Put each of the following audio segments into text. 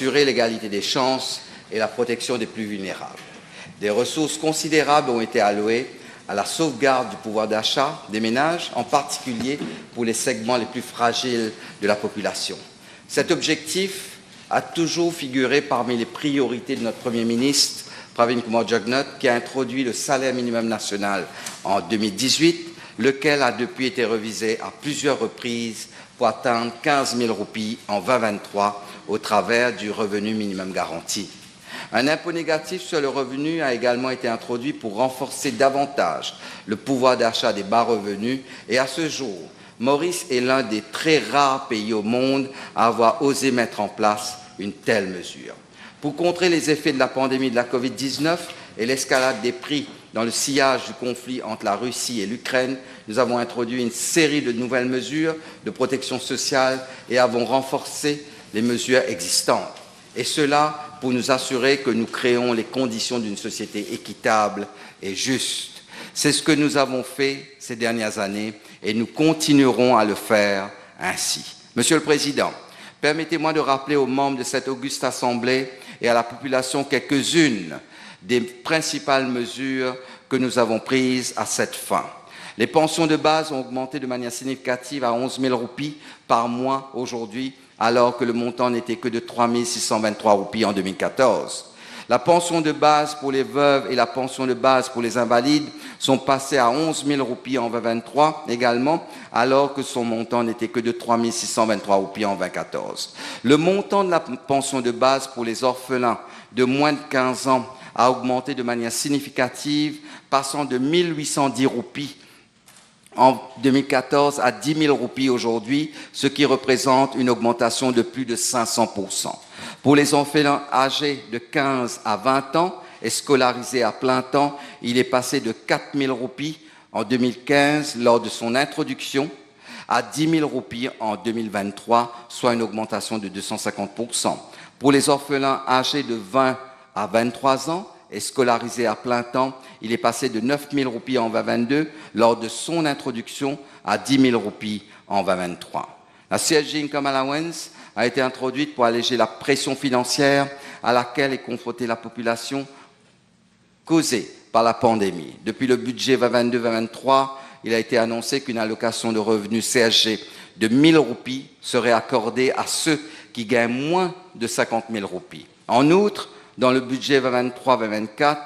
assurer l'égalité des chances et la protection des plus vulnérables. Des ressources considérables ont été allouées à la sauvegarde du pouvoir d'achat des ménages, en particulier pour les segments les plus fragiles de la population. Cet objectif a toujours figuré parmi les priorités de notre Premier ministre, Pravin Kumar Jugnauth, qui a introduit le salaire minimum national en 2018, lequel a depuis été révisé à plusieurs reprises pour atteindre 15 000 roupies en 2023 au travers du revenu minimum garanti. Un impôt négatif sur le revenu a également été introduit pour renforcer davantage le pouvoir d'achat des bas revenus et à ce jour, Maurice est l'un des très rares pays au monde à avoir osé mettre en place une telle mesure. Pour contrer les effets de la pandémie de la Covid-19 et l'escalade des prix dans le sillage du conflit entre la Russie et l'Ukraine, nous avons introduit une série de nouvelles mesures de protection sociale et avons renforcé les mesures existantes. Et cela pour nous assurer que nous créons les conditions d'une société équitable et juste. C'est ce que nous avons fait ces dernières années et nous continuerons à le faire ainsi. Monsieur le Président, permettez-moi de rappeler aux membres de cette auguste Assemblée et à la population quelques-unes des principales mesures que nous avons prises à cette fin. Les pensions de base ont augmenté de manière significative à 11 000 roupies par mois aujourd'hui, alors que le montant n'était que de 3 623 roupies en 2014. La pension de base pour les veuves et la pension de base pour les invalides sont passées à 11 000 roupies en 2023 également, alors que son montant n'était que de 3 623 roupies en 2014. Le montant de la pension de base pour les orphelins de moins de 15 ans a augmenté de manière significative, passant de 1 810 roupies en 2014 à 10 000 roupies aujourd'hui, ce qui représente une augmentation de plus de 500%. Pour les orphelins âgés de 15 à 20 ans et scolarisés à plein temps, il est passé de 4 000 roupies en 2015 lors de son introduction à 10 000 roupies en 2023, soit une augmentation de 250%. Pour les orphelins âgés de 20 à 23 ans, et scolarisé à plein temps, il est passé de 9 000 roupies en 2022 lors de son introduction à 10 000 roupies en 2023. La CSG Income Allowance a été introduite pour alléger la pression financière à laquelle est confrontée la population causée par la pandémie. Depuis le budget 2022-2023, il a été annoncé qu'une allocation de revenus CSG de 1 000 roupies serait accordée à ceux qui gagnent moins de 50 000 roupies. En outre, dans le budget 2023-2024,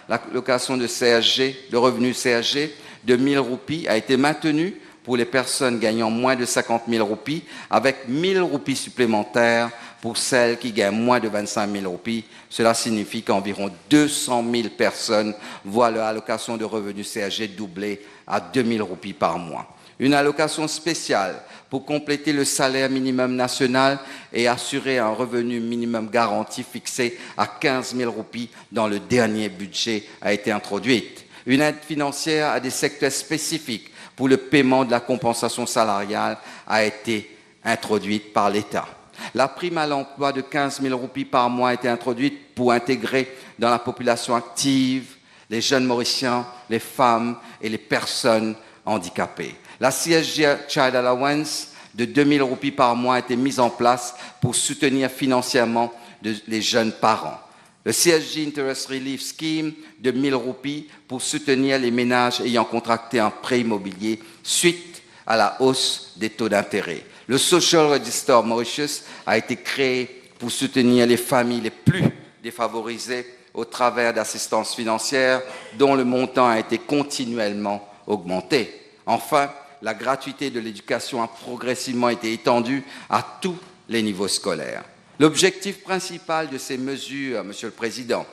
l'allocation de CSG, de revenus CSG de 1 000 roupies a été maintenue pour les personnes gagnant moins de 50 000 roupies, avec 1 000 roupies supplémentaires pour celles qui gagnent moins de 25 000 roupies. Cela signifie qu'environ 200 000 personnes voient leur allocation de revenus CSG doubler à 2 000 roupies par mois. Une allocation spéciale pour compléter le salaire minimum national et assurer un revenu minimum garanti fixé à 15 000 roupies dans le dernier budget a été introduite. Une aide financière à des secteurs spécifiques pour le paiement de la compensation salariale a été introduite par l'État. La prime à l'emploi de 15 000 roupies par mois a été introduite pour intégrer dans la population active les jeunes Mauriciens, les femmes et les personnes handicapées. La CSG Child Allowance de 2 000 roupies par mois a été mise en place pour soutenir financièrement les jeunes parents. Le CSG Interest Relief Scheme de 1 000 roupies pour soutenir les ménages ayant contracté un prêt immobilier suite à la hausse des taux d'intérêt. Le Social Register Mauritius a été créé pour soutenir les familles les plus défavorisées au travers d'assistances financières dont le montant a été continuellement augmenté. Enfin, la gratuité de l'éducation a progressivement été étendue à tous les niveaux scolaires. L'objectif principal de ces mesures, Monsieur le Président,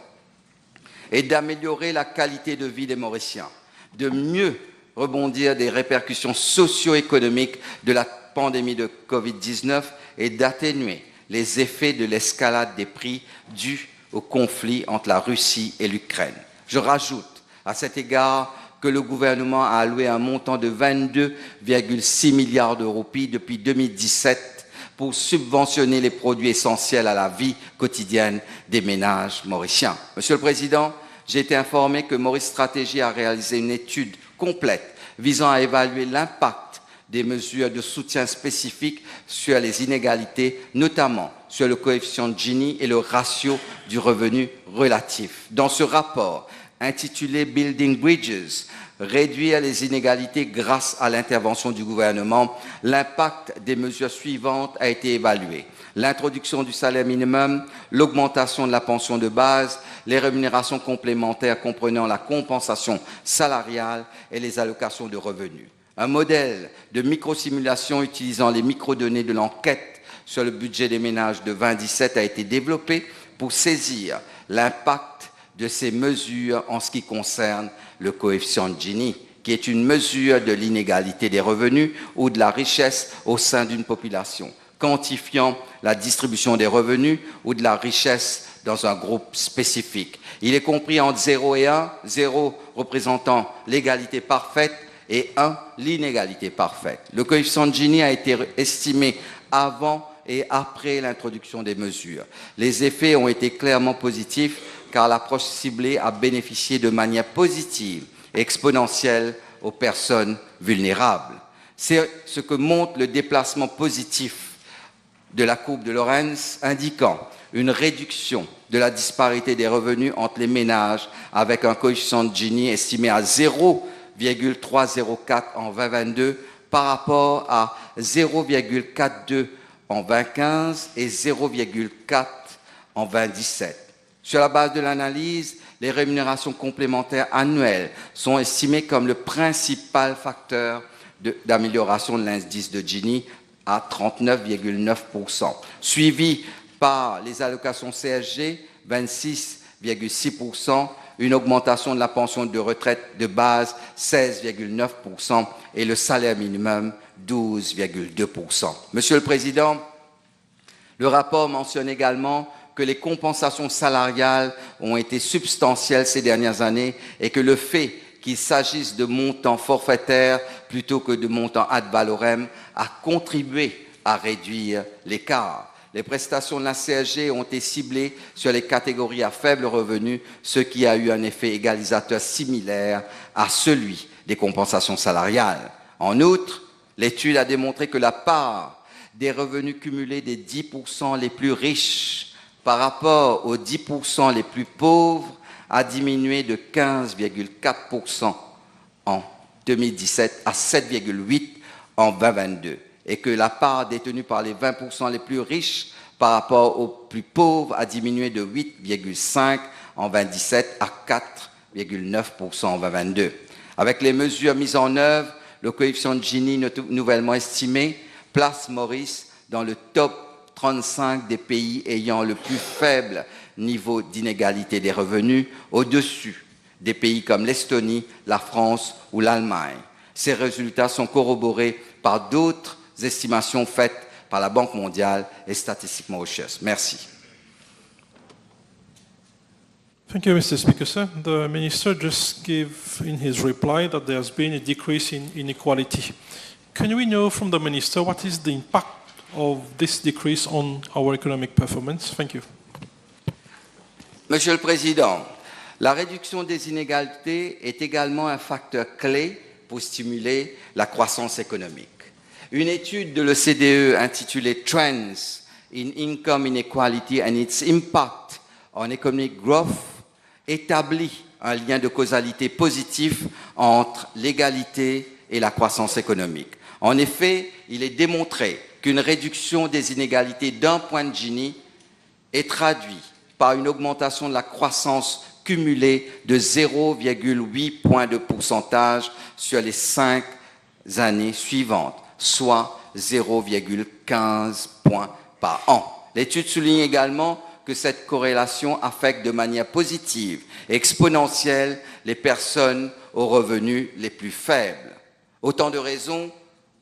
est d'améliorer la qualité de vie des Mauriciens, de mieux rebondir des répercussions socio-économiques de la pandémie de Covid-19 et d'atténuer les effets de l'escalade des prix dus au conflit entre la Russie et l'Ukraine. Je rajoute à cet égard que le gouvernement a alloué un montant de 22,6 milliards de roupies depuis 2017 pour subventionner les produits essentiels à la vie quotidienne des ménages mauriciens. Monsieur le Président, j'ai été informé que Maurice Stratégie a réalisé une étude complète visant à évaluer l'impact des mesures de soutien spécifiques sur les inégalités, notamment sur le coefficient de Gini et le ratio du revenu relatif. Dans ce rapport, intitulé « Building Bridges », réduire les inégalités grâce à l'intervention du gouvernement, l'impact des mesures suivantes a été évalué. L'introduction du salaire minimum, l'augmentation de la pension de base, les rémunérations complémentaires comprenant la compensation salariale et les allocations de revenus. Un modèle de microsimulation utilisant les microdonnées de l'enquête sur le budget des ménages de 2017 a été développé pour saisir l'impact de ces mesures en ce qui concerne le coefficient de Gini, qui est une mesure de l'inégalité des revenus ou de la richesse au sein d'une population, quantifiant la distribution des revenus ou de la richesse dans un groupe spécifique. Il est compris entre 0 et 1, 0 représentant l'égalité parfaite et 1 l'inégalité parfaite. Le coefficient de Gini a été estimé avant et après l'introduction des mesures. Les effets ont été clairement positifs car l'approche ciblée a bénéficié de manière positive et exponentielle aux personnes vulnérables. C'est ce que montre le déplacement positif de la courbe de Lorenz, indiquant une réduction de la disparité des revenus entre les ménages avec un coefficient de Gini estimé à 0,304 en 2022 par rapport à 0,42 en 2015 et 0,4 en 2017. Sur la base de l'analyse, les rémunérations complémentaires annuelles sont estimées comme le principal facteur d'amélioration de l'indice de Gini à 39,9%, suivi par les allocations CSG, 26,6%, une augmentation de la pension de retraite de base, 16,9%, et le salaire minimum, 12,2%. Monsieur le Président, le rapport mentionne également que les compensations salariales ont été substantielles ces dernières années et que le fait qu'il s'agisse de montants forfaitaires plutôt que de montants ad valorem a contribué à réduire l'écart. Les prestations de la CSG ont été ciblées sur les catégories à faible revenu, ce qui a eu un effet égalisateur similaire à celui des compensations salariales. En outre, l'étude a démontré que la part des revenus cumulés des 10% les plus riches par rapport aux 10% les plus pauvres a diminué de 15,4% en 2017 à 7,8% en 2022 et que la part détenue par les 20% les plus riches par rapport aux plus pauvres a diminué de 8,5% en 2017 à 4,9% en 2022. Avec les mesures mises en œuvre, le coefficient de Gini nouvellement estimé place Maurice dans le top 35 des pays ayant le plus faible niveau d'inégalité des revenus, au-dessus des pays comme l'Estonie, la France ou l'Allemagne. Ces résultats sont corroborés par d'autres estimations faites par la Banque mondiale et Statistics Mauritius. Merci. Thank you, Mr. Speaker, sir. The Minister just gave in his reply that there has been a decrease in inequality. Can we know from the Minister what is the impact of this decrease on our economic performance? Thank you. Monsieur le Président, la réduction des inégalités est également un facteur clé pour stimuler la croissance économique. Une étude de l'OCDE intitulée Trends in Income Inequality and its Impact on Economic Growth établit un lien de causalité positif entre l'égalité et la croissance économique. En effet, il est démontré qu'une réduction des inégalités d'un point de Gini est traduite par une augmentation de la croissance cumulée de 0,8 points de pourcentage sur les 5 années suivantes, soit 0,15 points par an. L'étude souligne également que cette corrélation affecte de manière positive et exponentielle les personnes aux revenus les plus faibles. Autant de raisons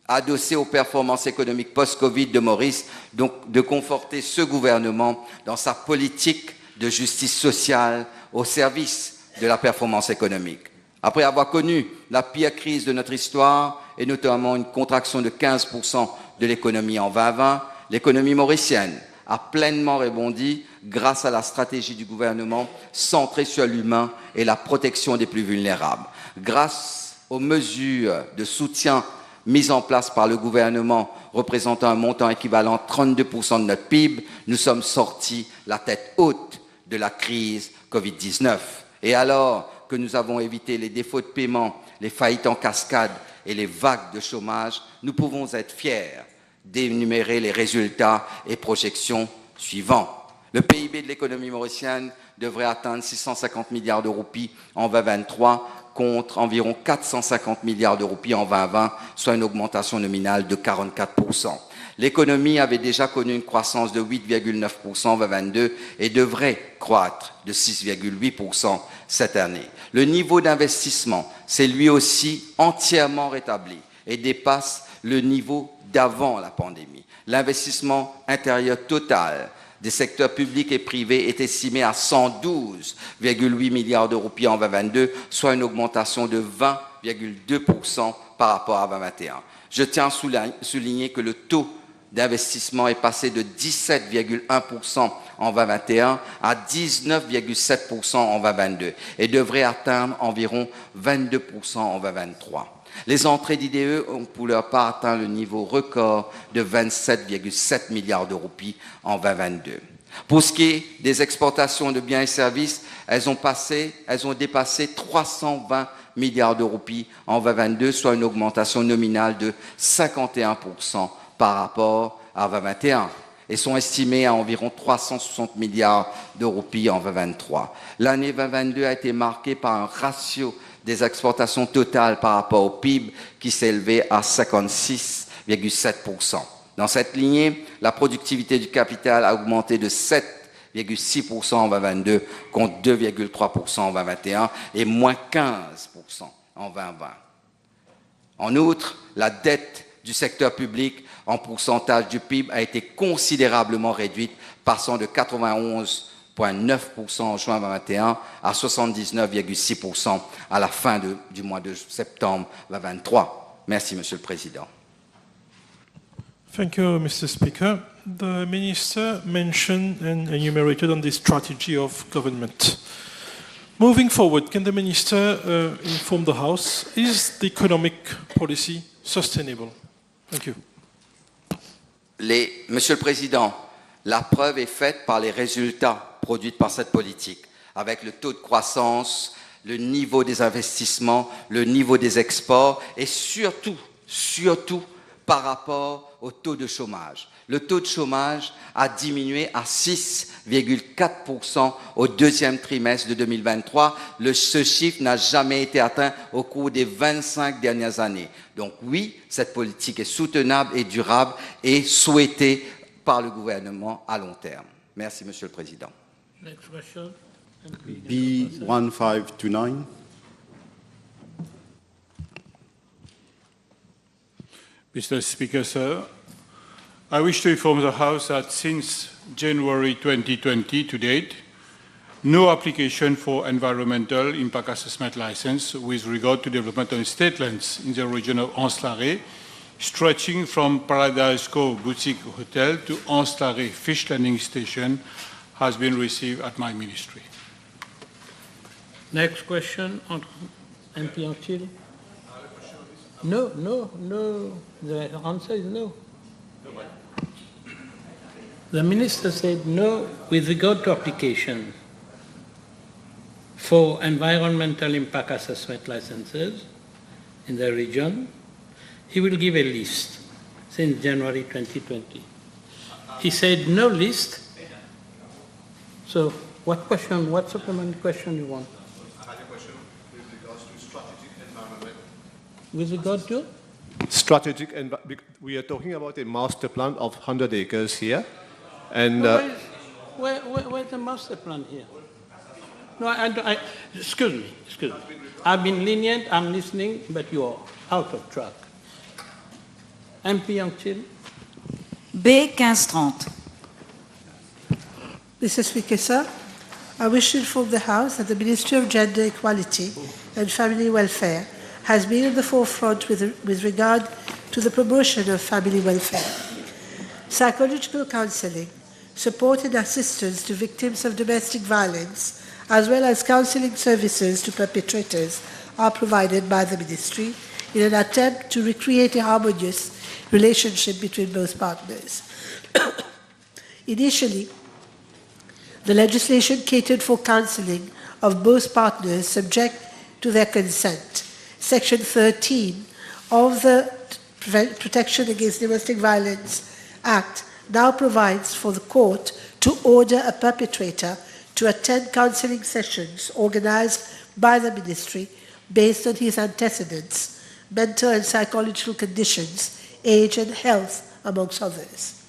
adossé aux performances économiques post-Covid de Maurice, donc de conforter ce gouvernement dans sa politique de justice sociale au service de la performance économique. Après avoir connu la pire crise de notre histoire, et notamment une contraction de 15% de l'économie en 2020, l'économie mauricienne a pleinement rebondi grâce à la stratégie du gouvernement centrée sur l'humain et la protection des plus vulnérables. Grâce aux mesures de soutien mises en place par le gouvernement représentant un montant équivalent à 32% de notre PIB, nous sommes sortis la tête haute de la crise Covid-19. Et alors que nous avons évité les défauts de paiement, les faillites en cascade et les vagues de chômage, nous pouvons être fiers d'énumérer les résultats et projections suivants. Le PIB de l'économie mauricienne devrait atteindre 650 milliards de roupies en 2023 contre environ 450 milliards de roupies en 2020, soit une augmentation nominale de 44%. L'économie avait déjà connu une croissance de 8,9% en 2022 et devrait croître de 6,8% cette année. Le niveau d'investissement s'est lui aussi entièrement rétabli et dépasse le niveau d'avant la pandémie. L'investissement intérieur total des secteurs publics et privés est estimé à 112,8 milliards de roupies en 2022, soit une augmentation de 20,2% par rapport à 2021. Je tiens à souligner que le taux d'investissement est passé de 17,1% en 2021 à 19,7% en 2022 et devrait atteindre environ 22% en 2023. Les entrées d'IDE ont pour leur part atteint le niveau record de 27,7 milliards de roupies en 2022. Pour ce qui est des exportations de biens et services, elles ont dépassé 320 milliards de roupies en 2022, soit une augmentation nominale de 51% par rapport à 2021 et sont estimées à environ 360 milliards de roupies en 2023. L'année 2022 a été marquée par un ratio des exportations totales par rapport au PIB qui s'est élevé à 56,7%. Dans cette lignée, la productivité du capital a augmenté de 7,6% en 2022 contre 2,3% en 2021 et moins 15% en 2020. En outre, la dette du secteur public en pourcentage du PIB a été considérablement réduite, passant de 91,9% en juin 2021 à 79,6% à la fin du mois de septembre 2023. Merci, Monsieur le Président. Thank you, Mr. Speaker. The Minister mentioned and enumerated on the strategy of government. Moving forward, can the Minister inform the House, is the economic policy sustainable? Thank you. Monsieur le Président, la preuve est faite par les résultats produits par cette politique, avec le taux de croissance, le niveau des investissements, le niveau des exports et surtout par rapport au taux de chômage. Le taux de chômage a diminué à 6,4% au deuxième trimestre de 2023. Ce chiffre n'a jamais été atteint au cours des 25 dernières années. Donc oui, cette politique est soutenable et durable et souhaitée par le gouvernement à long terme. Merci, Monsieur le Président. Next question. B1529. Mr. Speaker, sir, I wish to inform the House that since January 2020 to date, no application for environmental impact assessment license with regard to development on state lands in the region of Anse-Larrey, stretching from Paradise Cove Boutique Hotel to Anse-Larrey Fish Landing Station, has been received at my ministry. Next question on MP Antil. No. The answer is no. The Minister said no with regard to application for environmental impact assessment licenses in the region. He will give a list since January 2020. He said no list. So what supplementary question you want? I had a question with regards to strategic environment. With regard to? Strategic, we are talking about a master plan of 100 acres here. And where's the master plan here? No, excuse me. I've been lenient, I'm listening, but you're out of track. MP Antil. B1530. Mr. Speaker, sir, I wish to inform the House that the Ministry of Gender Equality and Family Welfare has been at the forefront with regard to the promotion of family welfare. Psychological counselling, support and assistance to victims of domestic violence, as well as counselling services to perpetrators are provided by the Ministry in an attempt to recreate a harmonious relationship between both partners. Initially, the legislation catered for counseling of both partners subject to their consent. Section 13 of the Protection Against Domestic Violence Act now provides for the court to order a perpetrator to attend counseling sessions organized by the ministry based on his antecedents, mental and psychological conditions, age and health, amongst others.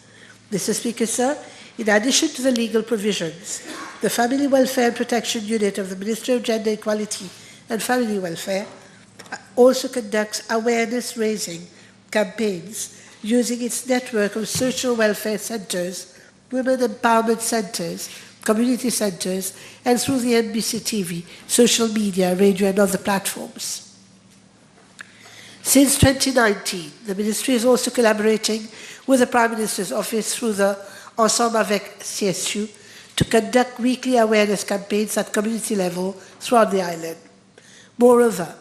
Mr. Speaker, sir, in addition to the legal provisions, the Family Welfare and Protection Unit of the Ministry of Gender Equality and Family Welfare also conducts awareness-raising campaigns using its network of social welfare centers, women empowerment centers, community centers, and through the NBC TV, social media, radio, and other platforms. Since 2019, the Ministry is also collaborating with the Prime Minister's Office through the Ensemble avec CSU to conduct weekly awareness campaigns at community level throughout the island. Moreover,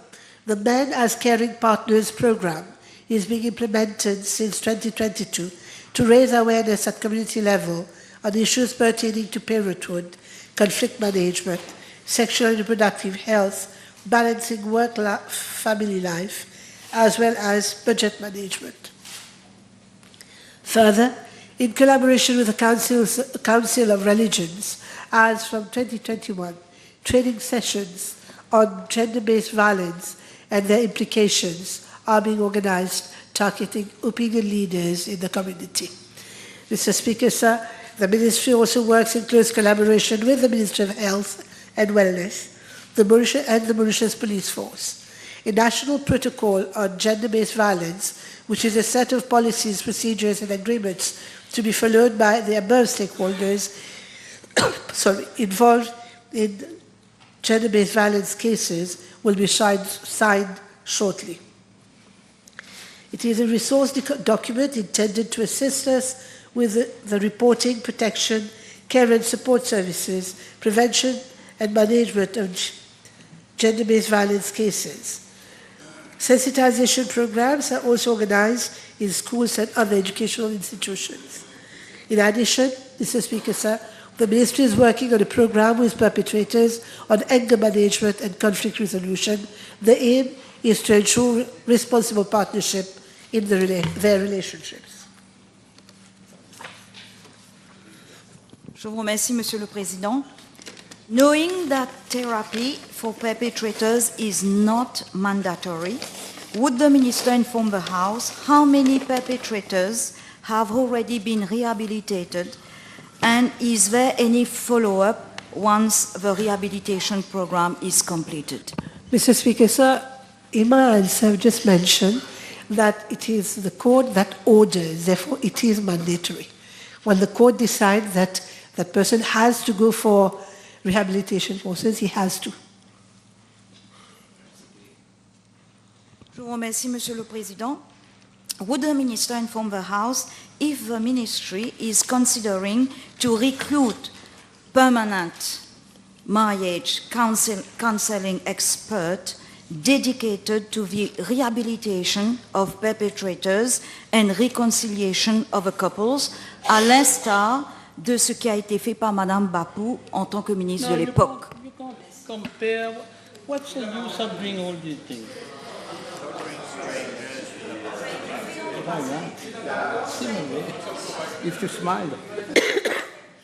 the Men as Caring Partners program is being implemented since 2022 to raise awareness at community level on issues pertaining to parenthood, conflict management, sexual and reproductive health, balancing work-life, family life, as well as budget management. Further, in collaboration with the Council of Religions, as from 2021, training sessions on gender-based violence and their implications are being organized, targeting opinion leaders in the community. Mr. Speaker, sir, the Ministry also works in close collaboration with the Ministry of Health and Wellness, the Mauritius Police Force. A national protocol on gender-based violence, which is a set of policies, procedures, and agreements to be followed by the above stakeholders involved in gender-based violence cases, will be signed shortly. It is a resource document intended to assist us with the reporting, protection, care and support services, prevention and management of gender-based violence cases. Sensitization programs are also organized in schools and other educational institutions. In addition, Mr. Speaker, sir, the Ministry is working on a program with perpetrators on anger management and conflict resolution. The aim is to ensure responsible partnership in their relationships. Je vous remercie, Monsieur le Président. Knowing that therapy for perpetrators is not mandatory, would the Minister inform the House how many perpetrators have already been rehabilitated, and is there any follow-up once the rehabilitation program is completed? Mr. Speaker, sir, in my answer, I've just mentioned that it is the court that orders, therefore it is mandatory. When the court decides that that person has to go for rehabilitation courses, he has to. Je vous remercie, Monsieur le Président. Would the Minister inform the House if the Ministry is considering to recruit permanent marriage counseling expert dedicated to the rehabilitation of perpetrators and reconciliation of the couples, à l'instar de ce qui a été fait par Madame Bapou en tant que ministre de l'époque? You can't compare. What's the use of doing all these things? Oh, yeah. Similarly, if you smile.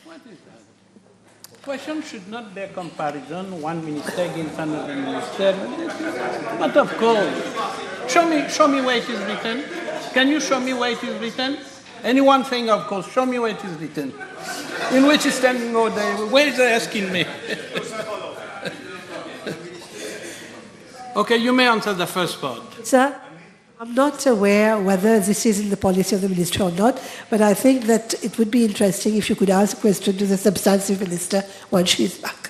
What is that? Question should not bear comparison, one minister against another minister. But of course, show me where it is written. Can you show me where it is written? Any one thing, of course, show me where it is written. In which is standing over there. Where is he asking me? Okay, you may answer the first part. Sir, I'm not aware whether this is in the policy of the ministry or not, but I think that it would be interesting if you could ask a question to the substantive minister once she is back.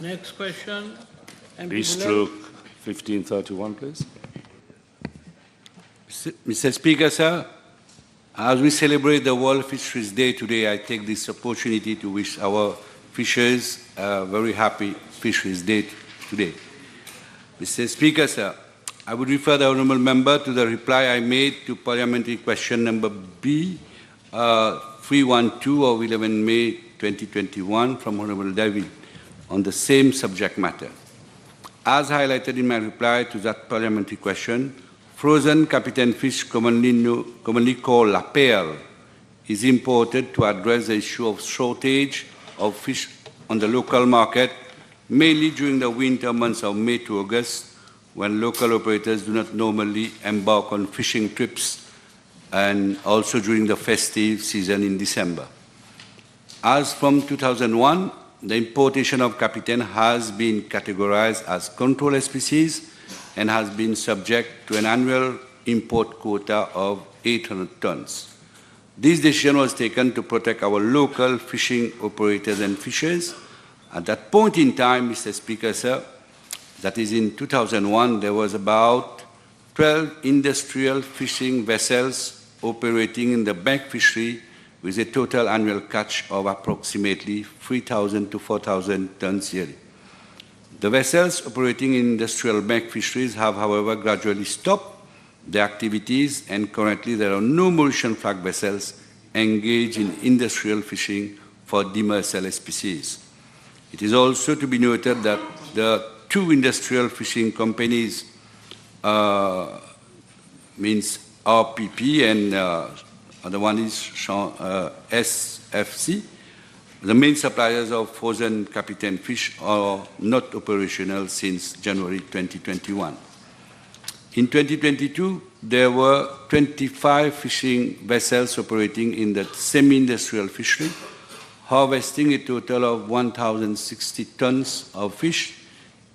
Next question. B-stroke 1531, please. Mr. Speaker, sir, as we celebrate the World Fisheries Day today, I take this opportunity to wish our fishers a very happy Fisheries Day today. Mr. Speaker, sir, I would refer the Honourable Member to the reply I made to Parliamentary Question number B, 312 of 11 May 2021 from Honourable David on the same subject matter. As highlighted in my reply to that parliamentary question, frozen captain fish, commonly called la perle, is imported to address the issue of shortage of fish on the local market, mainly during the winter months of May to August, when local operators do not normally embark on fishing trips, and also during the festive season in December. As from 2001, the importation of captain has been categorized as controlled species and has been subject to an annual import quota of 800 tons. This decision was taken to protect our local fishing operators and fishers. At that point in time, Mr. Speaker, sir, that is in 2001, there was about 12 industrial fishing vessels operating in the bank fishery with a total annual catch of approximately 3,000 to 4,000 tons yearly. The vessels operating in industrial bank fisheries have, however, gradually stopped their activities, and currently there are no Mauritian flag vessels engaged in industrial fishing for demersal species. It is also to be noted that the two industrial fishing companies, means RPP and the one is SFC, the main suppliers of frozen captain fish, are not operational since January 2021. In 2022, there were 25 fishing vessels operating in the semi-industrial fishery, harvesting a total of 1,060 tons of fish,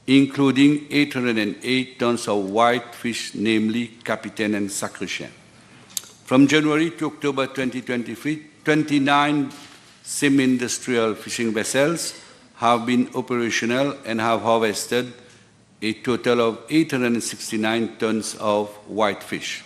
including 808 tons of white fish, namely capitaine and sacre. From January to October 2023, 29 semi-industrial fishing vessels have been operational and have harvested a total of 869 tons of white fish.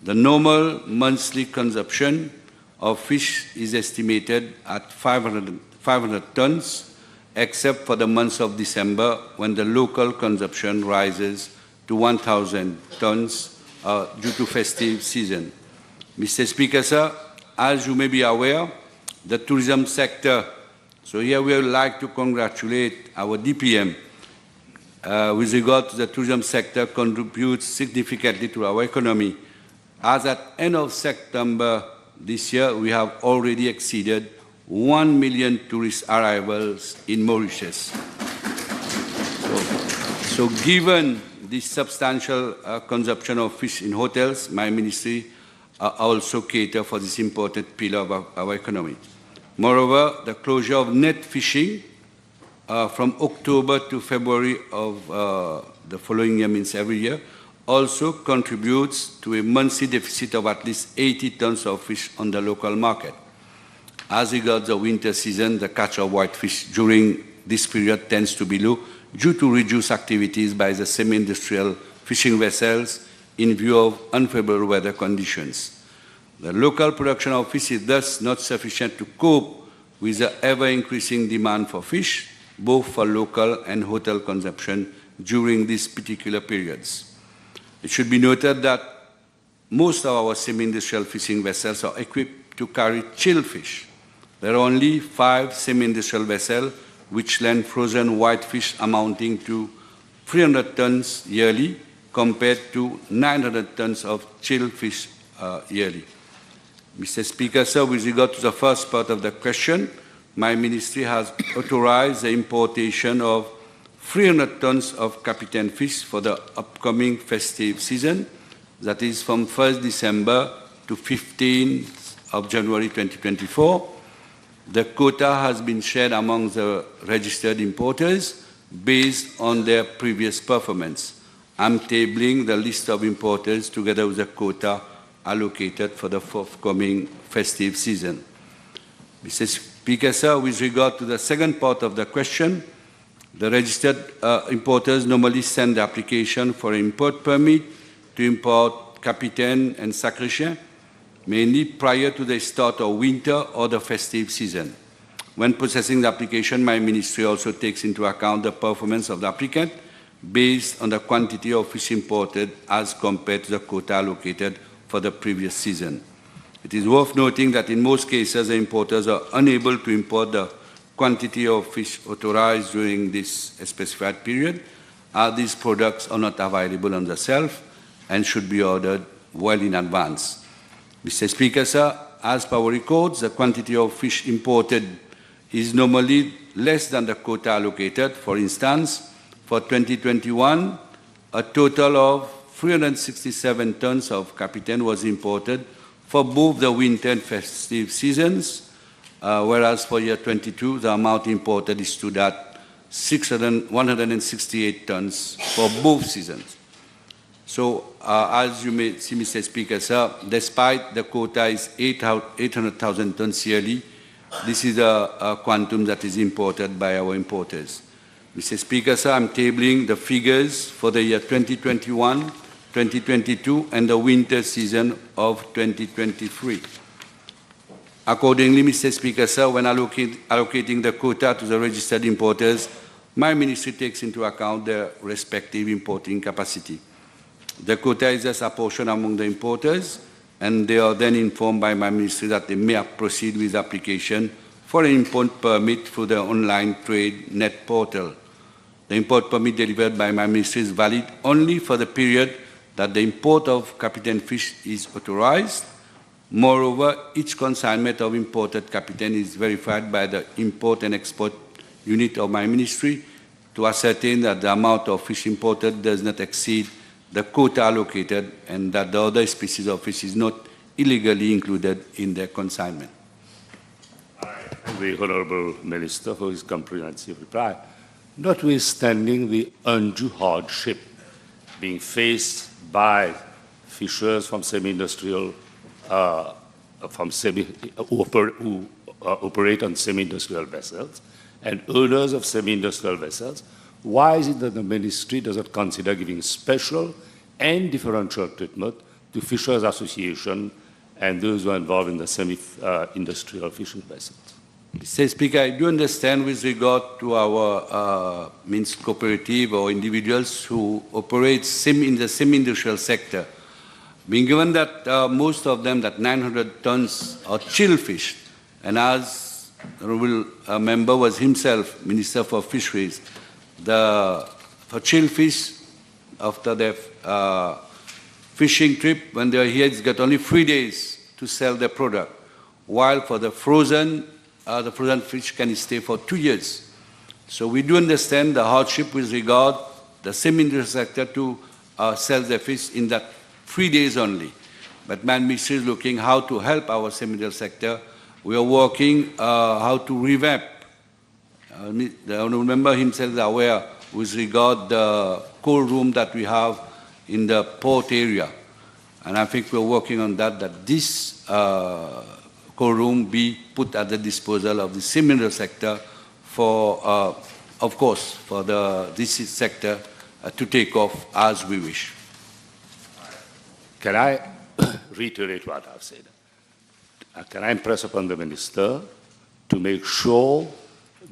The normal monthly consumption of fish is estimated at 500 tons, except for the month of December, when the local consumption rises to 1,000 tons due to festive season. Mr. Speaker, sir, as you may be aware, the tourism sector, so here we would like to congratulate our DPM with regard to the tourism sector contributes significantly to our economy. As at end of September this year, we have already exceeded 1 million tourist arrivals in Mauritius. So given this substantial consumption of fish in hotels, my ministry also cater for this important pillar of our economy. Moreover, the closure of net fishing from October to February of the following year, means every year, also contributes to a monthly deficit of at least 80 tons of fish on the local market. As regards the winter season, the catch of white fish during this period tends to be low due to reduced activities by the semi-industrial fishing vessels in view of unfavorable weather conditions. The local production of fish is thus not sufficient to cope with the ever-increasing demand for fish, both for local and hotel consumption during these particular periods. It should be noted that most of our semi-industrial fishing vessels are equipped to carry chilled fish. There are only 5 semi-industrial vessels which land frozen white fish amounting to 300 tons yearly, compared to 900 tons of chilled fish yearly. Mr. Speaker, sir, with regard to the first part of the question, my ministry has authorized the importation of 300 tons of captain fish for the upcoming festive season, that is from 1st December to 15th of January 2024. The quota has been shared among the registered importers based on their previous performance. I'm tabling the list of importers together with the quota allocated for the forthcoming festive season. Mr. Speaker, sir, with regard to the second part of the question, the registered importers normally send the application for an import permit to import capitaine and sacre, mainly prior to the start of winter or the festive season. When processing the application, my ministry also takes into account the performance of the applicant based on the quantity of fish imported as compared to the quota allocated for the previous season. It is worth noting that in most cases, the importers are unable to import the quantity of fish authorized during this specified period, as these products are not available on the shelf and should be ordered well in advance. Mr. Speaker, sir, as per our records, the quantity of fish imported is normally less than the quota allocated. For instance, for 2021, a total of 367 tons of capitaine was imported for both the winter and festive seasons, whereas for year 22, the amount imported stood at 168 tons for both seasons. So, as you may see, Mr. Speaker, sir, despite the quota is 800,000 tons yearly, this is a quantum that is imported by our importers. Mr. Speaker, sir, I'm tabling the figures for the year 2021, 2022, and the winter season of 2023. Accordingly, Mr. Speaker, sir, when allocating the quota to the registered importers, my ministry takes into account their respective importing capacity. The quota is just apportioned among the importers, and they are then informed by my ministry that they may proceed with application for an import permit through the online trade net portal. The import permit delivered by my ministry is valid only for the period that the import of capitaine fish is authorized. Moreover, each consignment of imported capitaine is verified by the import and export unit of my ministry to ascertain that the amount of fish imported does not exceed the quota allocated and that the other species of fish is not illegally included in their consignment. The Honourable Minister for his comprehensive reply. Notwithstanding the undue hardship being faced by fishers from semi-industrial, who operate on semi-industrial vessels and owners of semi-industrial vessels, why is it that the ministry does not consider giving special and differential treatment to Fishers Association and those who are involved in the semi-industrial fishing vessels? Mr. Speaker, I do understand with regard to our cooperative or individuals who operate in the semi-industrial sector, being given that most of them, that 900 tons are chill fish, and as the honourable member was himself Minister for Fisheries, for chill fish, after their fishing trip, when they are here, it's got only 3 days to sell their product, while for the frozen fish can stay for 2 years. So we do understand the hardship with regard the semi-industrial sector to sell their fish in that 3 days only. But my ministry is looking how to help our semi-industrial sector. We are working how to revamp. The honourable member himself is aware with regard the cold room that we have in the port area. And I think we're working on that this cold room be put at the disposal of the similar sector for, of course, for this sector to take off as we wish. Can I reiterate what I've said? Can I impress upon the Minister to make sure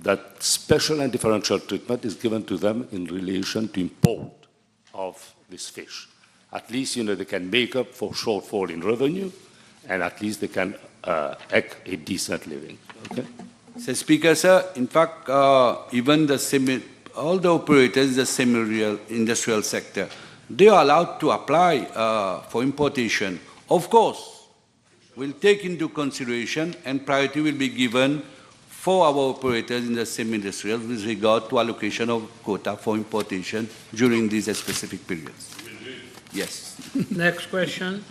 that special and differential treatment is given to them in relation to import of this fish? At least, they can make up for shortfall in revenue, and at least they can make a decent living. Okay? Mr. Speaker, sir, in fact, even all the operators in the semi-industrial sector, they are allowed to apply for importation. Of course, we'll take into consideration and priority will be given for our operators in the semi-industrial with regard to allocation of quota for importation during these specific periods. Yes. Next question.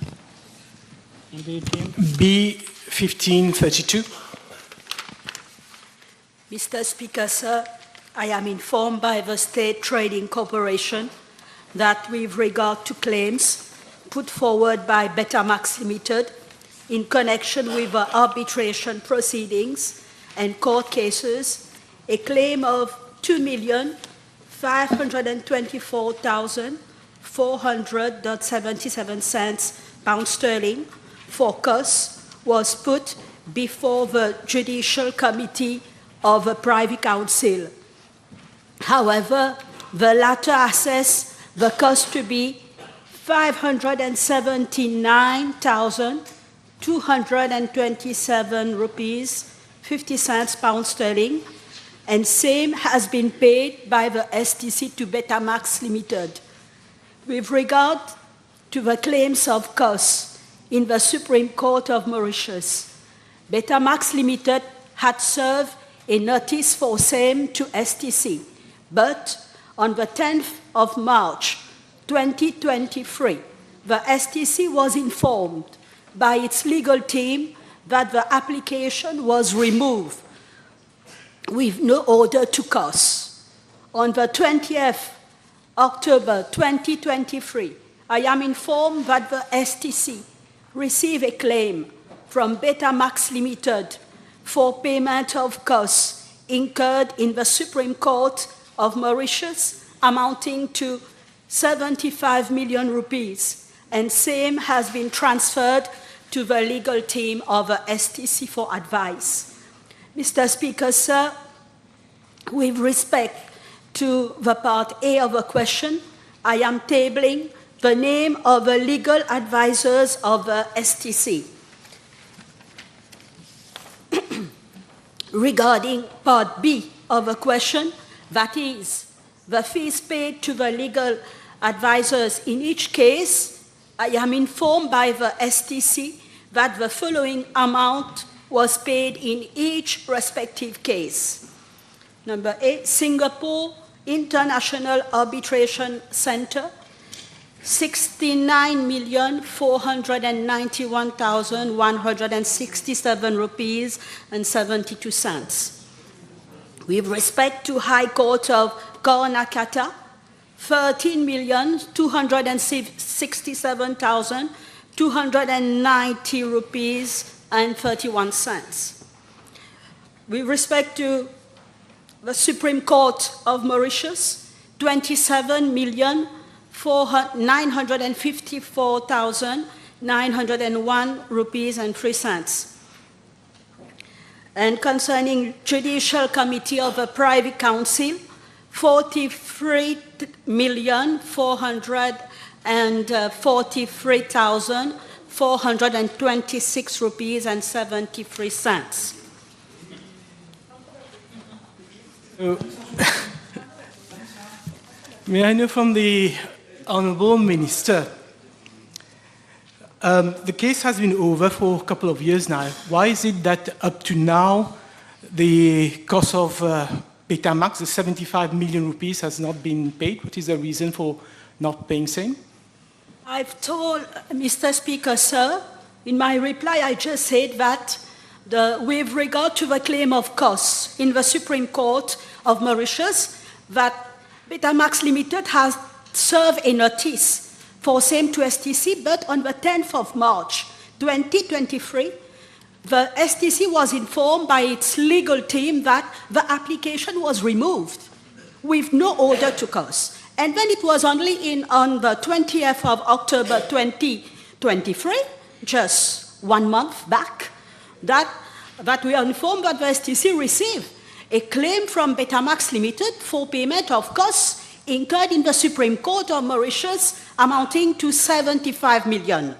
B1532. Mr. Speaker, sir, I am informed by the State Trading Corporation that with regard to claims put forward by Betamax Limited in connection with the arbitration proceedings and court cases, a claim of 2,524,400.77 pounds sterling for costs was put before the Judicial Committee of the Privy Council. However, the latter assessed the cost to be 579,227 rupees, 50 cents pound sterling, and same has been paid by the STC to Betamax Limited. With regard to the claims of costs in the Supreme Court of Mauritius, Betamax Limited had served a notice for same to STC, but on the 10th of March 2023, the STC was informed by its legal team that the application was removed with no order to costs. On the 20th October 2023, I am informed that the STC received a claim from Betamax Limited for payment of costs incurred in the Supreme Court of Mauritius amounting to 75 million rupees, and same has been transferred to the legal team of the STC for advice. Mr. Speaker, sir, with respect to the part A of the question, I am tabling the name of the legal advisors of the STC. Regarding part B of the question, that is, the fees paid to the legal advisors in each case, I am informed by the STC that the following amount was paid in each respective case. Number 8, Singapore International Arbitration Center, 69,491,167 rupees and 72 cents. With respect to High Court of Karnataka, 13,267,290 rupees and 31 cents. With respect to the Supreme Court of Mauritius, 27,954,901 rupees and 3 cents. And concerning Judicial Committee of the Privy Council, 43,443,426 rupees and 73 cents. May I know from the Honourable Minister, the case has been over for a couple of years now. Why is it that up to now the cost of Betamax, the 75 million rupees, has not been paid? What is the reason for not paying same? I've told Mr. Speaker, sir, in my reply I just said that with regard to the claim of costs in the Supreme Court of Mauritius, that Betamax Limited has served a notice for same to STC, but on the 10th of March 2023, the STC was informed by its legal team that the application was removed with no order to costs. And then it was only on the 20th of October 2023, just 1 month back, that we are informed that the STC received a claim from Betamax Limited for payment of costs incurred in the Supreme Court of Mauritius amounting to 75 million.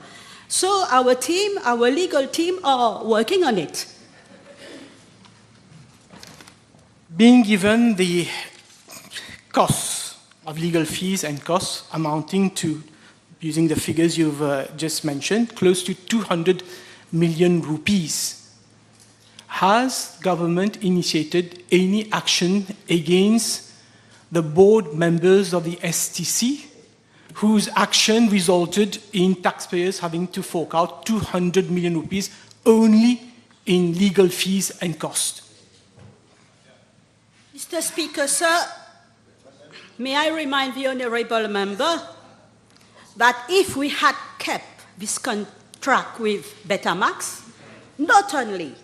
So our team, our legal team, are working on it. Being given the costs of legal fees and costs amounting to, using the figures you've just mentioned, close to 200 million rupees, has government initiated any action against the board members of the STC whose action resulted in taxpayers having to fork out 200 million rupees only in legal fees and costs? Mr. Speaker, sir, may I remind the honourable member that if we had kept this contract with Betamax, not only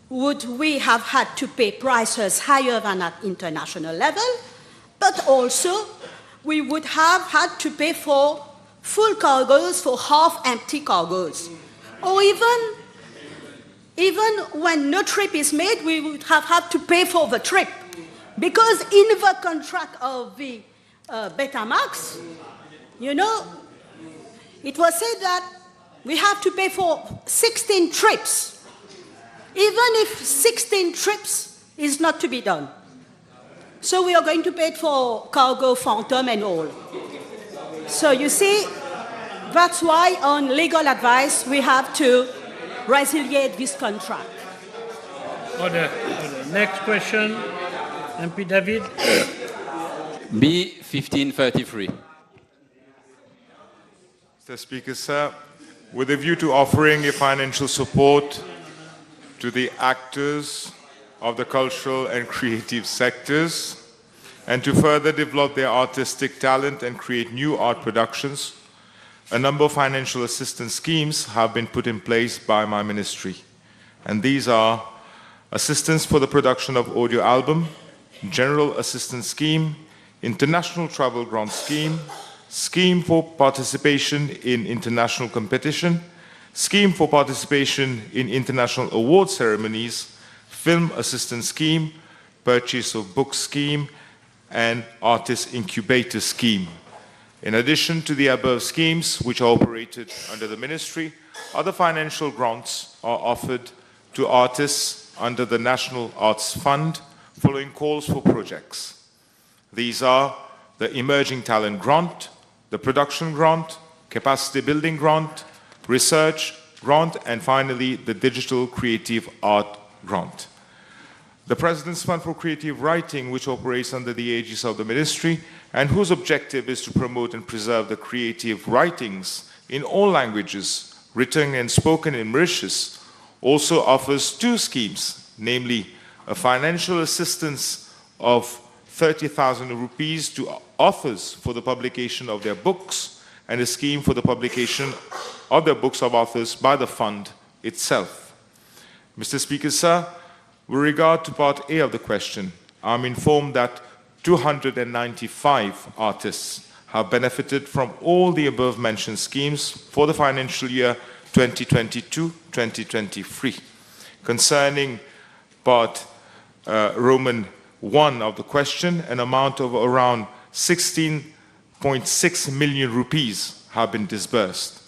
would we have had to pay prices higher than at international level, but also we would have had to pay for full cargoes, for half-empty cargoes. Or even when no trip is made, we would have had to pay for the trip. Because in the contract of the Betamax, you know, it was said that we have to pay for 16 trips, even if 16 trips is not to be done. So we are going to pay for cargo, phantom, and all. So you see, that's why on legal advice we have to resiliate this contract. Order. Next question, MP David. B 1533. Mr. Speaker, sir, with a view to offering a financial support to the actors of the cultural and creative sectors and to further develop their artistic talent and create new art productions, a number of financial assistance schemes have been put in place by my ministry. And these are assistance for the production of audio album, general assistance scheme, international travel grant scheme, scheme for participation in international competition, scheme for participation in international award ceremonies, film assistance scheme, purchase of book scheme, and artist incubator scheme. In addition to the above schemes, which are operated under the ministry, other financial grants are offered to artists under the National Arts Fund following calls for projects. These are the Emerging Talent Grant, the Production Grant, Capacity Building Grant, Research Grant, and finally the Digital Creative Art Grant. The President's Fund for Creative Writing, which operates under the aegis of the Ministry, and whose objective is to promote and preserve the creative writings in all languages, written and spoken in Mauritius, also offers two schemes, namely a financial assistance of 30,000 rupees to authors for the publication of their books, and a scheme for the publication of the books of authors by the fund itself. Mr. Speaker, sir, with regard to part A of the question, I'm informed that 295 artists have benefited from all the above mentioned schemes for the financial year 2022-2023. Concerning part Roman 1 of the question, an amount of around 16.6 million rupees have been disbursed.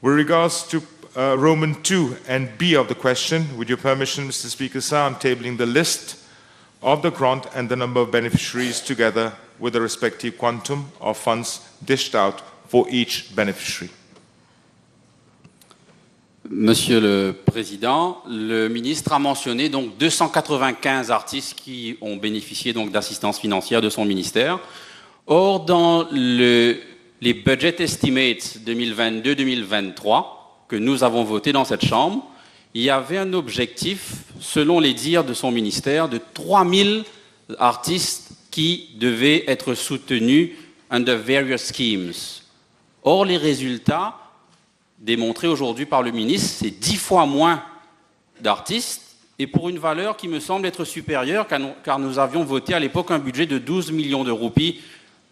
With regards to Roman 2 and B of the question, with your permission, Mr. Speaker, sir, I'm tabling the list of the grant and the number of beneficiaries together with the respective quantum of funds dished out for each beneficiary. Monsieur le Président, le ministre a mentionné donc 295 artistes qui ont bénéficié donc d'assistance financière de son ministère. Or, dans les budget estimates 2022-2023 que nous avons votés dans cette Chambre, il y avait un objectif, selon les dires de son ministère, de 3000 artistes qui devaient être soutenus under various schemes. Or, les résultats démontrés aujourd'hui par le ministre, c'est 10 fois moins d'artistes et pour une valeur qui me semble être supérieure car nous avions voté à l'époque un budget de 12 millions de roupies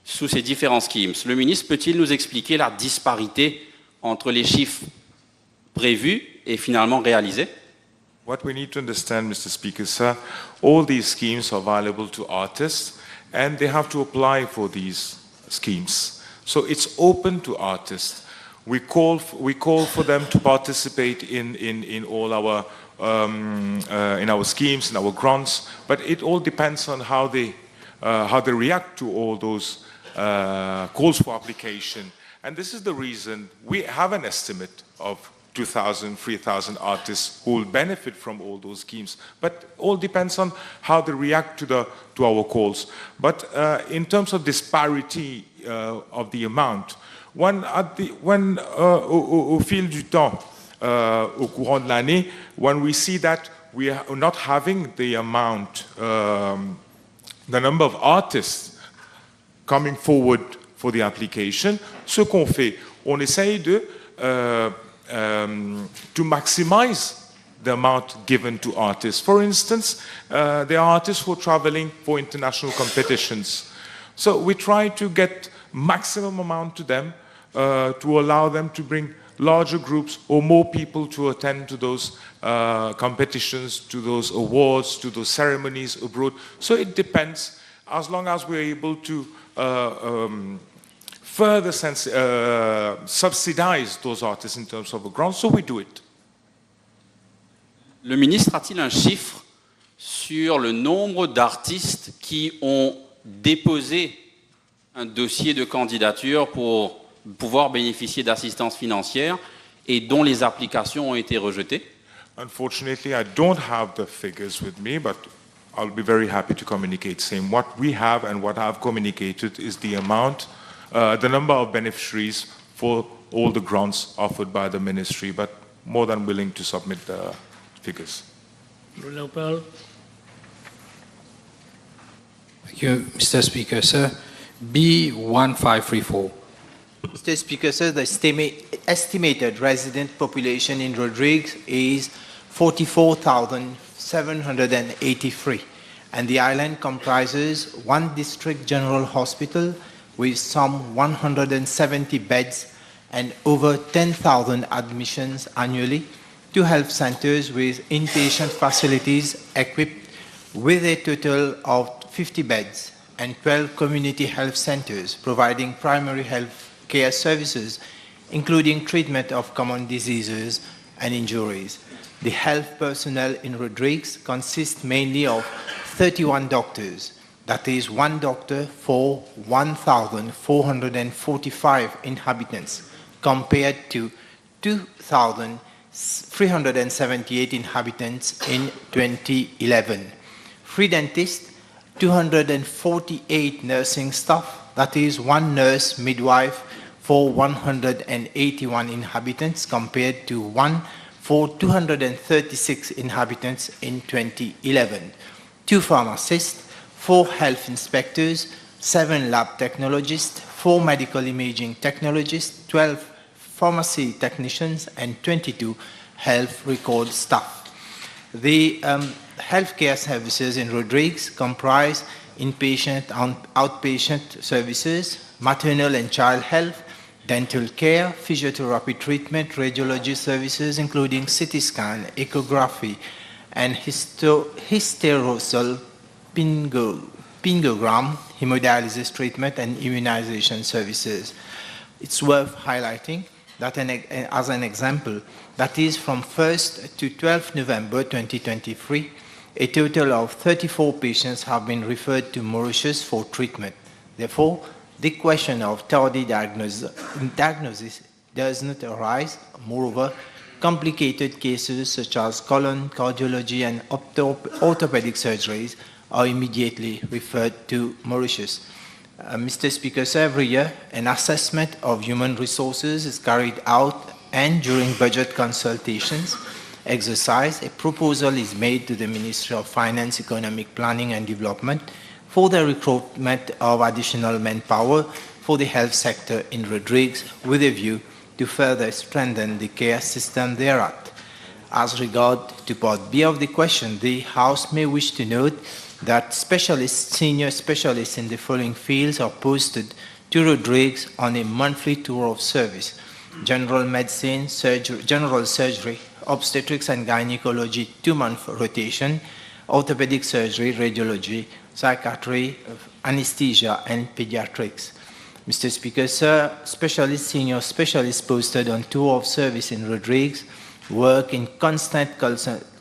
sous ces différents schemes. Le ministre peut-il nous expliquer la disparité entre les chiffres prévus et finalement réalisés? What we need to understand, Mr. Speaker, sir, all these schemes are available to artists and they have to apply for these schemes. So it's open to artists. We call for them to participate in all our schemes, in our grants, but it all depends on how they react to all those calls for application. And this is the reason we have an estimate of 2,000, 3,000 artists who will benefit from all those schemes. But it all depends on how they react to our calls. But in terms of disparity of the amount, au fil du temps, au courant de l'année, when we see that we are not having the amount, the number of artists coming forward for the application, ce qu'on fait, on essaye to maximize the amount given to artists. For instance, there are artists who are traveling for international competitions. So we try to get maximum amount to them to allow them to bring larger groups or more people to attend to those competitions, to those awards, to those ceremonies abroad. So it depends, as long as we're able to further subsidize those artists in terms of a grant, so we do it. Le ministre a-t-il un chiffre sur le nombre d'artistes qui ont déposé un dossier de candidature pour pouvoir bénéficier d'assistance financière et dont les applications ont été rejetées? Unfortunately, I don't have the figures with me, but I'll be very happy to communicate. Saying what we have and what I've communicated is the amount, the number of beneficiaries for all the grants offered by the ministry, but more than willing to submit the figures. Thank you, Mr. Speaker, sir. B1534. Mr. Speaker, sir, the estimated resident population in Rodrigues is 44,783, and the island comprises one district general hospital with some 170 beds and over 10,000 admissions annually, 2 health centers with inpatient facilities equipped with a total of 50 beds, and 12 community health centers providing primary health care services, including treatment of common diseases and injuries. The health personnel in Rodrigues consists mainly of 31 doctors, that is 1 doctor for 1,445 inhabitants, compared to 2,378 inhabitants in 2011. 3 dentists, 248 nursing staff, that is 1 nurse midwife for 181 inhabitants, compared to 1 for 236 inhabitants in 2011. 2 pharmacists, 4 health inspectors, 7 lab technologists, 4 medical imaging technologists, 12 pharmacy technicians, and 22 health record staff. The healthcare services in Rodrigues comprise inpatient and outpatient services, maternal and child health, dental care, physiotherapy treatment, radiology services, including CT scan, echography, and hysterosal pingogram, hemodialysis treatment, and immunization services. It's worth highlighting that as an example, that is from 1st to 12th November 2023, a total of 34 patients have been referred to Mauritius for treatment. Therefore, the question of tardy diagnosis does not arise. Moreover, complicated cases such as colon, cardiology, and orthopedic surgeries are immediately referred to Mauritius. Mr. Speaker, sir, every year, an assessment of human resources is carried out, and during budget consultations exercise, a proposal is made to the Ministry of Finance, Economic Planning and Development for the recruitment of additional manpower for the health sector in Rodrigues, with a view to further strengthen the care system thereat. As regard to Part B of the question, the House may wish to note that senior specialists in the following fields are posted to Rodrigues on a monthly tour of service: general medicine, general surgery, obstetrics and gynecology 2-month rotation, orthopedic surgery, radiology, psychiatry, anesthesia, and pediatrics. Mr. Speaker, sir, senior specialists posted on tour of service in Rodrigues work in constant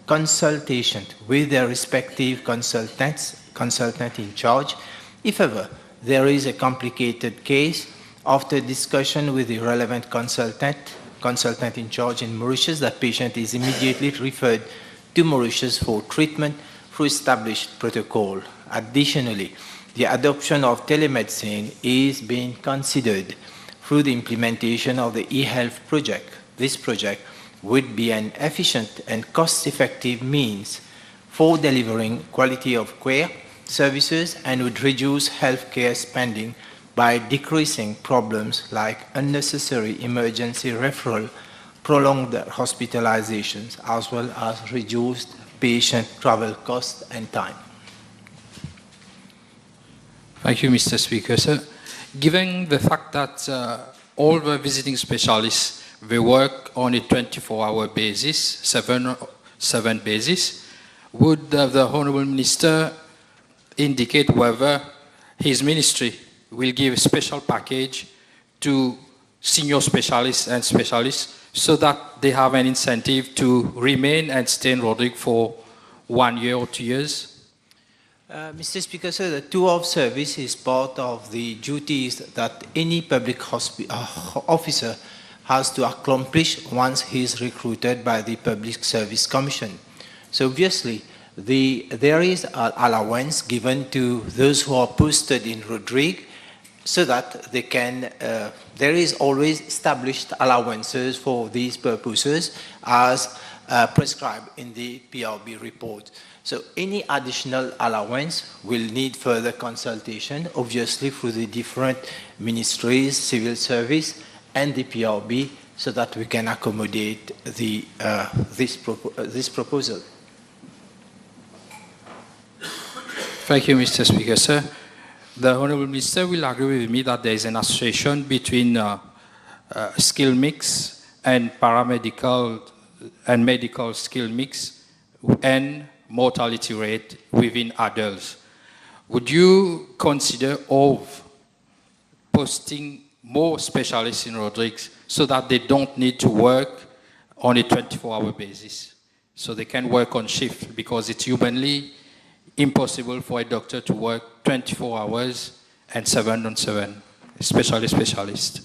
consultation with their respective consultant in charge. If ever there is a complicated case, after discussion with the relevant consultant in charge in Mauritius, the patient is immediately referred to Mauritius for treatment through established protocol. Additionally, the adoption of telemedicine is being considered through the implementation of the e-health project. This project would be an efficient and cost-effective means for delivering quality of care services and would reduce healthcare spending by decreasing problems like unnecessary emergency referral, prolonged hospitalizations, as well as reduced patient travel costs and time. Thank you, Mr. Speaker, sir. Given the fact that all the visiting specialists they work on a 24-hour basis, seven basis. Would the Honourable Minister indicate whether his ministry will give a special package to senior specialists and specialists so that they have an incentive to remain and stay in Rodrigue for 1 year or 2 years? Mr. Speaker, sir, the tour of service is part of the duties that any public officer has to accomplish once he is recruited by the Public Service Commission. So obviously, there is an allowance given to those who are posted in Rodrigue so that they can, there is always established allowances for these purposes as prescribed in the PRB report. So any additional allowance will need further consultation, obviously through the different ministries, civil service, and the PRB, so that we can accommodate this proposal. Thank you, Mr. Speaker, sir. The Honourable Minister will agree with me that there is an association between skill mix and paramedical and medical skill mix and mortality rate within adults. Would you consider posting more specialists in Rodrigue so that they don't need to work on a 24-hour basis, so they can work on shift, because it's humanly impossible for a doctor to work 24 hours and 7 on 7, especially specialist.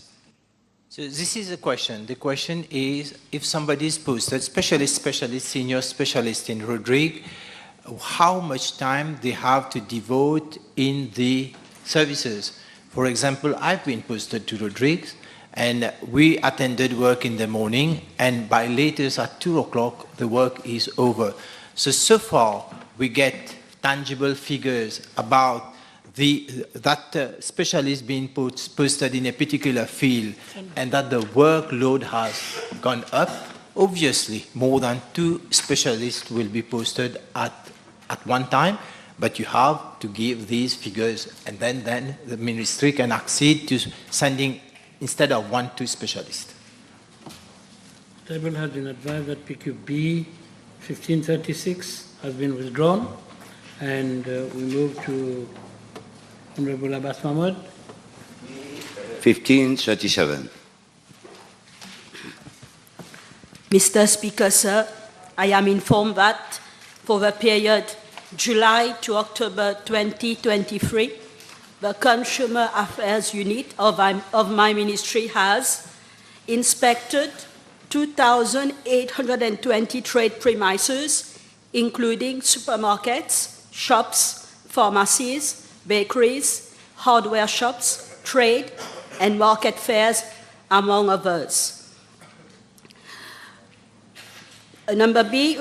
So this is a question. The question is, if somebody is posted, specialist, senior specialist in Rodrigue, how much time they have to devote in the services. For example, I've been posted to Rodrigue, and we attended work in the morning, and by latest at 2 o'clock, the work is over. So far, we get tangible figures about that specialist being posted in a particular field and that the workload has gone up. Obviously, more than 2 specialists will be posted at one time, but you have to give these figures, and then the ministry can accede to sending, instead of 1, 2 specialists. The table has been advised that PQB 1536 has been withdrawn, and we move to Honorable Abbas Mahmoud. 1537. Mr. Speaker, sir, I am informed that for the period July to October 2023, the Consumer Affairs Unit of my ministry has inspected 2,820 trade premises, including supermarkets, shops, pharmacies, bakeries, hardware shops, trade and market fairs, among others. Number B,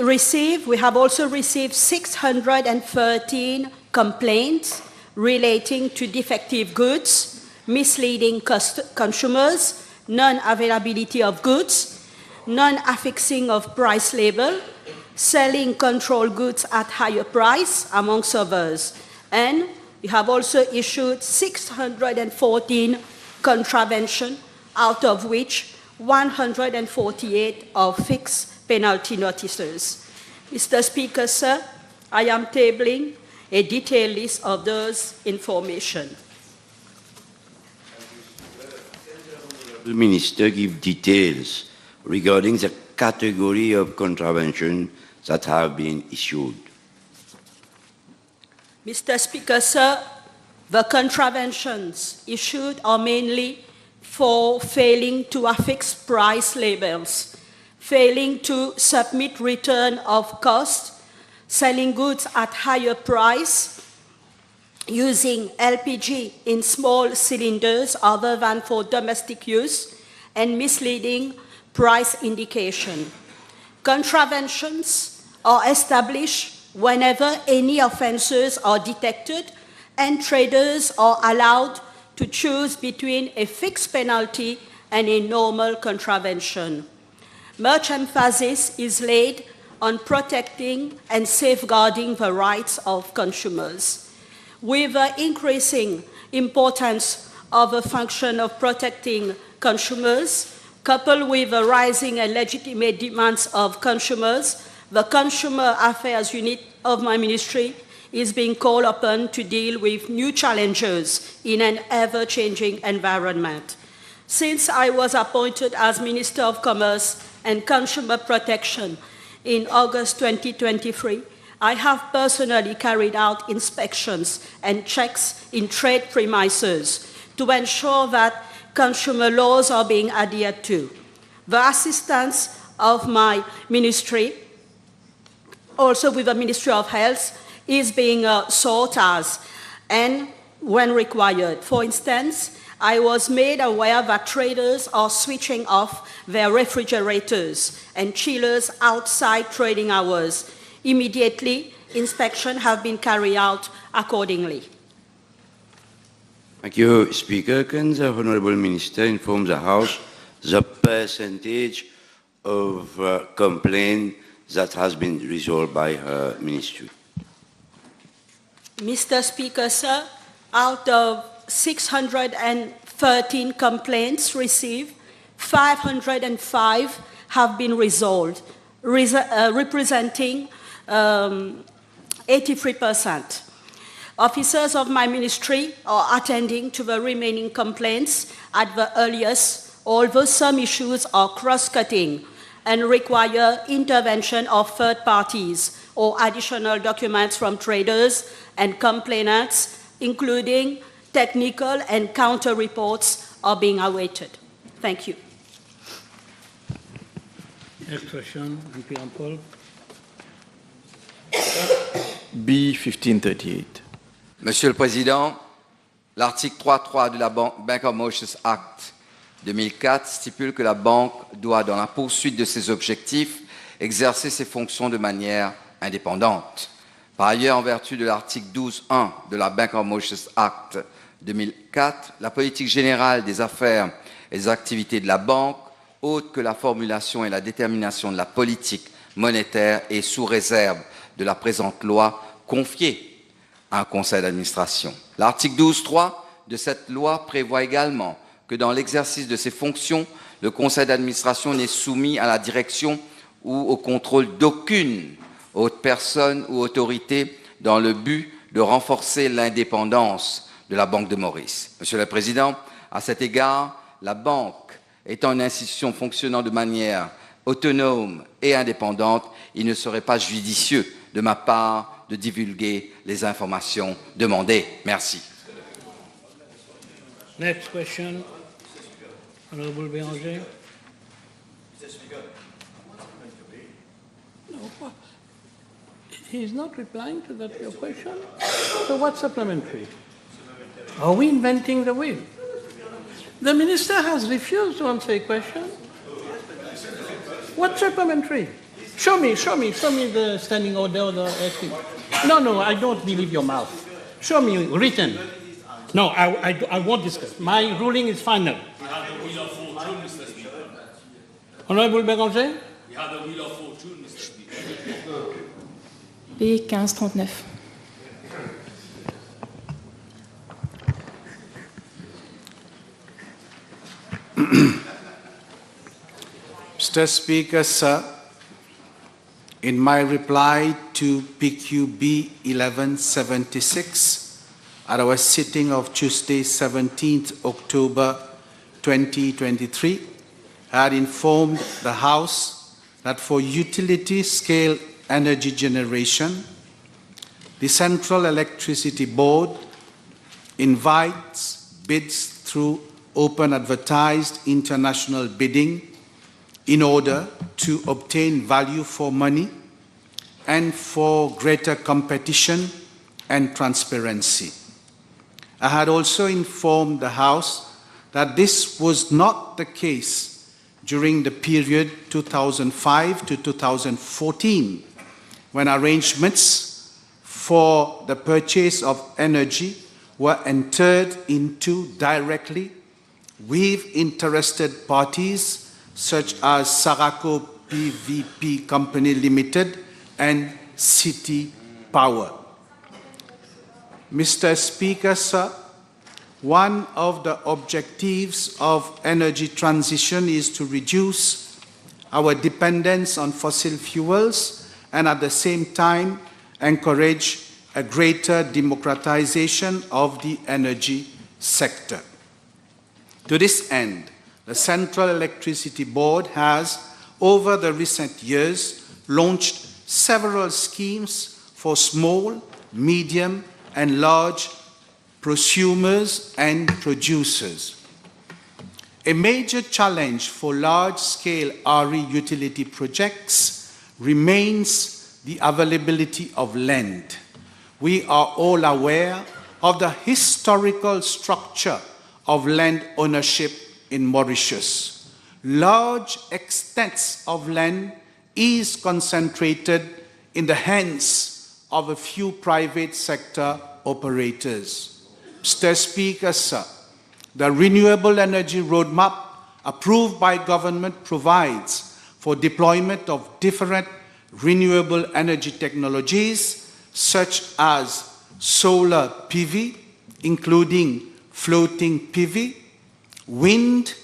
we have also received 613 complaints relating to defective goods, misleading consumers, non-availability of goods, non-affixing of price label, selling controlled goods at higher price, amongst others. And we have also issued 614 contraventions, out of which 148 are fixed penalty notices. Mr. Speaker, sir, I am tabling a detailed list of those information. The Minister give details regarding the category of contravention that have been issued. Mr. Speaker, sir, the contraventions issued are mainly for failing to affix price labels, failing to submit return of cost, selling goods at higher price, using LPG in small cylinders other than for domestic use, and misleading price indication. Contraventions are established whenever any offenses are detected, and traders are allowed to choose between a fixed penalty and a normal contravention. Much emphasis is laid on protecting and safeguarding the rights of consumers. With the increasing importance of the function of protecting consumers, Coupled with the rising and legitimate demands of consumers, the Consumer Affairs Unit of my ministry is being called upon to deal with new challenges in an ever-changing environment. Since I was appointed as Minister of Commerce and Consumer Protection in August 2023, I have personally carried out inspections and checks in trade premises to ensure that consumer laws are being adhered to. The assistance of my ministry, also with the Ministry of Health, is being sought as and when required. For instance, I was made aware that traders are switching off their refrigerators and chillers outside trading hours. Immediately, inspections have been carried out accordingly. Thank you, Speaker. Can the Honourable Minister inform the House the percentage of complaints that has been resolved by her ministry? Mr. Speaker, sir, out of 613 complaints received, 505 have been resolved, representing 83%. Officers of my ministry are attending to the remaining complaints at the earliest, although some issues are cross-cutting and require intervention of third parties or additional documents from traders and complainants, including technical and counter reports, are being awaited. Thank you. Next question, MP Ampol. B 1538. Monsieur le Président, l'article 3.3 de la Bank of Mauritius Act 2004 stipule que la banque doit, dans la poursuite de ses objectifs, exercer ses fonctions de manière indépendante. Par ailleurs, en vertu de l'article 12.1 de la Bank of Mauritius Act 2004, la politique générale des affaires et des activités de la banque, autre que la formulation et la détermination de la politique monétaire et sous réserve de la présente loi, confiée à un conseil d'administration. L'article 12.3 de cette loi prévoit également que dans l'exercice de ses fonctions, le conseil d'administration n'est soumis à la direction ou au contrôle d'aucune autre personne ou autorité dans le but de renforcer l'indépendance de la Banque de Maurice. Monsieur le Président, à cet égard, la banque étant une institution fonctionnant de manière autonome et indépendante, il ne serait pas judicieux de ma part de divulguer les informations demandées. Merci. Next question, Honorable Béranger. No, he's not replying to that your question. So what's supplementary? Are we inventing the wheel? The minister has refused to answer a question. What's supplementary? Show me the standing order or the thing. No, I don't believe your mouth. Show me written. No, I won't discuss. My ruling is final. We have the wheel of fortune, Mr. Speaker. Honorable Béranger? We have the wheel of fortune, Mr. Speaker. B 1539. Mr. Speaker, sir, in my reply to PQB 1176 at our sitting of Tuesday, 17th October 2023, I had informed the House that for utility-scale energy generation, the Central Electricity Board invites bids through open advertised international bidding in order to obtain value for money and for greater competition and transparency. I had also informed the House that this was not the case during the period 2005 to 2014, when arrangements for the purchase of energy were entered into directly with interested parties such as Saraco PVP Company Limited and City Power. Mr. Speaker, sir, one of the objectives of energy transition is to reduce our dependence on fossil fuels and at the same time encourage a greater democratization of the energy sector. To this end, the Central Electricity Board has, over the recent years, launched several schemes for small, medium, and large prosumers and producers. A major challenge for large-scale RE utility projects remains the availability of land. We are all aware of the historical structure of land ownership in Mauritius. Large extents of land is concentrated in the hands of a few private sector operators. Mr. Speaker, sir, the Renewable Energy Roadmap approved by government provides for deployment of different renewable energy technologies such as solar PV, including floating PV, wind,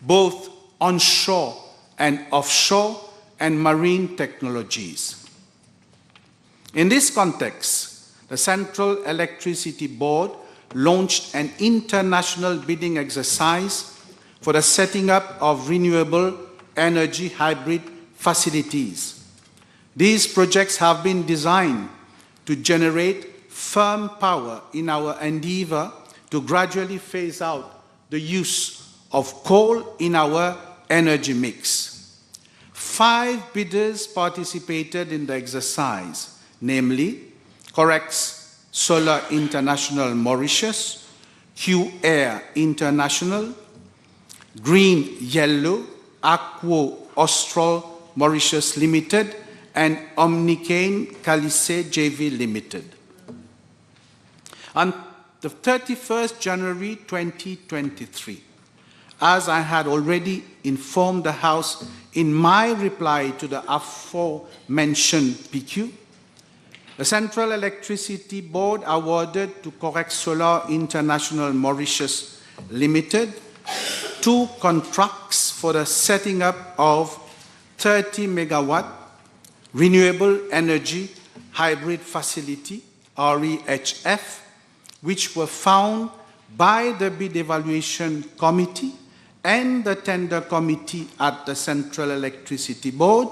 both onshore and offshore, and marine technologies. In this context, the Central Electricity Board launched an international bidding exercise for the setting up of renewable energy hybrid facilities. These projects have been designed to generate firm power in our endeavor to gradually phase out the use of coal in our energy mix. 5 bidders participated in the exercise, namely Corex Solar International Mauritius, Q-Air International, Green Yellow, Aquo Austral Mauritius Limited, and Omnicane Calise JV Limited. On the 31st January 2023, as I had already informed the House in my reply to the aforementioned PQ, the Central Electricity Board awarded to Corex Solar International Mauritius Limited 2 contracts for the setting up of 30 megawatt renewable energy hybrid facility, REHF, which were found by the bid evaluation committee and the tender committee at the Central Electricity Board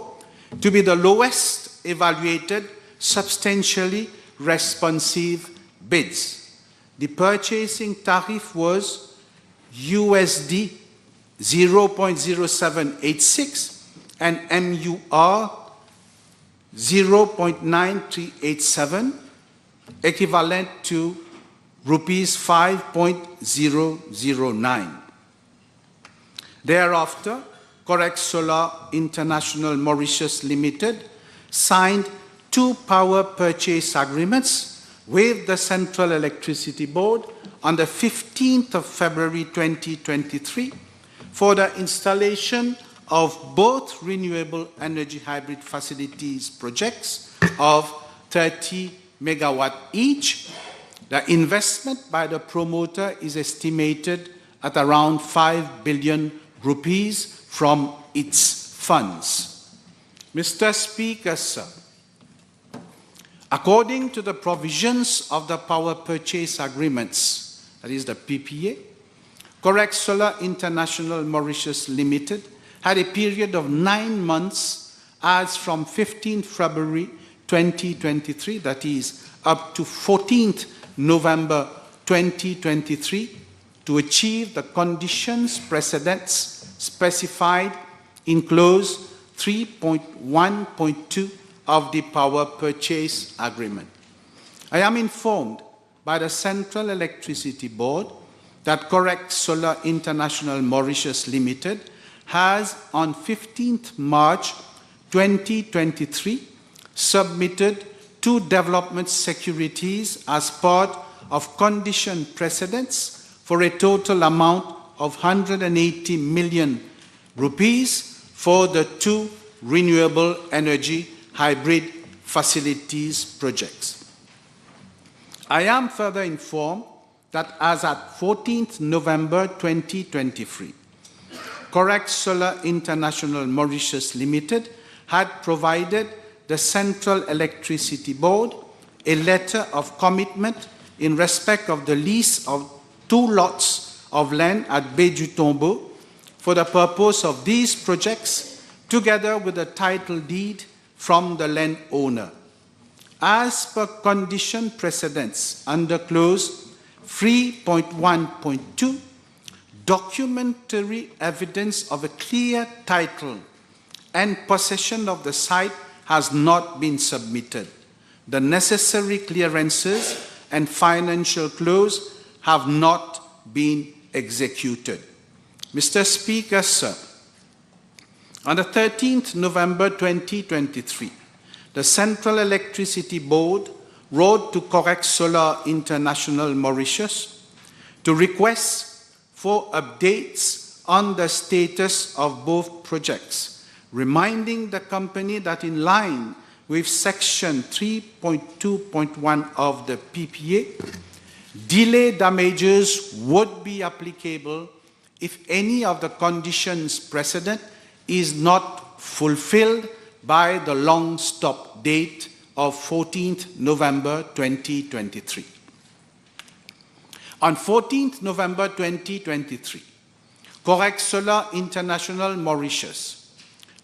to be the lowest evaluated substantially responsive bids. The purchasing tariff was USD 0.0786 and MUR 0.9387, equivalent to rupees 5.009. Thereafter, Corex Solar International Mauritius Limited signed 2 power purchase agreements with the Central Electricity Board on the 15th of February 2023 for the installation of both renewable energy hybrid facilities projects of 30 megawatt each. The investment by the promoter is estimated at around 5 billion rupees from its funds. Mr. Speaker, sir, according to the provisions of the power purchase agreements, that is the PPA, Corex Solar International Mauritius Limited had a period of 9 months as from 15th February 2023, that is up to 14th November 2023, to achieve the conditions precedents specified in clause 3.1.2 of the power purchase agreement. I am informed by the Central Electricity Board that Corex Solar International Mauritius Limited has on 15th March 2023 submitted 2 development securities as part of condition precedents for a total amount of 180 million rupees for the 2 renewable energy hybrid facilities projects. I am further informed that as at 14th November 2023, Correct Solar International Mauritius Limited had provided the Central Electricity Board a letter of commitment in respect of the lease of 2 lots of land at Baie du Tombeau for the purpose of these projects, together with a title deed from the landowner. As per condition precedents under clause 3.1.2, documentary evidence of a clear title and possession of the site has not been submitted. The necessary clearances and financial close have not been executed. Mr. Speaker, sir, on the 13th November 2023, the Central Electricity Board wrote to Correct Solar International Mauritius to request for updates on the status of both projects, reminding the company that in line with Section 3.2.1 of the PPA, delay damages would be applicable if any of the conditions precedent is not fulfilled by the long stop date of 14th November 2023. On 14th November 2023, Correct Solar International Mauritius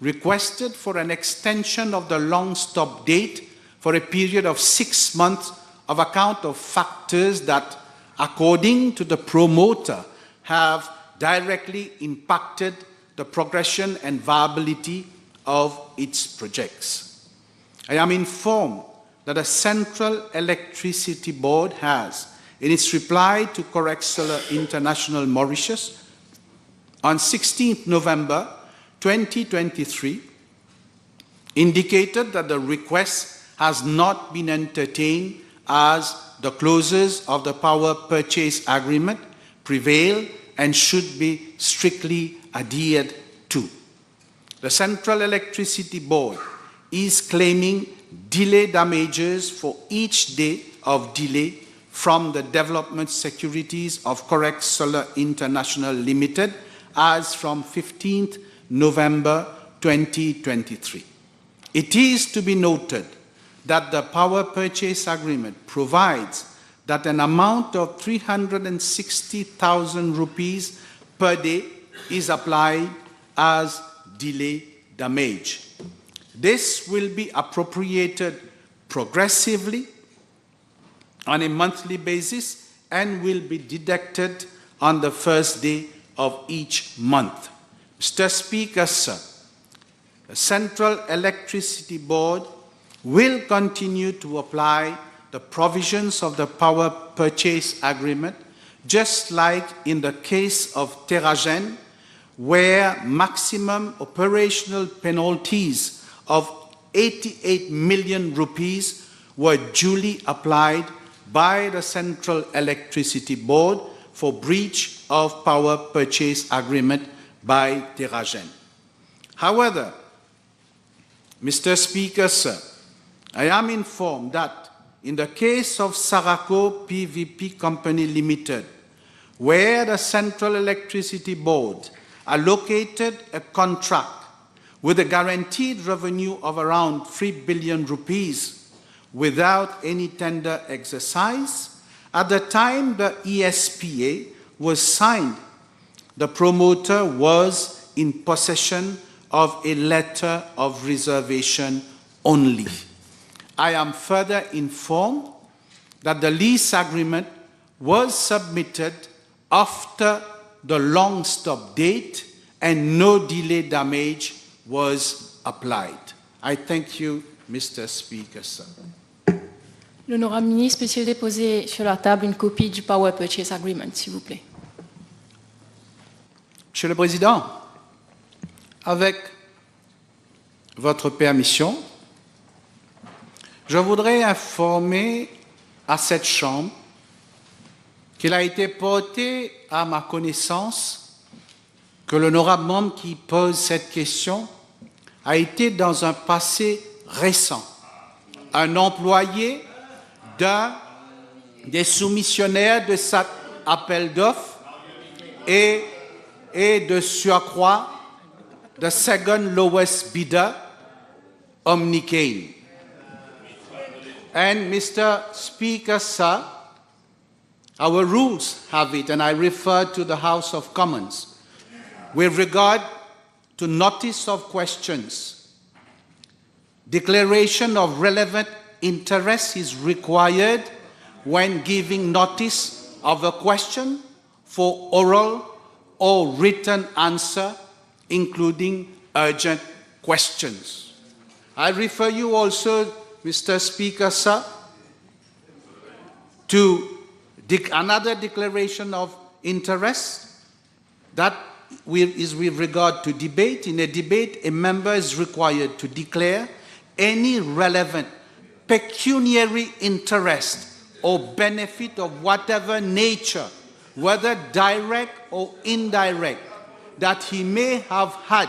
requested for an extension of the long stop date for a period of 6 months of account of factors that, according to the promoter, have directly impacted the progression and viability of its projects. I am informed that the Central Electricity Board has, in its reply to Correct Solar International Mauritius on 16th November 2023, indicated that the request has not been entertained as the clauses of the power purchase agreement prevail and should be strictly adhered to. The Central Electricity Board is claiming delay damages for each day of delay from the development securities of Correct Solar International Limited as from 15th November 2023. It is to be noted that the power purchase agreement provides that an amount of 360,000 rupees per day is applied as delay damage. This will be appropriated progressively on a monthly basis and will be deducted on the first day of each month. Mr. Speaker, sir, the Central Electricity Board will continue to apply the provisions of the power purchase agreement, just like in the case of Terragen, where maximum operational penalties of 88 million rupees were duly applied by the Central Electricity Board for breach of power purchase agreement by Terragen. However, Mr. Speaker, sir, I am informed that in the case of Saraco PVP Company Limited, where the Central Electricity Board allocated a contract with a guaranteed revenue of around 3 billion rupees without any tender exercise, at the time the ESPA was signed, the promoter was in possession of a letter of reservation only. I am further informed that the lease agreement was submitted after the long stop date and no delay damage was applied. I thank you, Mr. Speaker, sir. L'honorable ministre peut-il déposer sur la table une copie du Power Purchase Agreement, s'il vous plaît? Monsieur le Président, avec votre permission, je voudrais informer à cette Chambre qu'il a été porté à ma connaissance que l'honorable membre qui pose cette question a été dans un passé récent un employé d'un des soumissionnaires de sa appel d'offres et de surcroît, the second lowest bidder, Omnicane. And Mr. Speaker, sir, our rules have it, and I refer to the House of Commons, with regard to notice of questions. Declaration of relevant interest is required when giving notice of a question for oral or written answer, including urgent questions. I refer you also, Mr. Speaker, sir, to another declaration of interest that is with regard to debate. In a debate, a member is required to declare any relevant pecuniary interest or benefit of whatever nature, whether direct or indirect, that he may have had,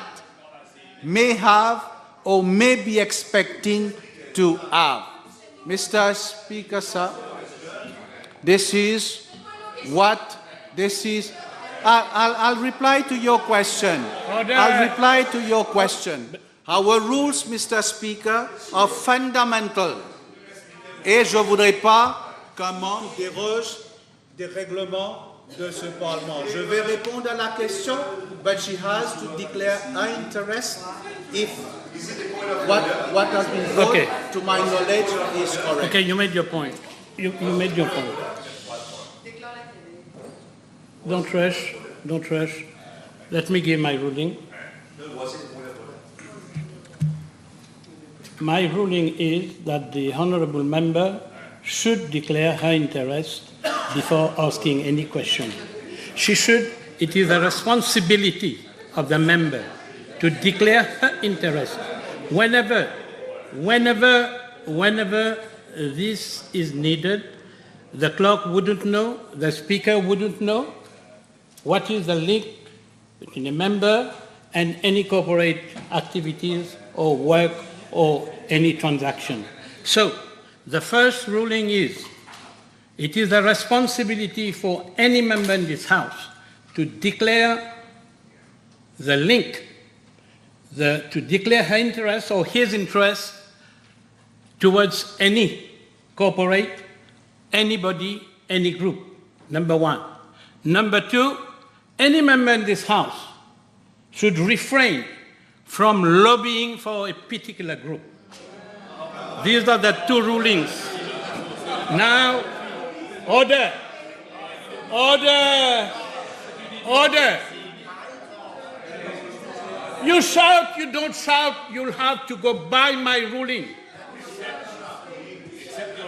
may have, or may be expecting to have. Mr. Speaker, sir, this is what this is. I'll reply to your question. Order. I'll reply to your question. Our rules, Mr. Speaker, are fundamental. Et je ne voudrais pas qu'un membre déroge des règlements de ce Parlement. Je vais répondre à la question, but she has to declare her interest if what has been brought to my knowledge is correct. Okay, you made your point. You made your point. Don't rush, don't rush. Let me give my ruling. My ruling is that the honourable member should declare her interest before asking any question. She should, it is a responsibility of the member to declare her interest whenever this is needed. The clerk wouldn't know, the speaker wouldn't know what is the link between a member and any corporate activities or work or any transaction. So, the first ruling is, it is a responsibility for any member in this House to declare the link, to declare her interest or his interest towards any corporate, anybody, any group, number one. Number two, any member in this House should refrain from lobbying for a particular group. These are the two rulings. Now, order, order, order. You shout, you don't shout, you'll have to go by my ruling.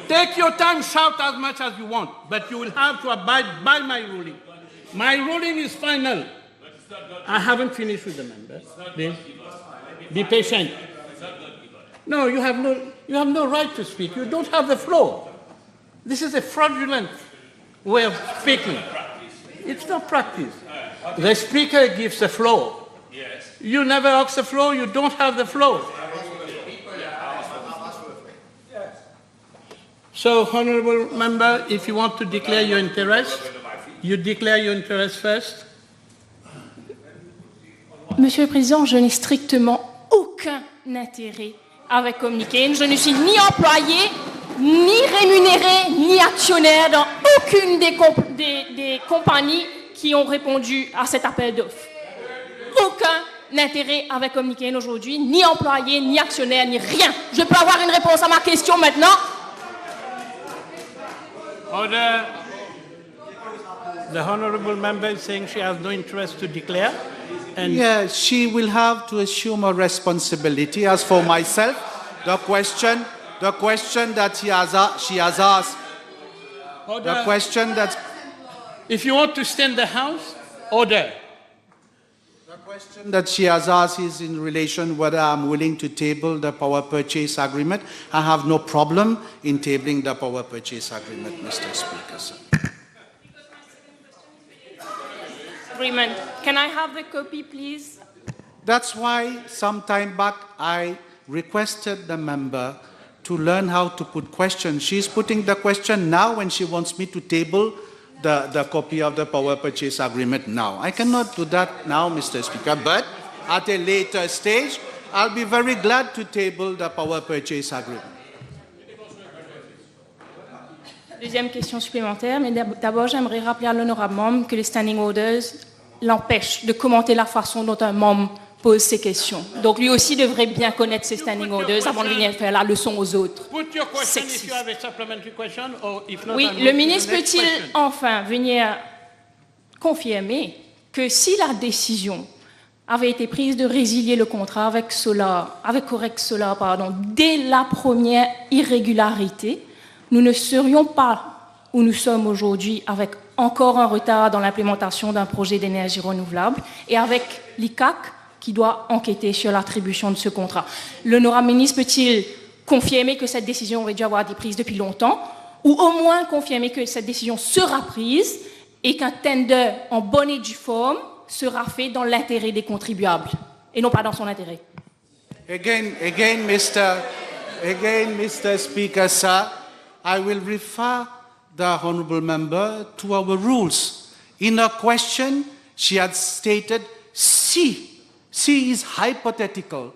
Take your time, shout as much as you want, but you will have to abide by my ruling. My ruling is final. I haven't finished with the member. Please, be patient. No, you have no right to speak. You don't have the floor. This is a fraudulent way of speaking. It's not practice. The speaker gives the floor. You never ask the floor, you don't have the floor. So, honourable member, if you want to declare your interest, you declare your interest first. Monsieur le Président, je n'ai strictement aucun intérêt avec Omnicane. Je ne suis ni employé, ni rémunéré, ni actionnaire dans aucune des compagnies qui ont répondu à cet appel d'offres. Aucun intérêt avec Omnicane aujourd'hui, ni employé, ni actionnaire, ni rien. Je peux avoir une réponse à ma question maintenant? Order. The honourable member is saying she has no interest to declare. And yes, she will have to assume her responsibility. As for myself, the question that she has asked, order. the question that... If you want to stay in the House, order. The question that she has asked is in relation whether I'm willing to table the power purchase agreement. I have no problem in tabling the power purchase agreement, Mr. Speaker, sir. Agreement. Can I have the copy, please? That's why some time back I requested the member to learn how to put questions. She's putting the question now when she wants me to table the copy of the power purchase agreement now. I cannot do that now, Mr. Speaker, but at a later stage, I'll be very glad to table the power purchase agreement. Deuxième question supplémentaire, mais d'abord j'aimerais rappeler à l'honorable membre que les standing orders l'empêchent de commenter la façon dont un membre pose ses questions. Donc lui aussi devrait bien connaître ses standing orders avant de venir faire la leçon aux autres. Oui, le ministre peut-il enfin venir confirmer que si la décision avait été prise de résilier le contrat avec Correct Solar, dès la première irrégularité, nous ne serions pas où nous sommes aujourd'hui avec encore un retard dans l'implémentation d'un projet d'énergie renouvelable et avec l'ICAC qui doit enquêter sur l'attribution de ce contrat. L'honorable ministre peut-il confirmer que cette décision aurait dû avoir été prise depuis longtemps ou au moins confirmer que cette décision sera prise et qu'un tender en bonne et due forme sera fait dans l'intérêt des contribuables et non pas dans son intérêt? Again, Mr. Speaker, sir, I will refer the honourable member to our rules. In her question, she had stated C. C is hypothetical,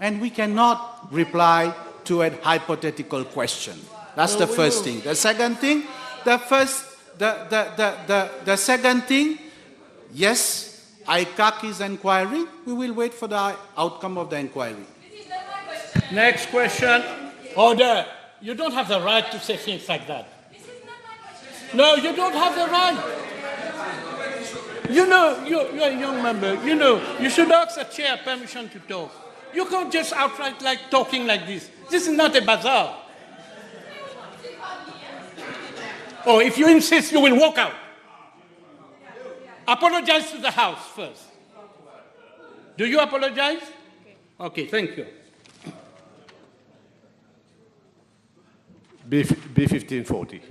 and we cannot reply to a hypothetical question. That's the first thing. The second thing, the second thing, yes, ICAC is inquiring. We will wait for the outcome of the inquiry. Next question. Order. You don't have the right to say things like that. No, you don't have the right. You know, you're a young member. You know, you should ask the chair permission to talk. You can't just outright like talking like this. This is not a bazaar. Oh, if you insist, you will walk out. Apologize to the House first. Do you apologize? Okay, thank you. B1540.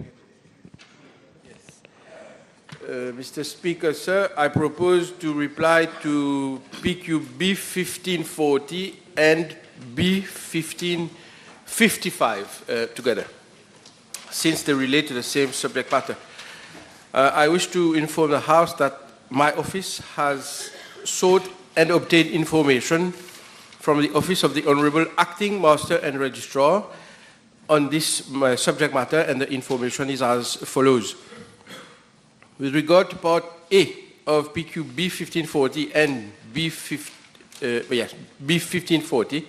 Mr. Speaker, sir, I propose to reply to PQ B1540 and B1555 together, since they relate to the same subject matter. I wish to inform the House that my office has sought and obtained information from the Office of the Honourable Acting Master and Registrar on this subject matter, and the information is as follows. With regard to Part A of PQ B1540 and B1540,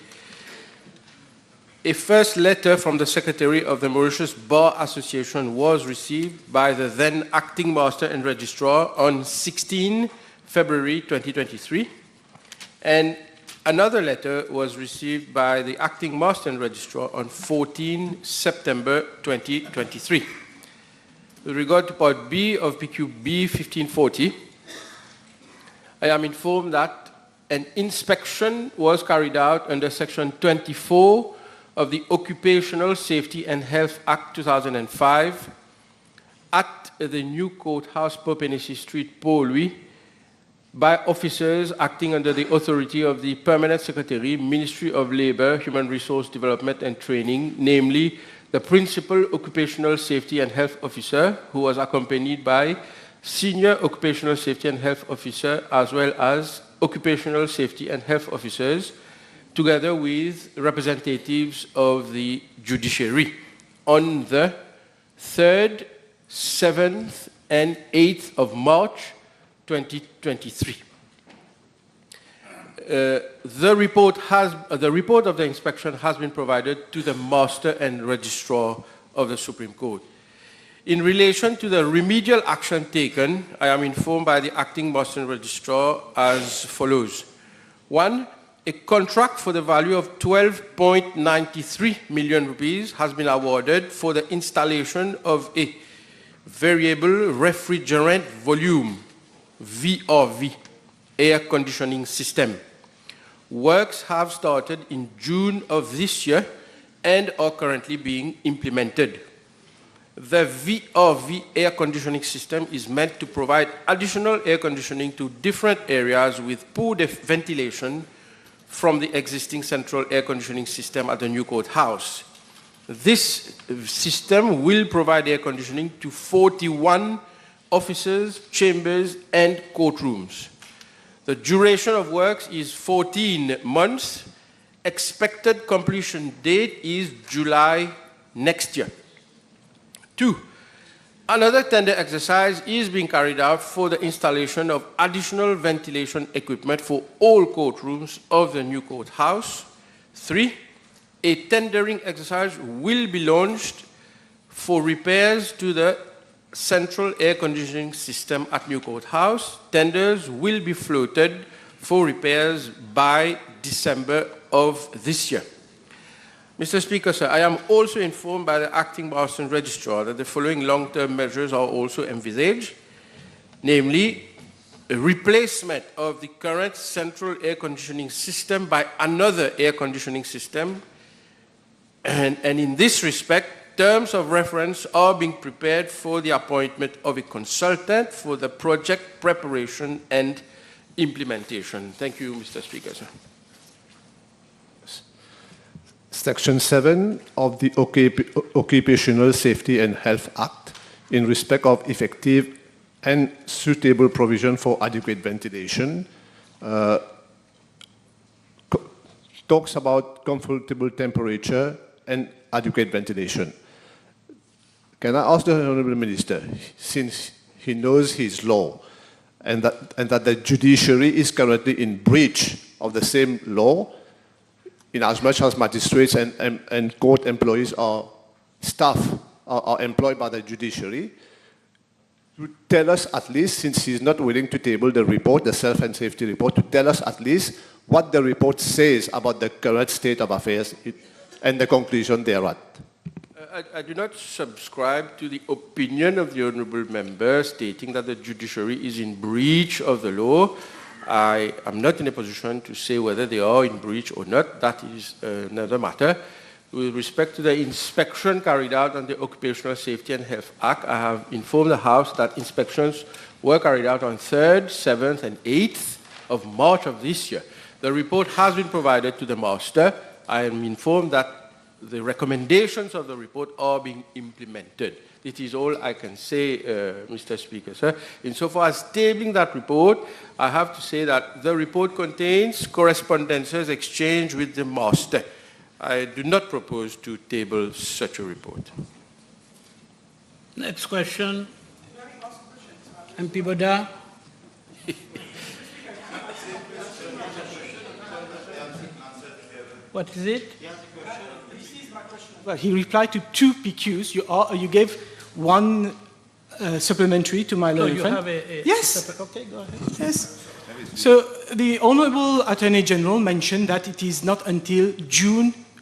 a first letter from the Secretary of the Mauritius Bar Association was received by the then Acting Master and Registrar on 16 February 2023, and another letter was received by the Acting Master and Registrar on 14 September 2023. With regard to Part B of PQ B1540, I am informed that an inspection was carried out under Section 24 of the Occupational Safety and Health Act 2005 at the new courthouse, Popenici Street, Port Louis, by officers acting under the authority of the Permanent Secretary, Ministry of Labour, Human Resource Development and Training, namely the Principal Occupational Safety and Health Officer, who was accompanied by Senior Occupational Safety and Health Officer, as well as Occupational Safety and Health Officers, together with representatives of the judiciary, on the 3rd, 7th, and 8th of March 2023. The report of the inspection has been provided to the Master and Registrar of the Supreme Court. In relation to the remedial action taken, I am informed by the Acting Master and Registrar as follows. 1. A contract for the value of 12.93 million rupees has been awarded for the installation of a variable refrigerant volume, VRV, air conditioning system. Works have started in June of this year and are currently being implemented. The VRV air conditioning system is meant to provide additional air conditioning to different areas with poor ventilation from the existing central air conditioning system at the new courthouse. This system will provide air conditioning to 41 offices, chambers, and courtrooms. The duration of works is 14 months. Expected completion date is July next year. 2. Another tender exercise is being carried out for the installation of additional ventilation equipment for all courtrooms of the new courthouse. 3. A tendering exercise will be launched for repairs to the central air conditioning system at New Courthouse. Tenders will be floated for repairs by December of this year. Mr. Speaker, sir, I am also informed by the acting Boston Registrar that the following long-term measures are also envisaged, namely a replacement of the current central air conditioning system by another air conditioning system. And in this respect, terms of reference are being prepared for the appointment of a consultant for the project preparation and implementation. Thank you, Mr. Speaker, sir. Section 7 of the Occupational Safety and Health Act, in respect of effective and suitable provision for adequate ventilation, talks about comfortable temperature and adequate ventilation. Can I ask the Honourable Minister, since he knows his law and that the judiciary is currently in breach of the same law, in as much as magistrates and court employees are employed by the judiciary, to tell us at least, since he's not willing to table the report, the self and safety report, to tell us at least what the report says about the current state of affairs and the conclusion thereat. I do not subscribe to the opinion of the honourable member stating that the judiciary is in breach of the law. I am not in a position to say whether they are in breach or not. That is another matter. With respect to the inspection carried out on the Occupational Safety and Health Act, I have informed the House that inspections were carried out on 3rd, 7th, and 8th of March of this year. The report has been provided to the Master. I am informed that the recommendations of the report are being implemented. It is all I can say, Mr. Speaker, sir. Insofar as tabling that report, I have to say that the report contains correspondences exchanged with the Master. I do not propose to table such a report. Next question. MP Boda. What is it? Well, he replied to 2 PQs. You gave one supplementary to my learned friend. You have a yes. Okay, go ahead. Yes. So the Honourable Attorney General mentioned that it is not until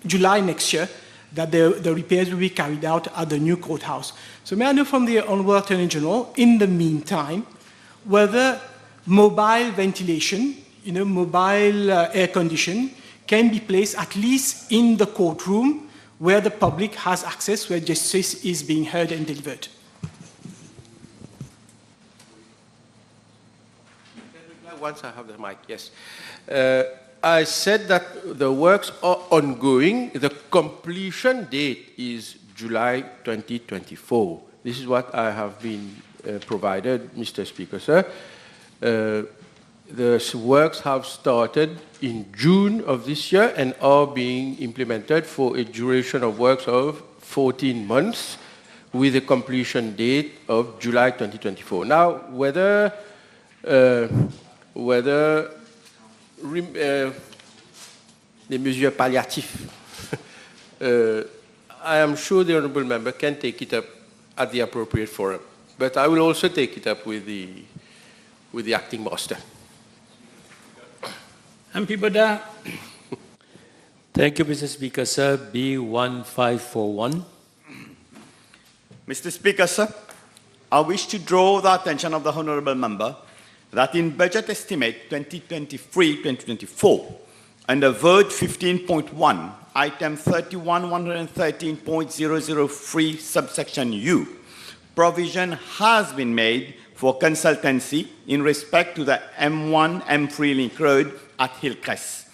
July next year that the repairs will be carried out at the new courthouse. So may I know from the Honourable Attorney General, in the meantime, whether mobile ventilation, mobile air conditioning, can be placed at least in the courtroom where the public has access, where justice is being heard and delivered. Once I have the mic, yes. I said that the works are ongoing. The completion date is July 2024. This is what I have been provided, Mr. Speaker, sir. The works have started in June of this year and are being implemented for a duration of works of 14 months with a completion date of July 2024. Now, whether les mesures palliatives, I am sure the Honourable Member can take it up at the appropriate forum. But I will also take it up with the Acting Master. MP Boda. Thank you, Mr. Speaker, sir. B1541. Mr. Speaker, sir, I wish to draw the attention of the Honourable Member that in Budget Estimate 2023-2024, under Word 15.1, Item 31,113.003, subsection U, provision has been made for consultancy in respect to the M1, M3 link road at Hillcrest.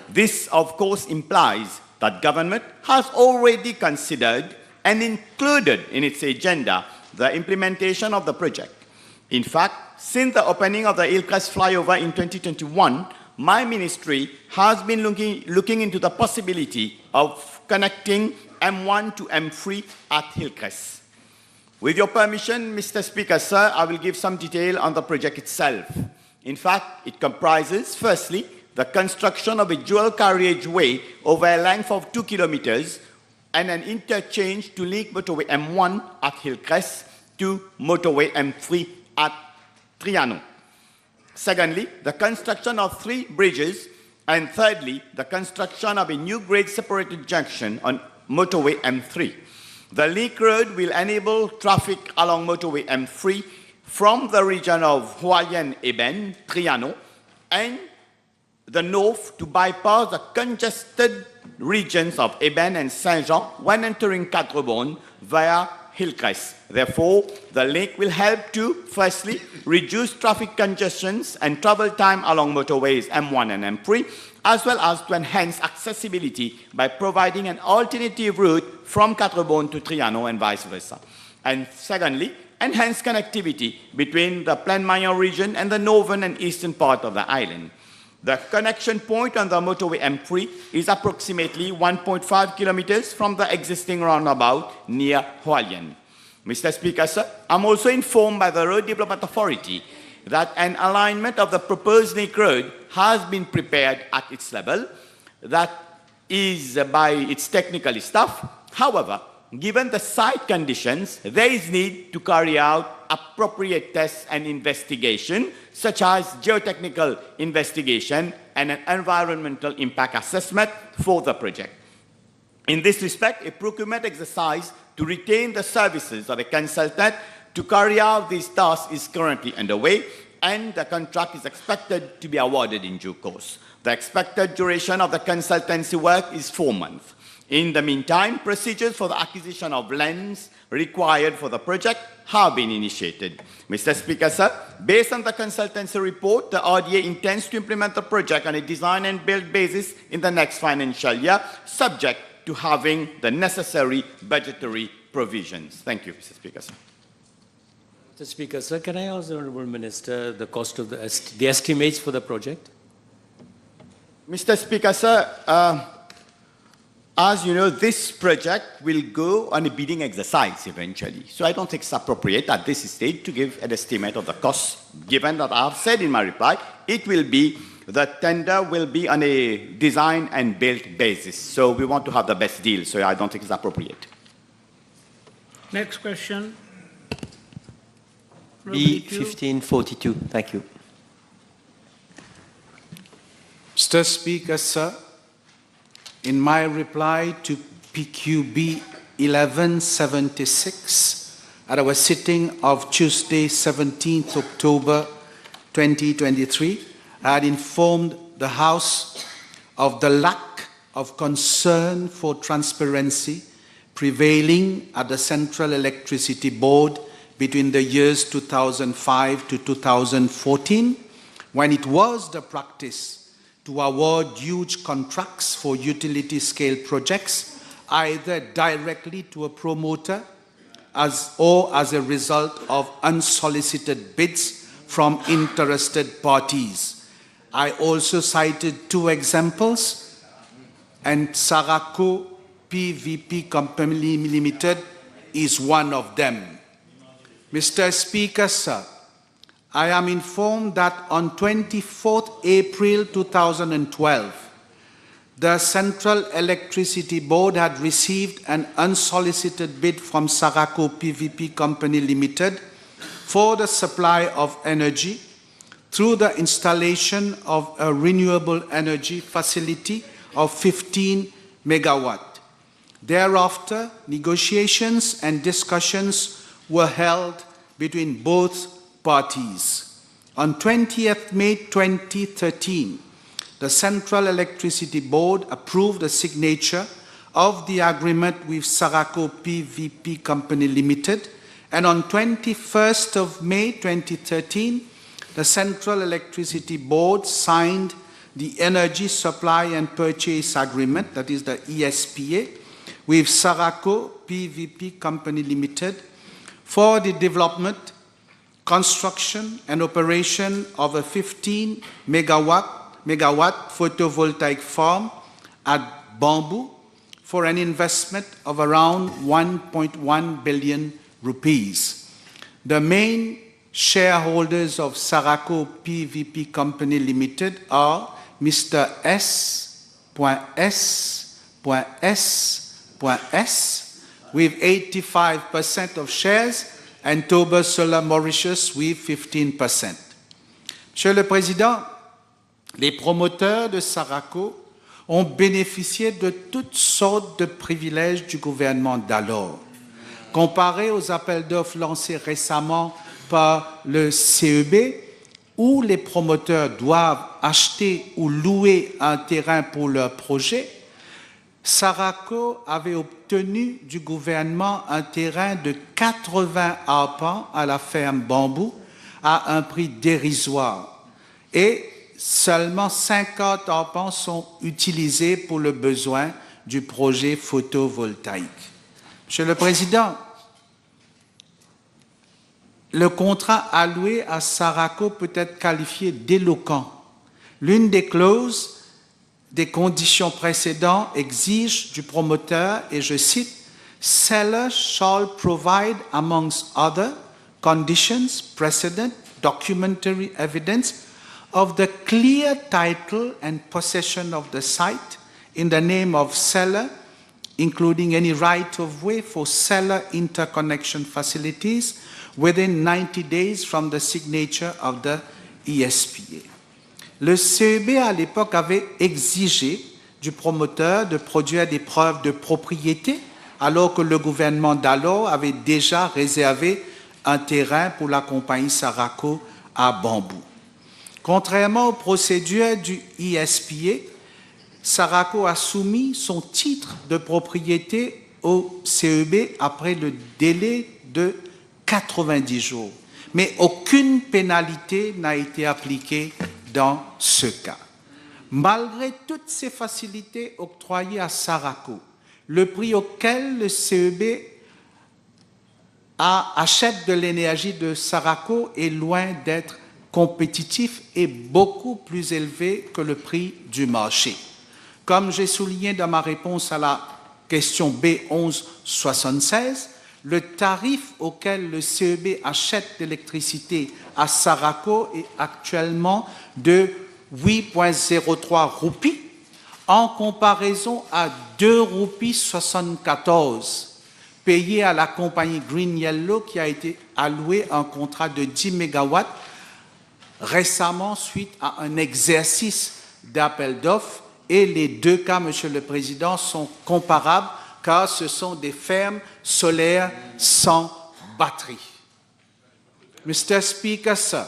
This, of course, implies that government has already considered and included in its agenda the implementation of the project. In fact, since the opening of the Hillcrest flyover in 2021, my ministry has been looking into the possibility of connecting M1 to M3 at Hillcrest. With your permission, Mr. Speaker, sir, I will give some detail on the project itself. In fact, it comprises, firstly, the construction of a dual carriageway over a length of 2 kilometers and an interchange to link motorway M1 at Hillcrest to motorway M3 at Trianon. Secondly, the construction of 3 bridges, and thirdly, the construction of a new grade-separated junction on motorway M3. The link road will enable traffic along motorway M3 from the region of Hualien-Eben, Trianon, and the north to bypass the congested regions of Eben and Saint-Jean when entering Quatre-Bornes via Hillcrest. Therefore, the link will help to, firstly, reduce traffic congestions and travel time along motorways M1 and M3, as well as to enhance accessibility by providing an alternative route from Quatre-Bornes to Trianon and vice versa. And secondly, enhance connectivity between the Plaine Mayon region and the northern and eastern part of the island. The connection point on the motorway M3 is approximately 1.5 kilometers from the existing roundabout near Hualien. Mr. Speaker, sir, I'm also informed by the Road Development Authority that an alignment of the proposed link road has been prepared at its level, that is by its technical staff. However, given the site conditions, there is need to carry out appropriate tests and investigation, such as geotechnical investigation and an environmental impact assessment for the project. In this respect, a procurement exercise to retain the services of a consultant to carry out these tasks is currently underway, and the contract is expected to be awarded in due course. The expected duration of the consultancy work is 4 months. In the meantime, procedures for the acquisition of lands required for the project have been initiated. Mr. Speaker, sir, based on the consultancy report, the RDA intends to implement the project on a design and build basis in the next financial year, subject to having the necessary budgetary provisions. Thank you, Mr. Speaker, sir. Mr. Speaker, sir, can I ask the Honourable Minister the cost of the estimates for the project? Mr. Speaker, sir, as you know, this project will go on a bidding exercise eventually. So I don't think it's appropriate at this stage to give an estimate of the cost, given that I've said in my reply, the tender will be on a design and build basis. So we want to have the best deal, so I don't think it's appropriate. Next question. B1542. Thank you. Mr. Speaker, sir, in my reply to PQB 1176 at our sitting of Tuesday, 17th October 2023, I had informed the House of the lack of concern for transparency prevailing at the Central Electricity Board between the years 2005 to 2014, when it was the practice to award huge contracts for utility-scale projects, either directly to a promoter or as a result of unsolicited bids from interested parties. I also cited 2 examples, and Saraco PVP Company Limited is one of them. Mr. Speaker, sir, I am informed that on 24th April 2012, the Central Electricity Board had received an unsolicited bid from Saraco PVP Company Limited for the supply of energy through the installation of a renewable energy facility of 15 megawatt. Thereafter, negotiations and discussions were held between both parties. On 20th May 2013, the Central Electricity Board approved the signature of the agreement with Saraco PVP Company Limited, and on 21st of May 2013, the Central Electricity Board signed the Energy Supply and Purchase Agreement, that is the ESPA, with Saraco PVP Company Limited for the development construction and operation of a 15 megawatt photovoltaic farm at Bamboo for an investment of around 1.1 billion rupees. The main shareholders of Saraco PVP Company Limited are Mr. S.S.S.S. with 85% of shares and Toba Solar Mauritius with 15%. Monsieur le Président, les promoteurs de Saraco ont bénéficié de toutes sortes de privilèges du gouvernement d'alors. Comparé aux appels d'offres lancés récemment par le CEB, où les promoteurs doivent acheter ou louer un terrain pour leur projet, Saraco avait obtenu du gouvernement un terrain de 80 arpents à la ferme Bambou à un prix dérisoire et seulement 50 arpents sont utilisés pour le besoin du projet photovoltaïque. Monsieur le Président, le contrat alloué à Saraco peut être qualifié d'éloquent. L'une des clauses des conditions précédentes exige du promoteur, et je cite, « Seller shall provide amongst other conditions precedent documentary evidence of the clear title and possession of the site in the name of seller, including any right-of-way for seller interconnection facilities within 90 days from the signature of the ESPA. » Le CEB à l'époque avait exigé du promoteur de produire des preuves de propriété alors que le gouvernement d'alors avait déjà réservé un terrain pour la compagnie Saraco à Bambou. Contrairement aux procédures du ESPA, Saraco a soumis son titre de propriété au CEB après le délai de 90 jours. Mais aucune pénalité n'a été appliquée dans ce cas. Malgré toutes ces facilités octroyées à Saraco, le prix auquel le CEB achète de l'énergie de Saraco est loin d'être compétitif et beaucoup plus élevé que le prix du marché. Comme j'ai souligné dans ma réponse à la question B1176, le tarif auquel le CEB achète l'électricité à Saraco est actuellement de 8,03 roupies en comparaison à 2,74 roupies payé à la compagnie Green Yellow qui a été alloué un contrat de 10 MW récemment suite à un exercice d'appel d'offres et les deux cas, Monsieur le Président, sont comparables car ce sont des fermes solaires sans batterie. Mr. Speaker, sir,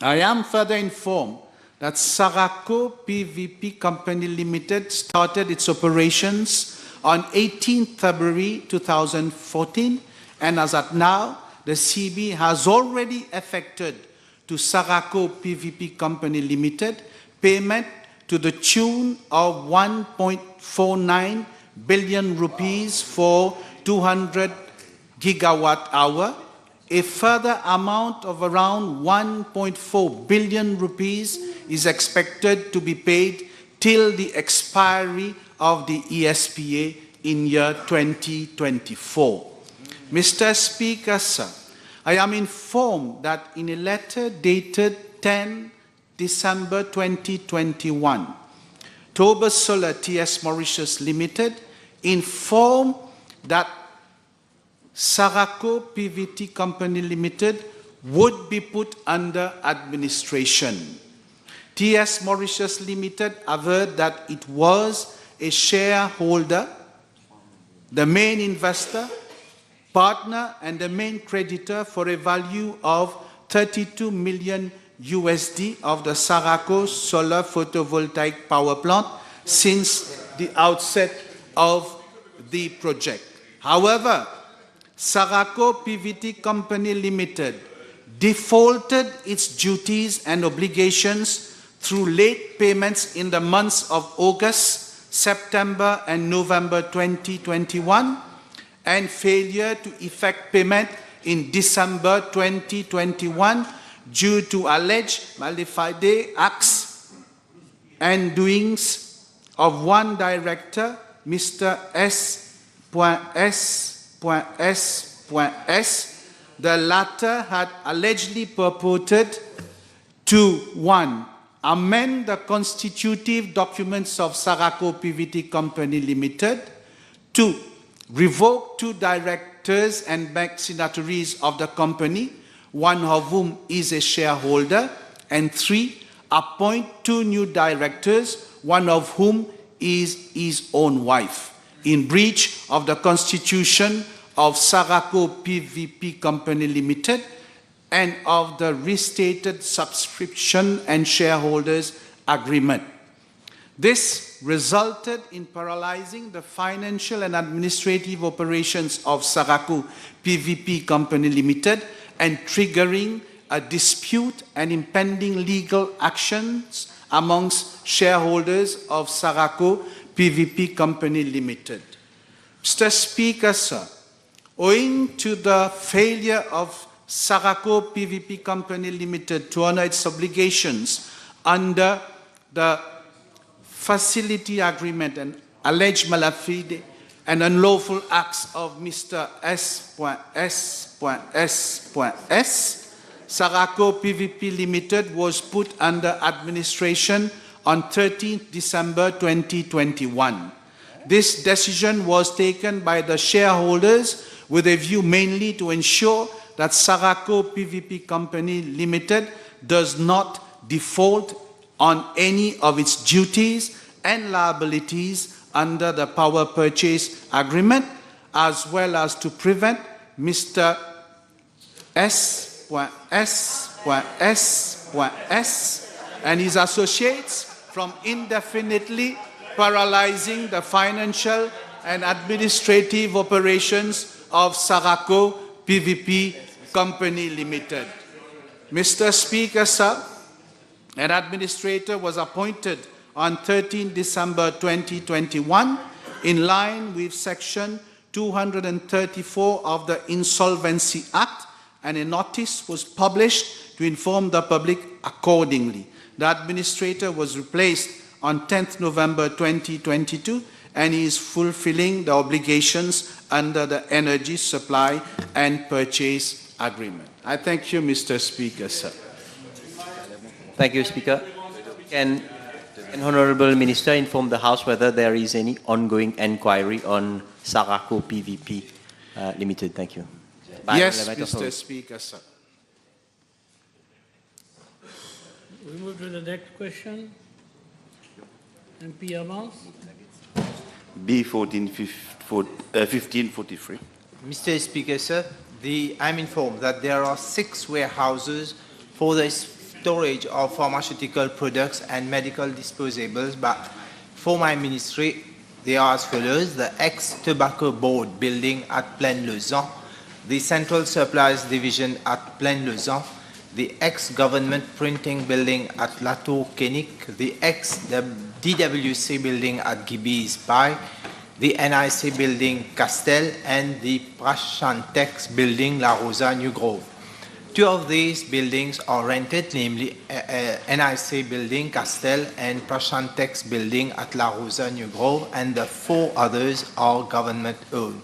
I am further informed that Saraco PVP Company Limited started its operations on 18 February 2014, and as at now, the CB has already effected to Saraco PVP Company Limited payment to the tune of 1.49 billion rupees for 200 gigawatt hour. A further amount of around 1.4 billion rupees is expected to be paid till the expiry of the ESPA in year 2024. Mr. Speaker, sir, I am informed that in a letter dated 10 December 2021, Toba Solar TS Mauritius Limited informed that Saraco PVT Company Limited would be put under administration. TS Mauritius Limited averred that it was a shareholder, the main investor, partner, and the main creditor for a value of 32 million USD of the Saraco solar photovoltaic power plant since the outset of the project. However, Saraco PVT Company Limited defaulted its duties and obligations through late payments in the months of August, September, and November 2021, and failure to effect payment in December 2021 due to alleged malafide acts and doings of one director, Mr. S.S.S.S. The latter had allegedly purported to 1. Amend the constitutive documents of Saraco PVT Company Limited. 2. Revoke 2 directors and bank signatories of the company, one of whom is a shareholder. And 3. Appoint 2 new directors, one of whom is his own wife, in breach of the constitution of Saraco PVP Company Limited and of the restated subscription and shareholders agreement. This resulted in paralyzing the financial and administrative operations of Saraco PVP Company Limited and triggering a dispute and impending legal actions amongst shareholders of Saraco PVP Company Limited. Mr. Speaker, sir, owing to the failure of Saraco PVP Company Limited to honor its obligations under the facility agreement and alleged malafide and unlawful acts of Mr. S.S.S., Saraco PVP Limited was put under administration on 13th December 2021. This decision was taken by the shareholders with a view mainly to ensure that Saraco PVP Company Limited does not default on any of its duties and liabilities under the power purchase agreement, as well as to prevent Mr. S.S.S. and his associates from indefinitely paralyzing the financial and administrative operations of Saraco PVP Company Limited. Mr. Speaker, sir, an administrator was appointed on 13 December 2021 in line with Section 234 of the Insolvency Act, and a notice was published to inform the public accordingly. The administrator was replaced on 10th November 2022 and is fulfilling the obligations under the Energy Supply and Purchase Agreement. I thank you, Mr. Speaker, sir. Thank you, Speaker. Can Honourable Minister inform the House whether there is any ongoing inquiry on Saraco PVP Limited? Thank you. Yes, Mr. Speaker, sir. We move to the next question. MP Avance. B 1543. Mr. Speaker, sir, I'm informed that there are 6 warehouses for the storage of pharmaceutical products and medical disposables, but for my ministry, they are as follows: the ex-Tobacco Board building at Plaine-Lausanne, the Central Supplies Division at Plaine-Lausanne, the ex-Government Printing Building at La Tour-Kénic, the ex-DWC building at Gibis-Bay, the NIC building Castel, and the Prachantex building La Rosa New Grove. 2 of these buildings are rented, namely NIC building Castel and Prachantex building at La Rosa New Grove, and the 4 others are government owned.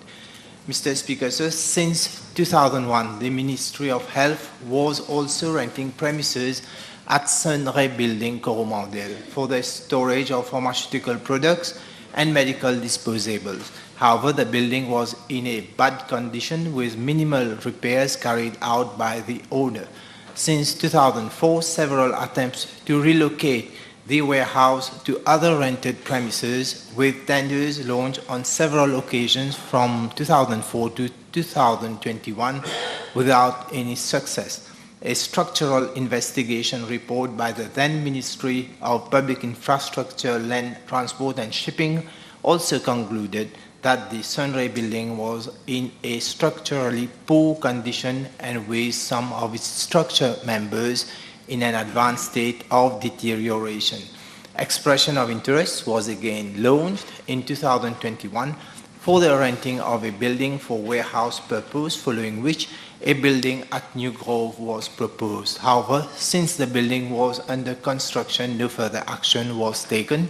Mr. Speaker, sir, since 2001, the Ministry of Health was also renting premises at Sunray Building, Coromandel, for the storage of pharmaceutical products and medical disposables. However, the building was in a bad condition with minimal repairs carried out by the owner. Since 2004, several attempts to relocate the warehouse to other rented premises, with tenders launched on several occasions from 2004 to 2021 without any success. A structural investigation report by the then Ministry of Public Infrastructure, Land, Transport and Shipping also concluded that the Sunray building was in a structurally poor condition and with some of its structure members in an advanced state of deterioration. Expression of interest was again launched in 2021 for the renting of a building for warehouse purpose, following which a building at New Grove was proposed. However, since the building was under construction, no further action was taken.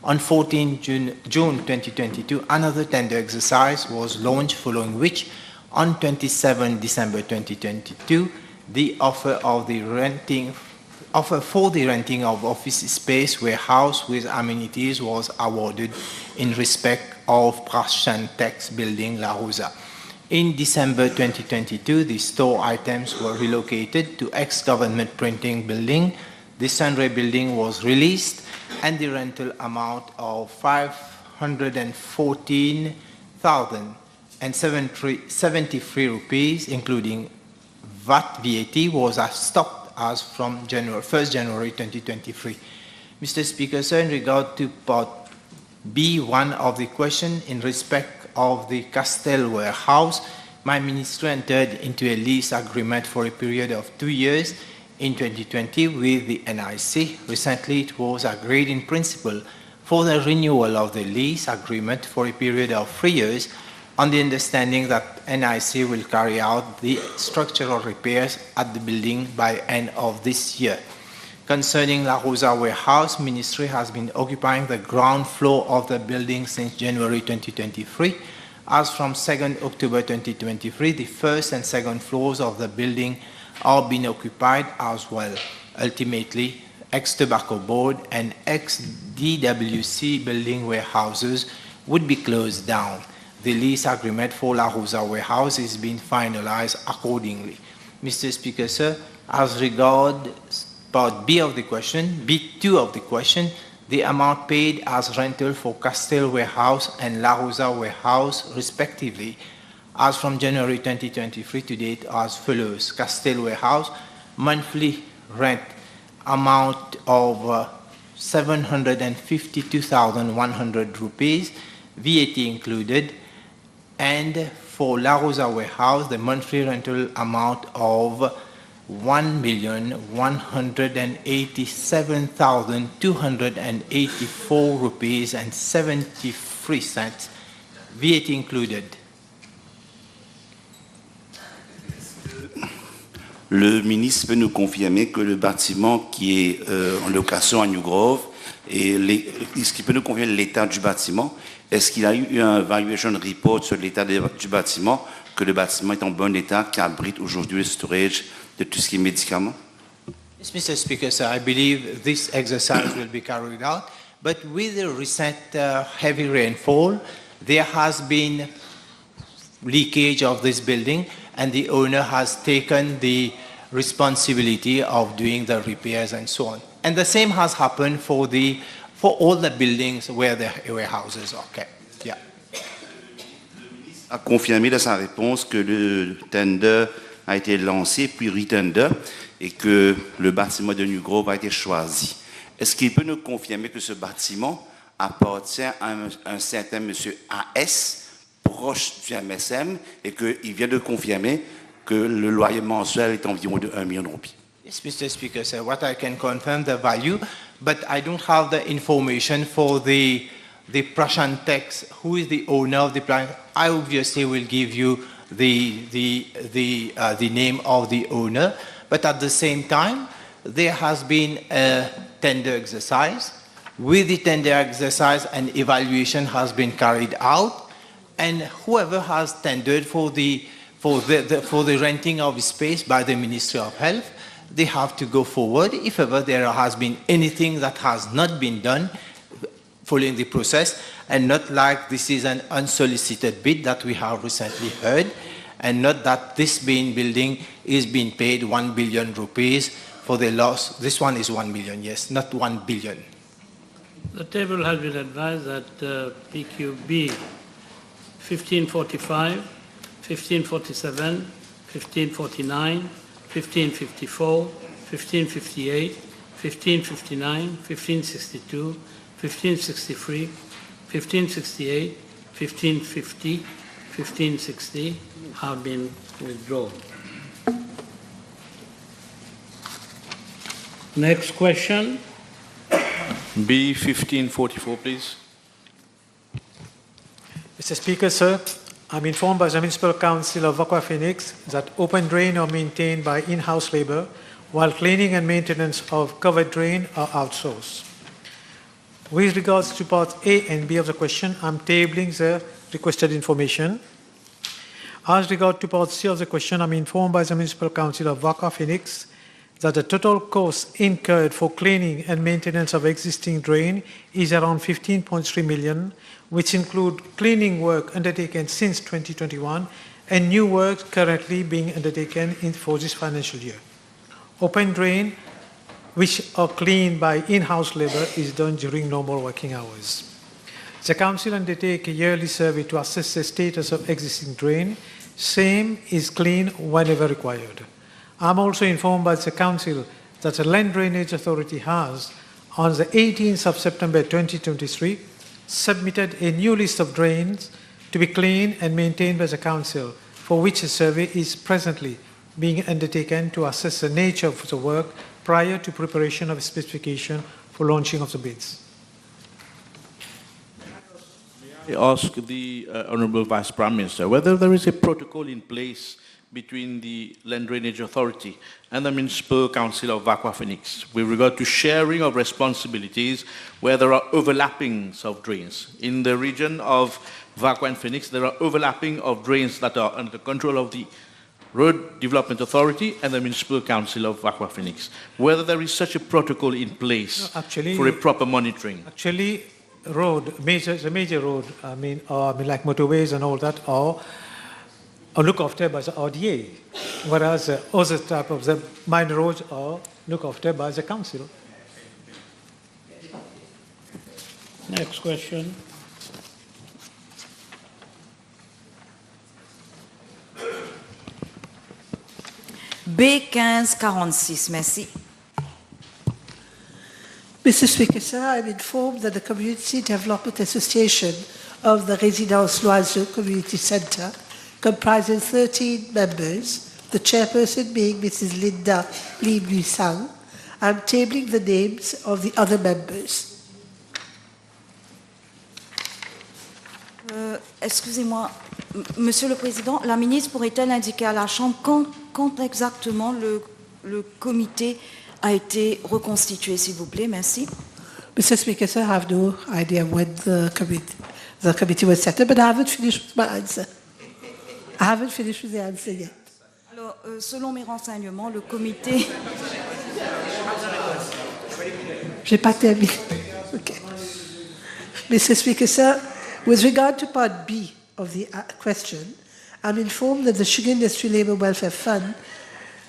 On 14 June 2022, another tender exercise was launched, following which, on 27 December 2022, the offer for the renting of office space, warehouse with amenities was awarded in respect of Prashantex building La Rosa. In December 2022, the store items were relocated to ex-government printing building. The Sunray building was released, and the rental amount of 514,073 rupees, including VAT, was stopped as from 1st January 2023. Mr. Speaker, sir, in regard to part B1 of the question, in respect of the Castel warehouse, my ministry entered into a lease agreement for a period of 2 years in 2020 with the NIC. Recently, it was agreed in principle for the renewal of the lease agreement for a period of 3 years, on the understanding that NIC will carry out the structural repairs at the building by end of this year. Concerning La Rosa warehouse, Ministry has been occupying the ground floor of the building since January 2023. As from 2nd October 2023, the first and second floors of the building are being occupied as well. Ultimately, ex-tobacco board and ex-DWC building warehouses would be closed down. The lease agreement for La Rosa warehouse is being finalized accordingly. Mr. Speaker, sir, as regards part B of the question, B2 of the question, the amount paid as rental for Castel warehouse and La Rosa warehouse, respectively, as from January 2023 to date, as follows. Castel warehouse, monthly rent amount of 752,100 rupees, VAT included, and for La Rosa warehouse, the monthly rental amount of 1,187,284 rupees and 73 cents, VAT included. Le ministre peut nous confirmer que le bâtiment qui est en location à New Grove, est-ce qu'il peut nous confirmer l'état du bâtiment? Est-ce qu'il a eu un valuation report sur l'état du bâtiment, que le bâtiment est en bon état, qui abrite aujourd'hui le storage de tout ce qui est médicaments? Yes, Mr. Speaker, sir, I believe this exercise will be carried out, but with the recent heavy rainfall, there has been leakage of this building, and the owner has taken the responsibility of doing the repairs and so on. And the same has happened for all the buildings where the warehouses are kept. Yeah. A confirmé dans sa réponse que le tender a été lancé, puis retender, et que le bâtiment de New Grove a été choisi. Est-ce qu'il peut nous confirmer que ce bâtiment appartient à un certain monsieur AS, proche du MSM, et qu'il vient de confirmer que le loyer mensuel est environ de 1 million de roupies? Yes, Mr. Speaker, sir, what I can confirm the value, but I don't have the information for the Prashantex, who is the owner of the plant. I obviously will give you the name of the owner, but at the same time, there has been a tender exercise. With the tender exercise, an evaluation has been carried out, and whoever has tendered for the renting of space by the Ministry of Health, they have to go forward. If ever there has been anything that has not been done following the process, and not like this is an unsolicited bid that we have recently heard, and not that this building is being paid 1 billion rupees for the loss. This one is 1 million, yes, not 1 billion. The table has been advised that PQB 1545, 1547, 1549, 1554, 1558, 1559, 1562, 1563, 1568, 1550, 1560 have been withdrawn. Next question. B 1544, please. Mr. Speaker, sir, I'm informed by the Municipal Council of Vakwa Phoenix that open drain are maintained by in-house labor, while cleaning and maintenance of covered drain are outsourced. With regards to parts A and B of the question, I'm tabling the requested information. As regards to part C of the question, I'm informed by the Municipal Council of Vakwa Phoenix that the total cost incurred for cleaning and maintenance of existing drain is around 15.3 million, which include cleaning work undertaken since 2021 and new work currently being undertaken for this financial year. Open drain, which are cleaned by in-house labor, is done during normal working hours. The Council undertake a yearly survey to assess the status of existing drain. Same is cleaned whenever required. I'm also informed by the Council that the Land Drainage Authority has, on the 18th of September 2023, submitted a new list of drains to be cleaned and maintained by the Council, for which a survey is presently being undertaken to assess the nature of the work prior to preparation of a specification for launching of the bids. I ask the Honourable Vice Prime Minister whether there is a protocol in place between the Land Drainage Authority and the Municipal Council of Vakwa Phoenix with regard to sharing of responsibilities where there are overlappings of drains. In the region of Vakwa and Phoenix, there are overlapping of drains that are under the control of the Road Development Authority and the Municipal Council of Vakwa Phoenix. Whether there is such a protocol in place for a proper monitoring. Actually, the major road, like motorways and all that, are looked after by the RDA, whereas other type of the minor roads are looked after by the council. Next question. B1546, merci. Mr. Speaker, sir, I'm informed that the Community Development Association of the Résidence Loiseau Community Centre comprises 13 members, the chairperson being Mrs. Linda Lee Buisang. I'm tabling the names of the other members. Excusez-moi, Monsieur le Président, la ministre pourrait-elle indiquer à la Chambre quand exactement le comité a été reconstitué, s'il vous plaît? Merci. Mr. Speaker, sir, I have no idea when the committee was set up, but I haven't finished with my answer. I haven't finished with the answer yet. Alors, selon mes renseignements, le comité... J'ai pas terminé. Okay. Mr. Speaker, sir, with regard to part B of the question, I'm informed that the Sugar Industry Labour Welfare Fund,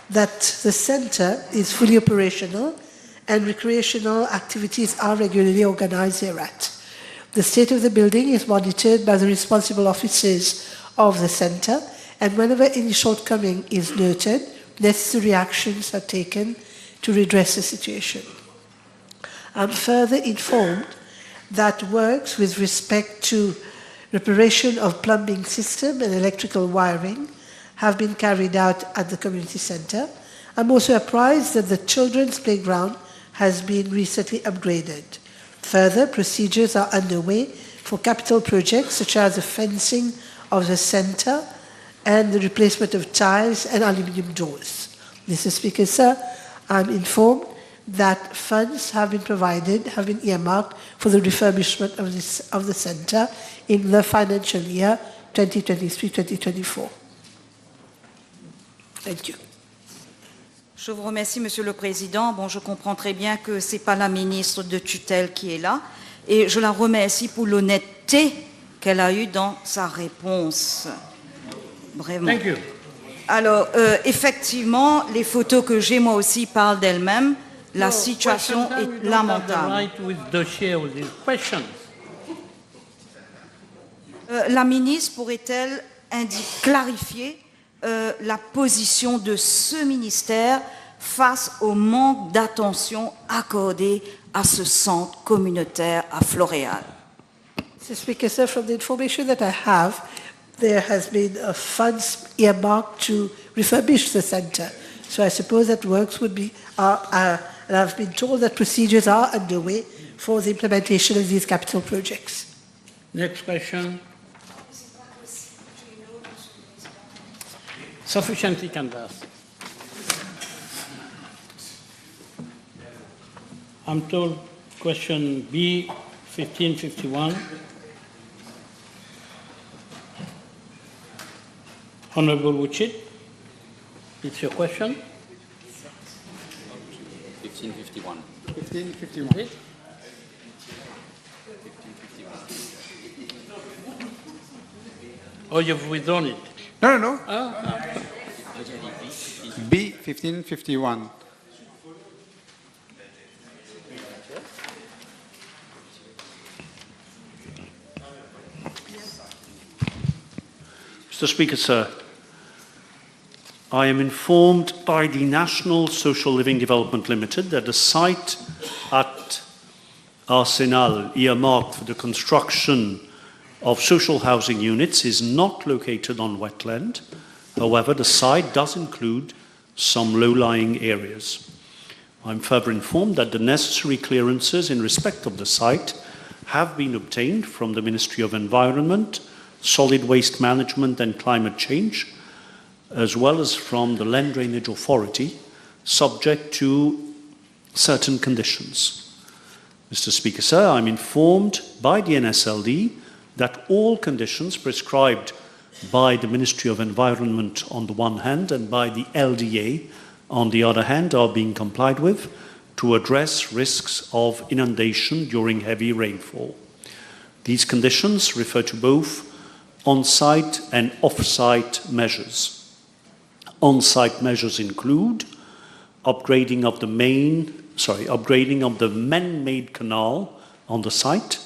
that the centre is fully operational and recreational activities are regularly organised hereat. The state of the building is monitored by the responsible officers of the centre, and whenever any shortcoming is noted, necessary actions are taken to redress the situation. I'm further informed that works with respect to reparation of plumbing system and electrical wiring have been carried out at the community centre. I'm also apprised that the children's playground has been recently upgraded. Further, procedures are underway for capital projects such as the fencing of the centre and the replacement of tiles and aluminium doors. Mr. Speaker, sir, I'm informed that funds have been provided, have been earmarked for the refurbishment of the centre in the financial year 2023-2024. Thank you. Je vous remercie, Monsieur le Président. Bon, je comprends très bien que ce n'est pas la ministre de tutelle qui est là, et je la remercie pour l'honnêteté qu'elle a eue dans sa réponse. Vraiment. Thank you. Alors, effectivement, les photos que j'ai, moi aussi, parlent d'elles-mêmes. La situation est lamentable. La ministre pourrait-elle clarifier la position de ce ministère face au manque d'attention accordée à ce centre communautaire à Floréal? Mr. Speaker, sir, from the information that I have, there has been funds earmarked to refurbish the centre. So I suppose that works would be, and I've been told that procedures are underway for the implementation of these capital projects. Next question. Sufficiently canvassed. I'm told question B 1551. Honorable Wuchit, it's your question. 1551. 1551. Oh, you've withdrawn it? No, no, no. Ah. B 1551. Mr. Speaker, sir, I am informed by the National Social Living Development Limited that the site at Arsenal earmarked for the construction of social housing units is not located on wetland. However, the site does include some low-lying areas. I'm further informed that the necessary clearances in respect of the site have been obtained from the Ministry of Environment, Solid Waste Management and Climate Change, as well as from the Land Drainage Authority, subject to certain conditions. Mr. Speaker, sir, I'm informed by the NSLD that all conditions prescribed by the Ministry of Environment on the one hand and by the LDA on the other hand are being complied with to address risks of inundation during heavy rainfall. These conditions refer to both on-site and off-site measures. On-site measures include upgrading of the man-made canal on the site,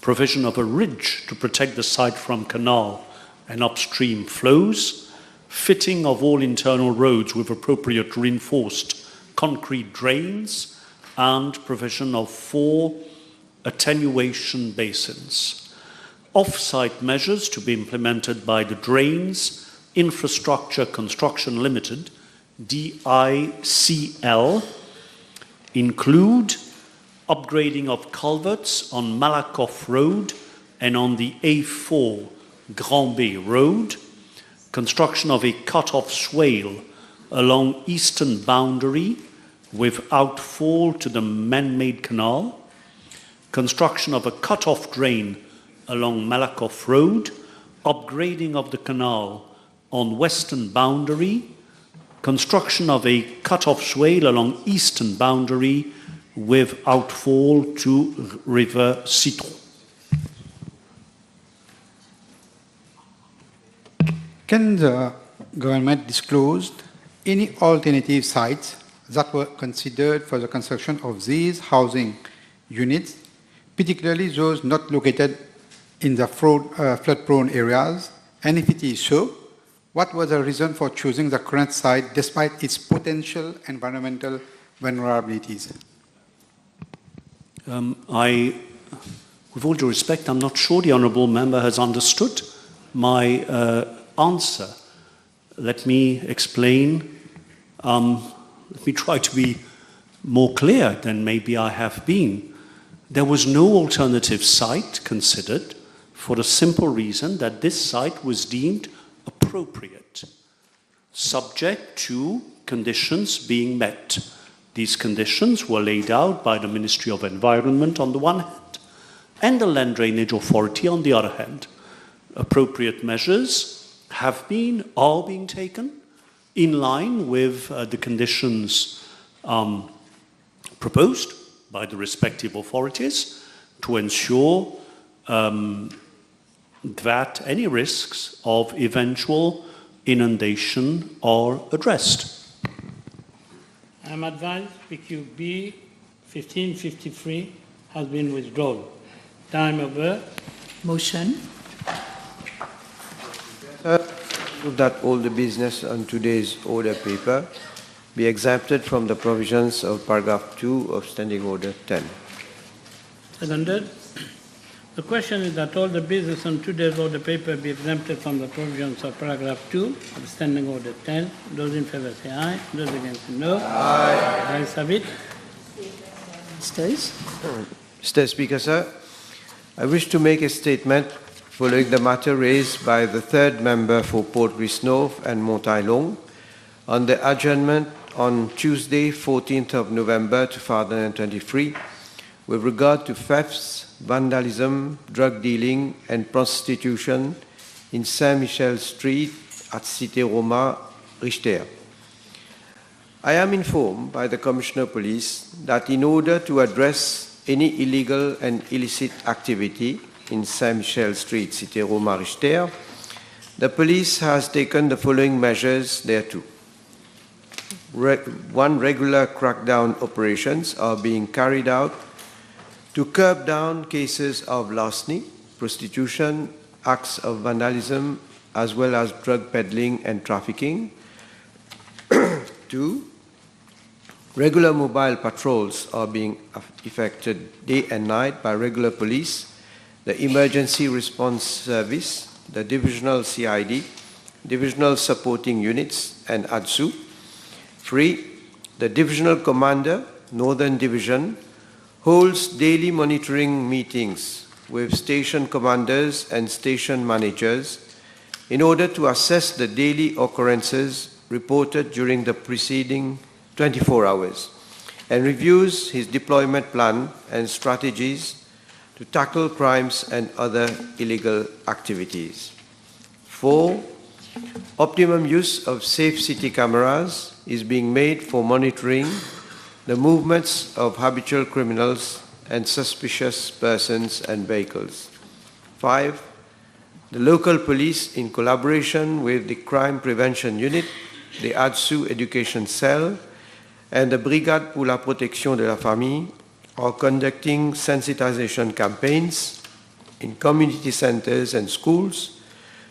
provision of a ridge to protect the site from canal and upstream flows, fitting of all internal roads with appropriate reinforced concrete drains, and provision of 4 attenuation basins. Off-site measures to be implemented by the Drains Infrastructure Construction Limited, DICL, include upgrading of culverts on Malakoff Road and on the A4 Grand Bay Road, construction of a cut-off swale along eastern boundary with outfall to the man-made canal, construction of a cut-off drain along Malakoff Road, upgrading of the canal on western boundary, construction of a cut-off swale along eastern boundary with outfall to River Citron. Can the government disclose any alternative sites that were considered for the construction of these housing units, particularly those not located in the flood-prone areas? And if it is so, what was the reason for choosing the current site despite its potential environmental vulnerabilities? With all due respect, I'm not sure the honourable member has understood my answer. Let me explain. Let me try to be more clear than maybe I have been. There was no alternative site considered for the simple reason that this site was deemed appropriate, subject to conditions being met. These conditions were laid out by the Ministry of Environment on the one hand and the Land Drainage Authority on the other hand. Appropriate measures are being taken in line with the conditions proposed by the respective authorities to ensure that any risks of eventual inundation are addressed. I'm advised PQB 1553 has been withdrawn. Time over. Motion. That all the business on today's order paper be exempted from the provisions of paragraph 2 of Standing Order 10. Seconded. The question is that all the business on today's order paper be exempted from the provisions of paragraph 2 of Standing Order 10. Those in favour say aye. Those against say no. Aye. Ayes have it. Mr. Speaker, sir, I wish to make a statement following the matter raised by the third member for Port Risnov and Mont Ailong on the adjournment on Tuesday, 14th of November 2023, with regard to thefts, vandalism, drug dealing, and prostitution in Saint-Michel Street at Cité Roma, Richter. I am informed by the Commissioner of Police that in order to address any illegal and illicit activity in Saint-Michel Street, Cité Roma, Richter, the police has taken the following measures thereto. One, regular crackdown operations are being carried out to curb down cases of larceny, prostitution, acts of vandalism, as well as drug peddling and trafficking. 2, regular mobile patrols are being effected day and night by regular police, the Emergency Response Service, the Divisional CID, Divisional Supporting Units, and ADSU. 3, the Divisional Commander, Northern Division, holds daily monitoring meetings with station commanders and station managers in order to assess the daily occurrences reported during the preceding 24 hours and reviews his deployment plan and strategies to tackle crimes and other illegal activities. 4, optimum use of safe city cameras is being made for monitoring the movements of habitual criminals and suspicious persons and vehicles. 5, the local police, in collaboration with the Crime Prevention Unit, the ADSU Education Cell, and the Brigade pour la Protection de la Famille, are conducting sensitization campaigns in community centers and schools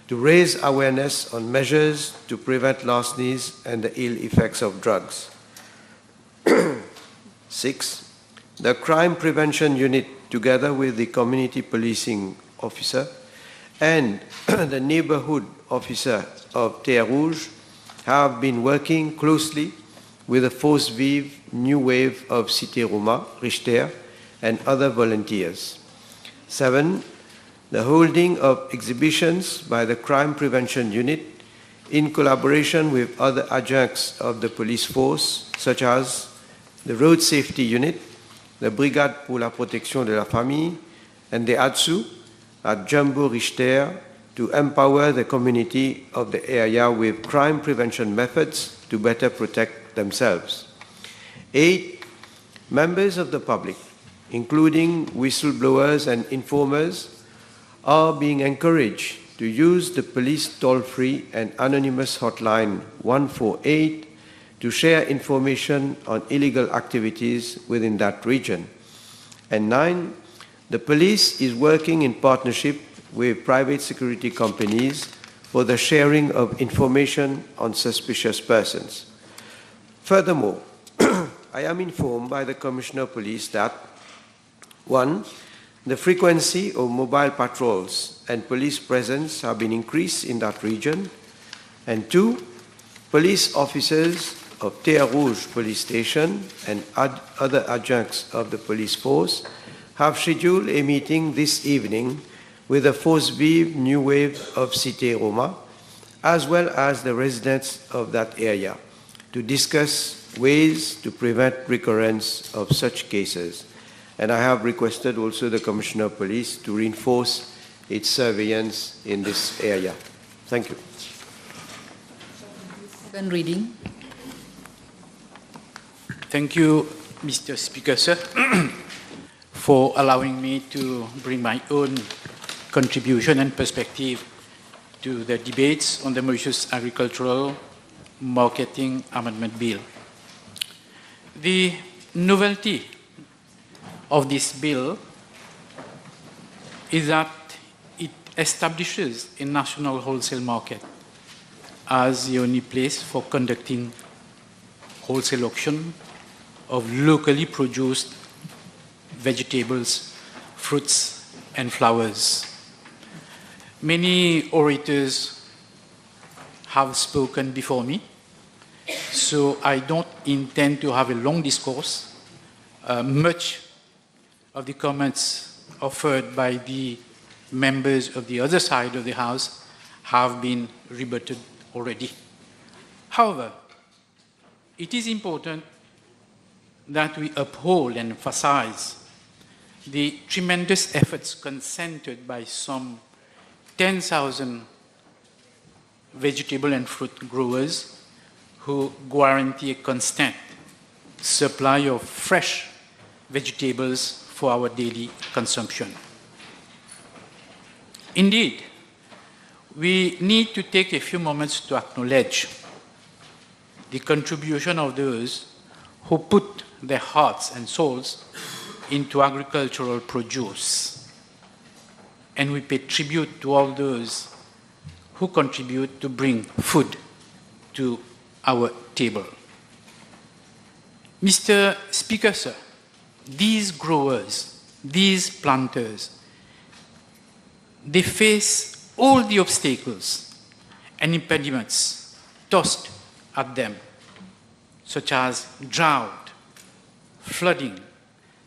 to raise awareness on measures to prevent larcenies and the ill effects of drugs. 6, the Crime Prevention Unit, together with the Community Policing Officer and the Neighborhood Officer of Terre Rouge, have been working closely with the Force Vive New Wave of Cité Roma, Richter, and other volunteers. 7, the holding of exhibitions by the Crime Prevention Unit in collaboration with other adjuncts of the police force, such as the Road Safety Unit, the Brigade pour la Protection de la Famille, and the ADSU at Jumbo Richter, to empower the community of the area with crime prevention methods to better protect themselves. 8, members of the public, including whistleblowers and informers, are being encouraged to use the police toll-free and anonymous hotline 148 to share information on illegal activities within that region. And 9, the police is working in partnership with private security companies for the sharing of information on suspicious persons. Furthermore, I am informed by the Commissioner of Police that 1, the frequency of mobile patrols and police presence have been increased in that region, and 2, police officers of Terre Rouge Police Station and other adjuncts of the police force have scheduled a meeting this evening with the Force Vive New Wave of Cité Roma, as well as the residents of that area, to discuss ways to prevent recurrence of such cases. And I have requested also the Commissioner of Police to reinforce its surveillance in this area. Thank you. Second reading. Thank you, Mr. Speaker, sir, for allowing me to bring my own contribution and perspective to the debates on the Mauritius Agricultural Marketing Amendment Bill. The novelty of this bill is that it establishes a national wholesale market as the only place for conducting wholesale auction of locally produced vegetables, fruits, and flowers. Many orators have spoken before me, so I don't intend to have a long discourse. Much of the comments offered by the members of the other side of the House have been rebutted already. However, it is important that we uphold and emphasize the tremendous efforts consented by some 10,000 vegetable and fruit growers who guarantee a constant supply of fresh vegetables for our daily consumption. Indeed, we need to take a few moments to acknowledge the contribution of those who put their hearts and souls into agricultural produce. And we pay tribute to all those who contribute to bring food to our table. Mr. Speaker, sir, these growers, these planters, they face all the obstacles and impediments tossed at them, such as drought, flooding,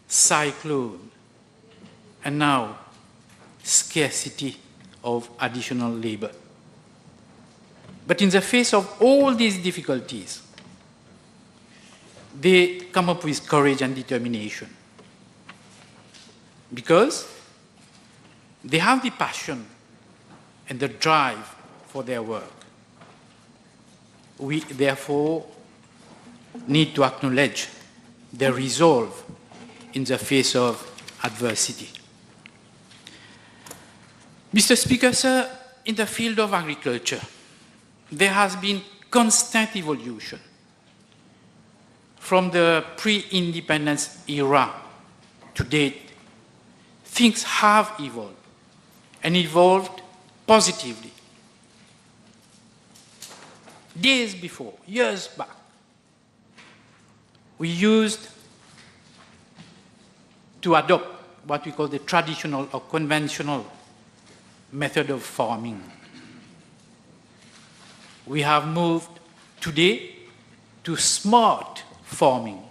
cyclone, and now scarcity of additional labor. But in the face of all these difficulties, they come up with courage and determination because they have the passion and the drive for their work. We therefore need to acknowledge their resolve in the face of adversity. Mr. Speaker, sir, in the field of agriculture, there has been constant evolution. From the pre-independence era to date, things have evolved and evolved positively. Days before, years back, we used to adopt what we call the traditional or conventional method of farming. We have moved today to smart farming.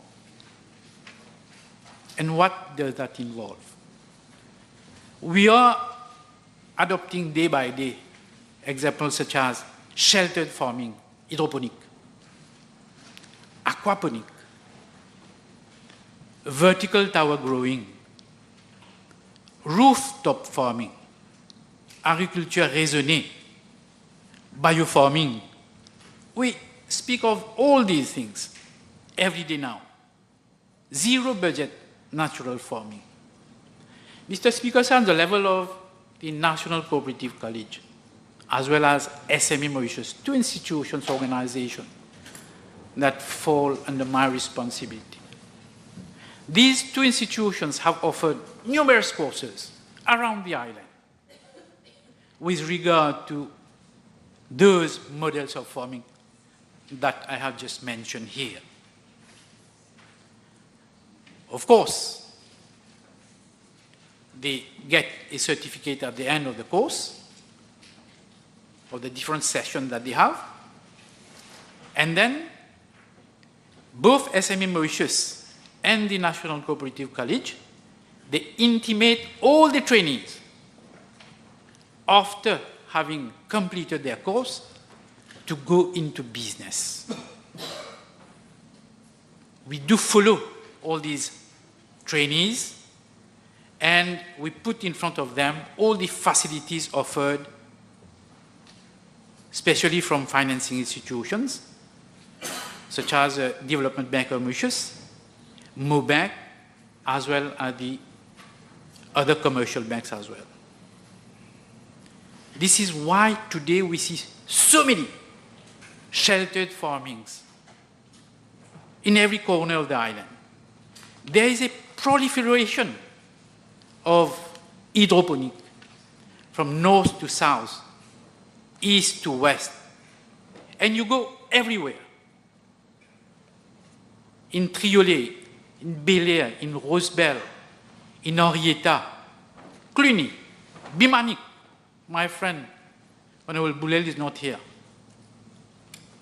And what does that involve? We are adopting day by day examples such as sheltered farming, hydroponic, aquaponic, vertical tower growing, rooftop farming, agriculture raisonnée, biofarming. We speak of all these things every day now. Zero budget natural farming. Mr. Speaker, on the level of the National Cooperative College, as well as SME Mauritius, two institutions, organizations that fall under my responsibility. These two institutions have offered numerous courses around the island with regard to those models of farming that I have just mentioned here. Of course, they get a certificate at the end of the course, of the different sessions that they have, and then both SME Mauritius and the National Cooperative College, they intimate all the trainees after having completed their course to go into business. We do follow all these trainees and we put in front of them all the facilities offered, especially from financing institutions, such as Development Bank of Mauritius, MoBank, as well as the other commercial banks as well. This is why today we see so many sheltered farmings in every corner of the island. There is a proliferation of hydroponic from north to south, east to west, and you go everywhere. In Triolet, in Bel Air, in Rosebel, in Henrietta, Cluny, Bimanic. My friend, Honorable Boulel is not here,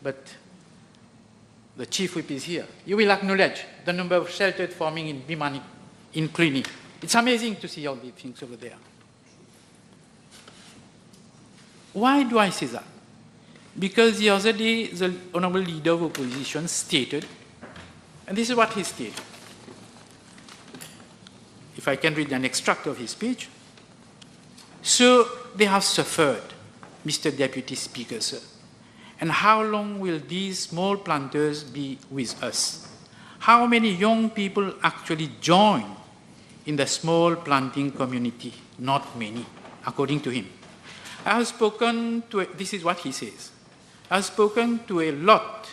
but the chief whip is here. You will acknowledge the number of sheltered farming in Bimanic, in Cluny. It's amazing to see all these things over there. Why do I say that? Because the other day, the Honorable Leader of Opposition stated, and this is what he stated. If I can read an extract of his speech. So they have suffered, Mr. Deputy Speaker, sir. And how long will these small planters be with us? How many young people actually join in the small planting community? Not many, according to him. I have spoken to, this is what he says. I have spoken to a lot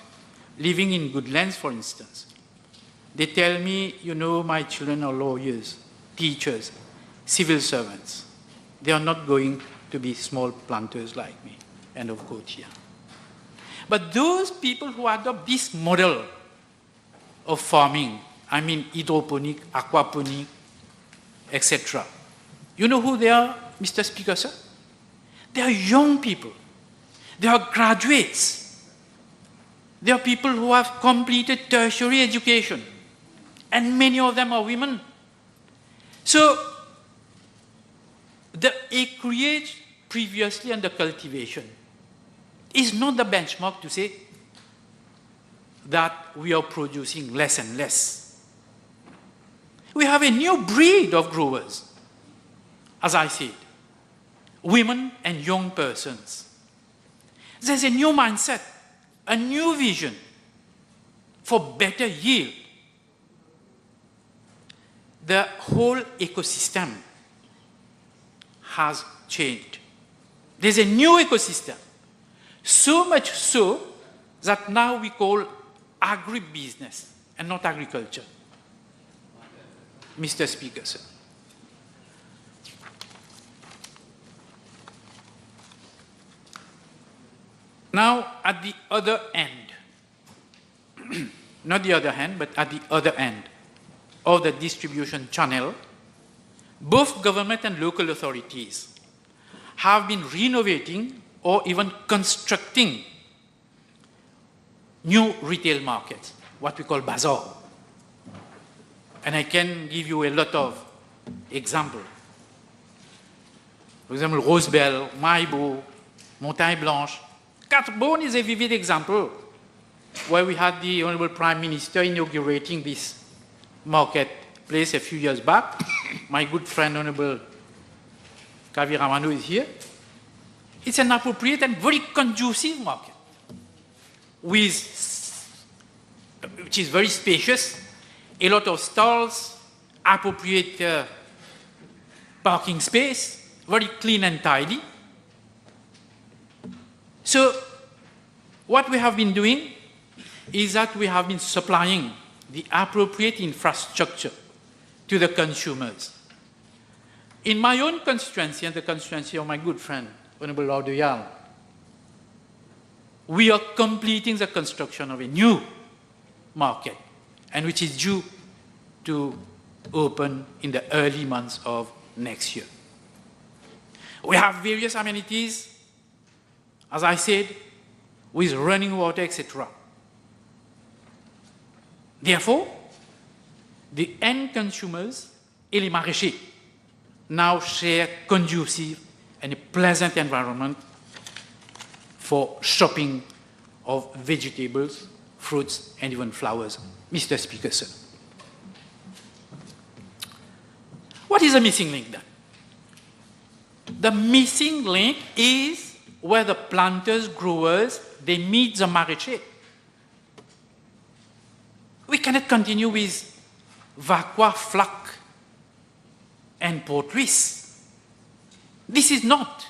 living in Goodlands, for instance. They tell me, you know, my children are lawyers, teachers, civil servants. They are not going to be small planters like me. End of quote here. But those people who adopt this model of farming, I mean hydroponic, aquaponic, etc. You know who they are, Mr. Speaker, sir? They are young people. They are graduates. They are people who have completed tertiary education. And many of them are women. So, the acreage previously under cultivation is not the benchmark to say that we are producing less and less. We have a new breed of growers, as I said, women and young persons. There's a new mindset, a new vision for better yield. The whole ecosystem has changed. There's a new ecosystem. So much so that now we call agribusiness and not agriculture. Mr. Speaker, sir. Now, at the other end, not the other hand, but at the other end of the distribution channel, both government and local authorities have been renovating or even constructing new retail markets, what we call bazaar. And I can give you a lot of examples. For example, Rosebel, Maïbo, Montagne Blanche. Quatre-Beaune is a vivid example where we had the Honorable Prime Minister inaugurating this marketplace a few years back. My good friend, Honorable Kaviramanu, is here. It's an appropriate and very conducive market, which is very spacious, a lot of stalls, appropriate parking space, very clean and tidy. So what we have been doing is that we have been supplying the appropriate infrastructure to the consumers. In my own constituency and the constituency of my good friend, Honorable Laudoyal, we are completing the construction of a new market, and which is due to open in the early months of next year. We have various amenities, as I said, with running water, etc. Therefore, the end consumers et les maraîchers now share conducive and a pleasant environment for shopping of vegetables, fruits, and even flowers. Mr. Speaker, sir. What is the missing link then? The missing link is where the planters, growers, they meet the maraîchers. We cannot continue with Vacua, Flac, and Port Louis. This is not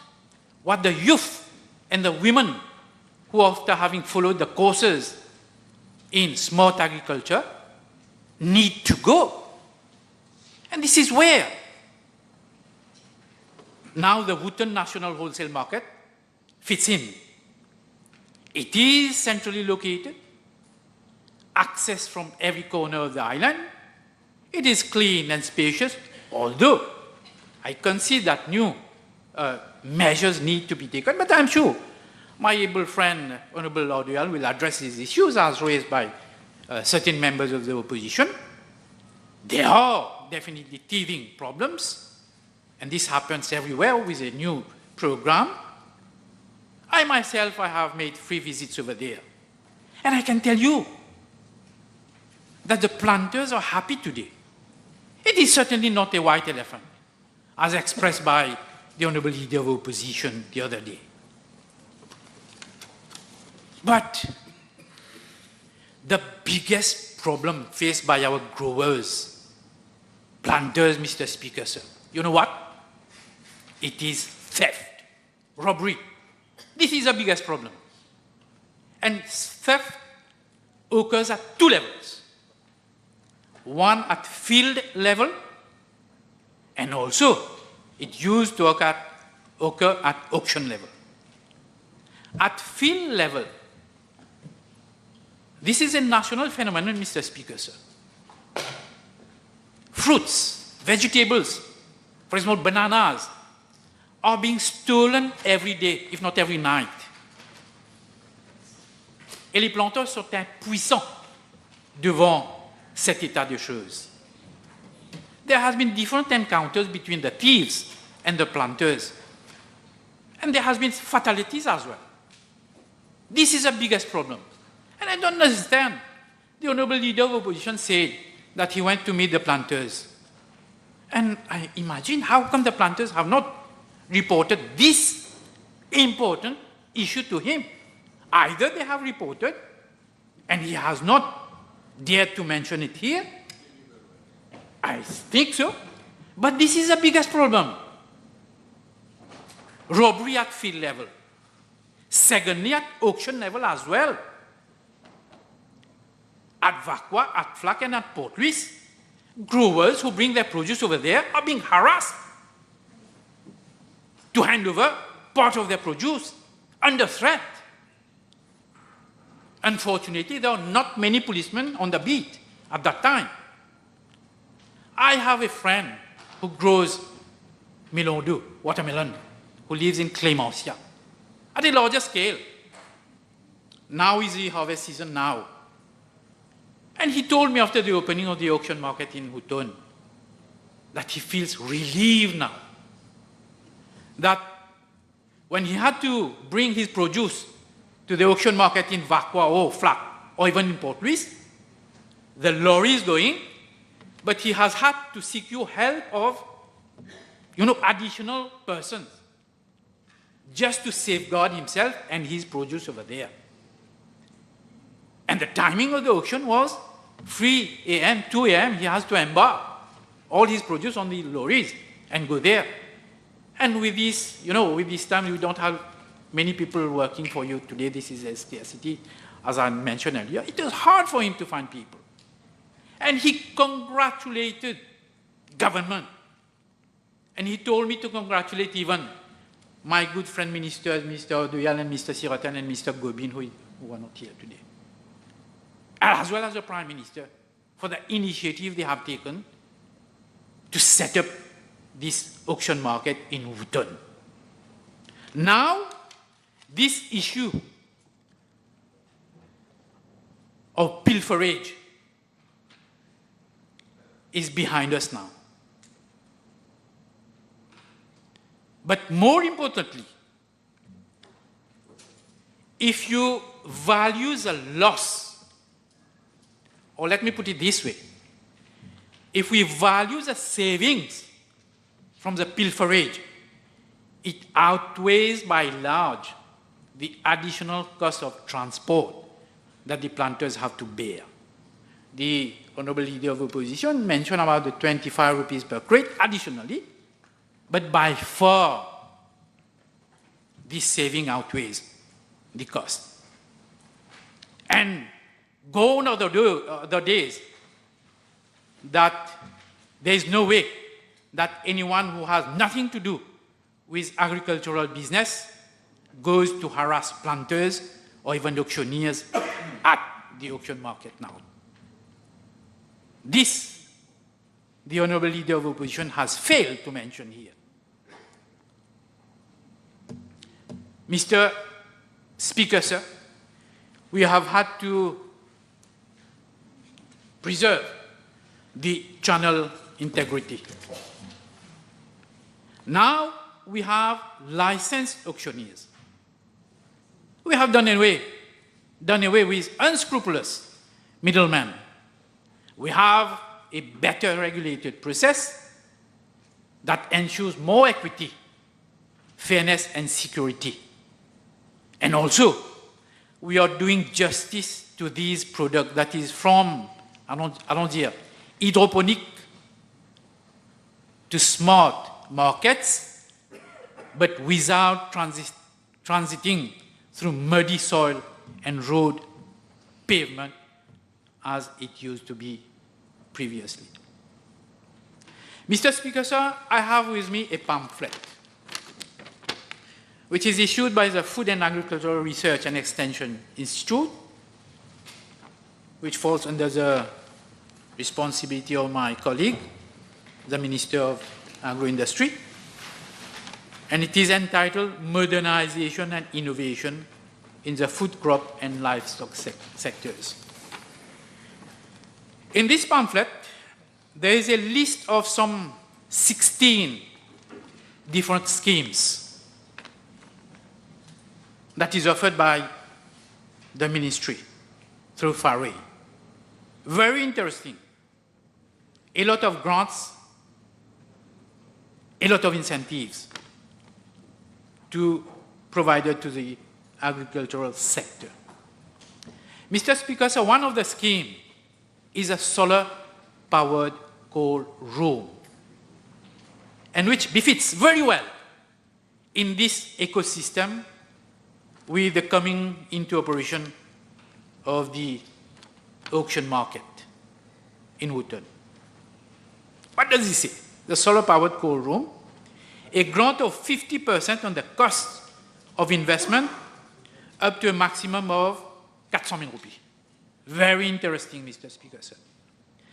what the youth and the women who, after having followed the courses in smart agriculture, need to go. And this is where now the Wootton National Wholesale Market fits in. It is centrally located, access from every corner of the island. It is clean and spacious, although I concede that new measures need to be taken, but I'm sure my able friend, Honorable Laudoyal, will address these issues as raised by certain members of the opposition. There are definitely teething problems, and this happens everywhere with a new program. I myself, I have made 3 visits over there. And I can tell you that the planters are happy today. It is certainly not a white elephant, as expressed by the Honourable Leader of Opposition the other day. But the biggest problem faced by our growers, planters, Mr. Speaker, sir, you know what? It is theft, robbery. This is the biggest problem. And theft occurs at 2 levels. One at field level, and also it used to occur at auction level. At field level, this is a national phenomenon, Mr. Speaker, sir. Fruits, vegetables, for example, bananas, are being stolen every day, if not every night. Et les planteurs sont impuissants devant cet état de choses. There has been different encounters between the thieves and the planters. And there has been fatalities as well. This is the biggest problem. And I don't understand. The Honourable Leader of Opposition said that he went to meet the planters. And I imagine how come the planters have not reported this important issue to him. Either they have reported and he has not dared to mention it here. I think so. But this is the biggest problem. Robbery at field level. Secondly, at auction level as well. At Vacqua, at Flack, and at Port Louis, growers who bring their produce over there are being harassed to hand over part of their produce under threat. Unfortunately, there are not many policemen on the beat at that time. I have a friend who grows melon, watermelon, who lives in Clémencia, at a larger scale. Now is the harvest season now. And he told me after the opening of the auction market in Houghton that he feels relieved now. That when he had to bring his produce to the auction market in Vacqua or Flack or even in Port Louis, the lorry is going, but he has had to secure help of, additional persons just to safeguard himself and his produce over there. And the timing of the auction was 3 a.m., 2 a.m., he has to embark all his produce on the lorries and go there. And with this, with this time, we don't have many people working for you today. This is a scarcity, as I mentioned earlier. It is hard for him to find people. And he congratulated government. And he told me to congratulate even my good friend ministers, Mr. Odoyal and Mr. Siratan and Mr. Gobin, who are not here today, as well as the Prime Minister, for the initiative they have taken to set up this auction market in Houghton. Now, this issue of pilferage is behind us now. But more importantly, if you value the loss, or let me put it this way, if we value the savings from the pilferage, it outweighs by large the additional cost of transport that the planters have to bear. The Honourable Leader of Opposition mentioned about the 25 rupees per crate additionally, but by far this saving outweighs the cost. And gone are the days that there is no way that anyone who has nothing to do with agricultural business goes to harass planters or even auctioneers at the auction market now. This, the Honourable Leader of Opposition has failed to mention here. Mr. Speaker, sir, we have had to preserve the channel integrity. Now we have licensed auctioneers. We have done away with unscrupulous middlemen. We have a better regulated process that ensures more equity, fairness, and security. And also, we are doing justice to these products that is from, allons dire, hydroponic to smart markets, but without transiting through muddy soil and road pavement as it used to be previously. Mr. Speaker, sir, I have with me a pamphlet which is issued by the Food and Agricultural Research and Extension Institute, which falls under the responsibility of my colleague, the Minister of Agro-Industry, and it is entitled Modernization and Innovation in the Food, Crop and Livestock Sectors. In this pamphlet, there is a list of some 16 different schemes that is offered by the ministry through FARE. Very interesting. A lot of grants, a lot of incentives provided to the agricultural sector. Mr. Speaker, so one of the schemes is a solar-powered coal room, and which befits very well in this ecosystem with the coming into operation of the auction market in Wootton. What does it say? The solar-powered coal room, a grant of 50% on the cost of investment up to a maximum of 400,000 rupees. Very interesting, Mr. Speaker, sir.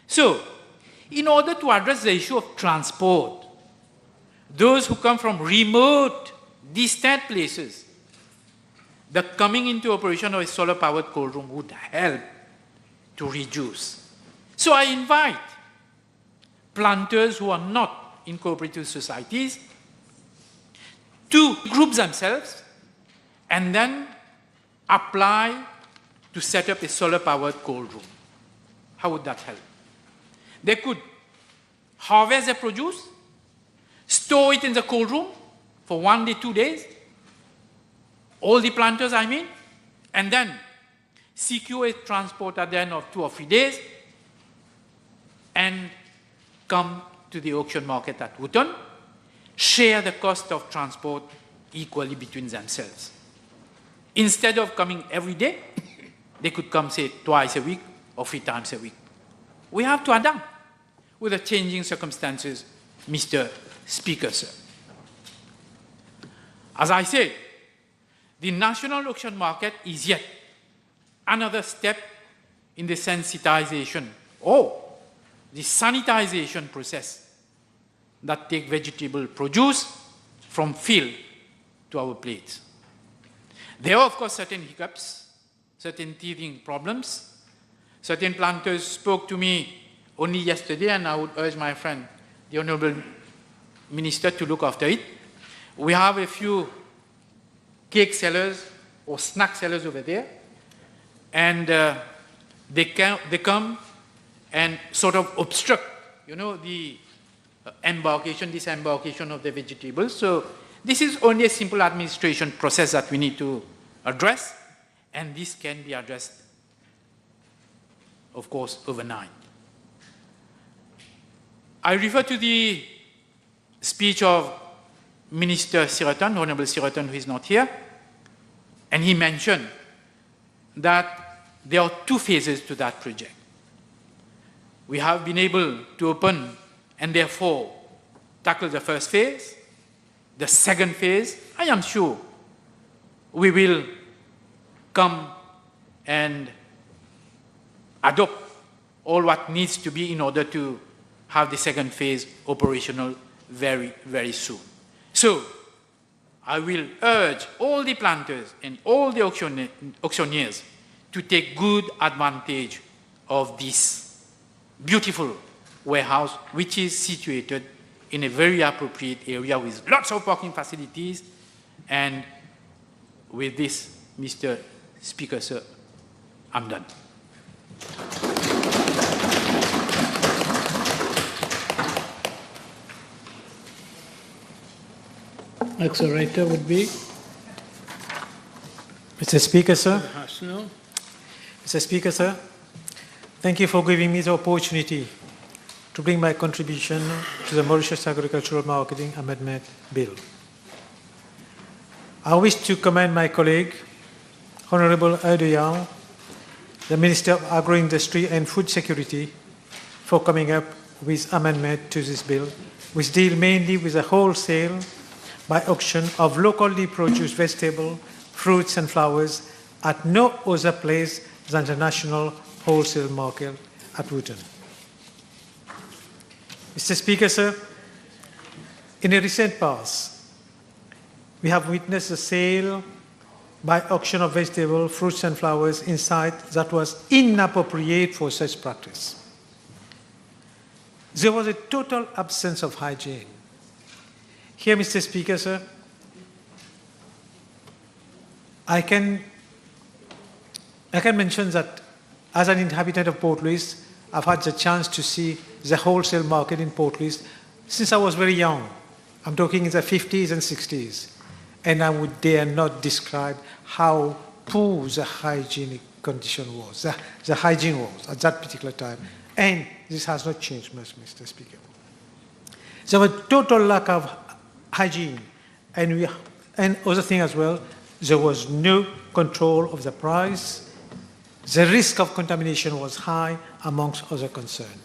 So, in order to address the issue of transport, those who come from remote, distant places, the coming into operation of a solar-powered coal room would help to reduce. So I invite planters who are not in cooperative societies to group themselves and then apply to set up a solar-powered coal room. How would that help? They could harvest the produce, store it in the cold room for 1 day, 2 days, all the planters I mean, and then secure a transport at the end of 2 or 3 days and come to the auction market at Wootton, share the cost of transport equally between themselves. Instead of coming every day, they could come, say, twice a week or 3 times a week. We have to adapt with the changing circumstances, Mr. Speaker, sir. As I said, the national auction market is yet another step in the sensitization or the sanitization process that take vegetable produce from field to our plates. There are, of course, certain hiccups, certain teething problems. Certain planters spoke to me only yesterday, and I would urge my friend, the Honourable Minister, to look after it. We have a few cake sellers or snack sellers over there, and they come and sort of obstruct, you know, the disembarkation of the vegetables. So this is only a simple administration process that we need to address, and this can be addressed, of course, overnight. I refer to the speech of Minister Siratan, Honourable Siratan, who is not here, and he mentioned that there are 2 phases to that project. We have been able to open and therefore tackle the first phase. The second phase, I am sure we will come and adopt all what needs to be in order to have the second phase operational very, very soon. So, I will urge all the planters and all the auctioneers to take good advantage of this beautiful warehouse, which is situated in a very appropriate area with lots of parking facilities and with this Mr. Speaker, sir, I'm done. Next orator would be Mr. Speaker, sir. Mr. Speaker, sir, thank you for giving me the opportunity to bring my contribution to the Mauritius Agricultural Marketing Amendment Bill. I wish to commend my colleague, Honorable Adoyal, the Minister of Agro-Industry and Food Security, for coming up with amendment to this bill, which deal mainly with the wholesale by auction of locally produced vegetables, fruits and flowers at no other place than the national wholesale market at Wootton. Mr. Speaker, sir, in a recent past, we have witnessed the sale by auction of vegetables, fruits and flowers in sites that was inappropriate for such practice. There was a total absence of hygiene. Here, Mr. Speaker, sir, I can mention that as an inhabitant of Port Louis, I've had the chance to see the wholesale market in Port Louis since I was very young. I'm talking in the 50s and 60s. And I would dare not describe how poor the hygienic condition was, the hygiene was at that particular time. And this has not changed much, Mr. Speaker. There was total lack of hygiene. And other thing as well, there was no control of the price. The risk of contamination was high, amongst other concerns.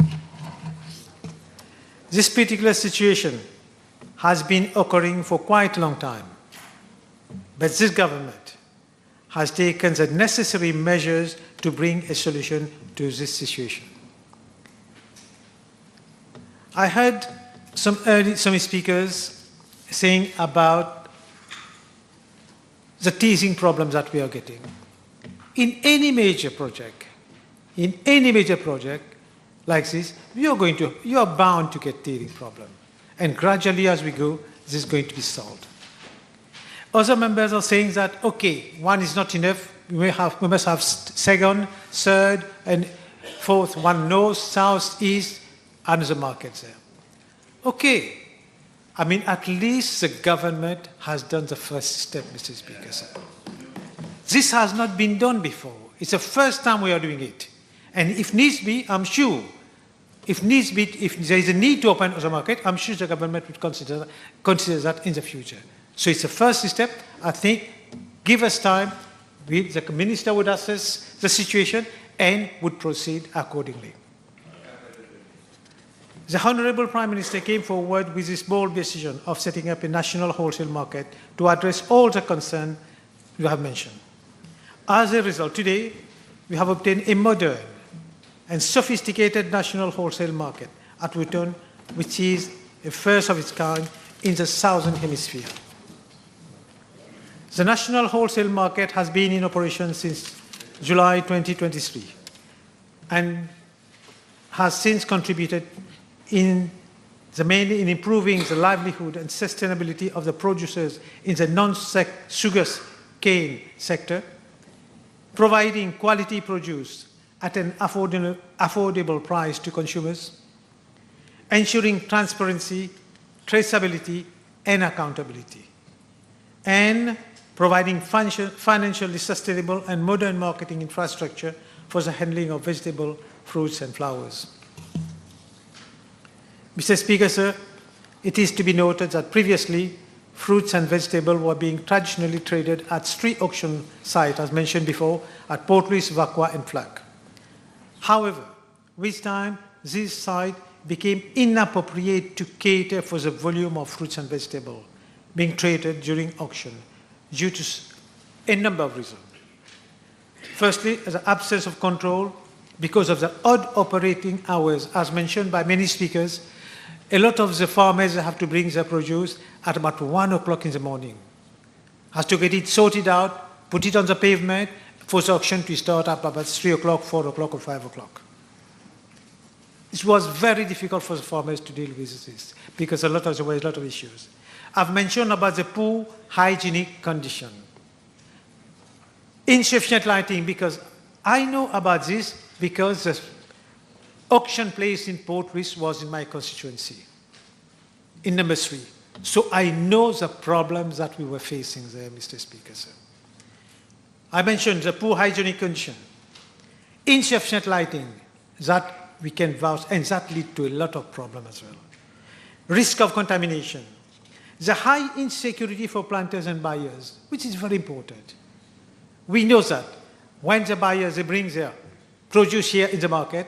This particular situation has been occurring for quite a long time. But this government has taken the necessary measures to bring a solution to this situation. I heard some speakers saying about the teasing problems that we are getting. In any major project like this, you are bound to get teething problem. And gradually as we go, this is going to be solved. Other members are saying that, okay, one is not enough. We must have second, third, and fourth, one north, south, east, another market there. Okay. I mean, at least the government has done the first step, Mr. Speaker, sir. This has not been done before. It's the first time we are doing it. And if needs be, I'm sure, if there is a need to open the market, I'm sure the government would consider that in the future. So it's the first step. I think, give us time, the minister would assess the situation and would proceed accordingly. The Honourable Prime Minister came forward with this bold decision of setting up a national wholesale market to address all the concerns you have mentioned. As a result, today, we have obtained a modern and sophisticated national wholesale market at Wootton, which is a first of its kind in the Southern Hemisphere. The national wholesale market has been in operation since July 2023 and has since contributed mainly in improving the livelihood and sustainability of the producers in the non-sugar cane sector, providing quality produce at an affordable price to consumers, ensuring transparency, traceability, and accountability, and providing financially sustainable and modern marketing infrastructure for the handling of vegetable, fruits, and flowers. Mr. Speaker, sir, it is to be noted that previously, fruits and vegetables were being traditionally traded at street auction sites, as mentioned before, at Port Louis, Vaqua, and Flag. However, with time, this site became inappropriate to cater for the volume of fruits and vegetables being traded during auction due to a number of reasons. Firstly, the absence of control because of the odd operating hours, as mentioned by many speakers. A lot of the farmers have to bring their produce at about 1 o'clock in the morning. Has to get it sorted out, put it on the pavement for the auction to start up about 3 o'clock, 4 o'clock, or 5 o'clock. It was very difficult for the farmers to deal with this because there were a lot of issues. I've mentioned about the poor hygienic condition. Insufficient lighting, because I know about this because the auction place in Port Louis was in my constituency, in number 3. So I know the problems that we were facing there, Mr. Speaker, sir. I mentioned the poor hygienic condition, insufficient lighting, that we can vouch, and that leads to a lot of problems as well. Risk of contamination, the high insecurity for planters and buyers, which is very important. We know that when the buyers they bring their produce here in the market,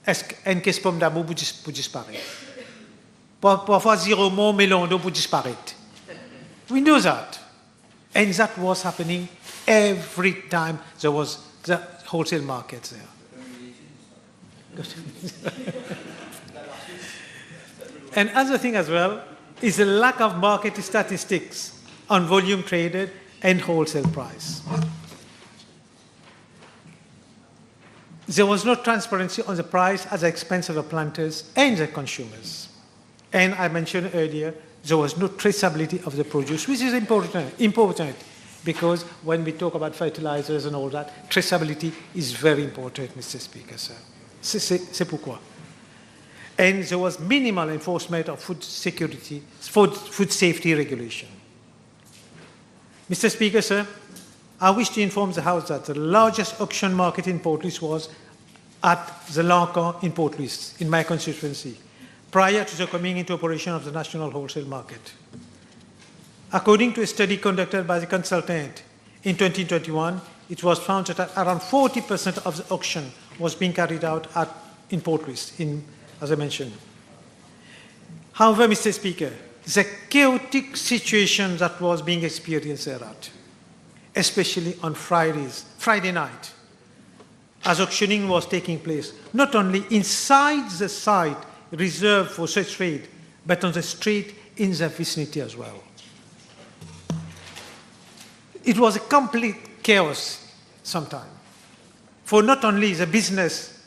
en qu'est-ce pomme d'amour pour disparaître. Parfois, 0 mot melon d'eau pour disparaître. We know that. And that was happening every time there was the wholesale market there. And other thing as well is the lack of market statistics on volume traded and wholesale price. There was no transparency on the price at the expense of the planters and the consumers. And I mentioned earlier, there was no traceability of the produce, which is important because when we talk about fertilizers and all that, traceability is very important, Mr. Speaker, sir. C'est pourquoi. And there was minimal enforcement of food security, food safety regulation. Mr. Speaker, sir, I wish to inform the House that the largest auction market in Port Louis was at the Lancan in Port Louis, in my constituency, prior to the coming into operation of the national wholesale market. According to a study conducted by the consultant in 2021, it was found that around 40% of the auction was being carried out in Port Louis, as I mentioned. However, Mr. Speaker, the chaotic situation that was being experienced thereat, especially on Friday night, as auctioning was taking place, not only inside the site reserved for such trade, but on the street in the vicinity as well. It was a complete chaos sometimes, for not only the businesses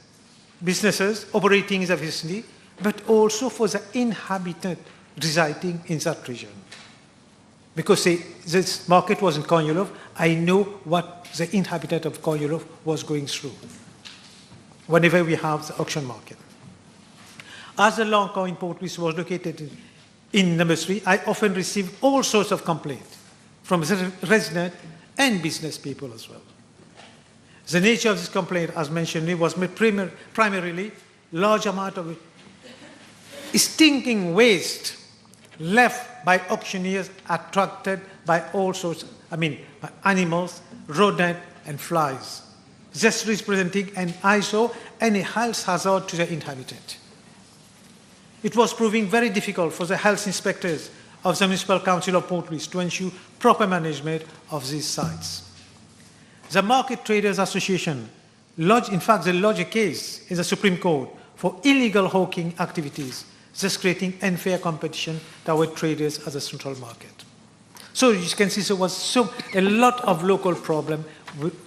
operating in the vicinity, but also for the inhabitants residing in that region. Because this market was in Konyolov, I know what the inhabitant of Konyolov was going through whenever we have the auction market. As the Lancan in Port Louis was located in number 3, I often receive all sorts of complaints from residents and business people as well. The nature of this complaint, as mentioned, was primarily large amount of stinking waste left by auctioneers attracted by all sorts, by animals, rodents, and flies, thus representing an ISO and a health hazard to the inhabitant. It was proving very difficult for the health inspectors of the Municipal Council of Port Louis to ensure proper management of these sites. The Market Traders Association lodged a case in the Supreme Court for illegal hawking activities, thus creating unfair competition toward traders at the central market. So you can see there was a lot of local problem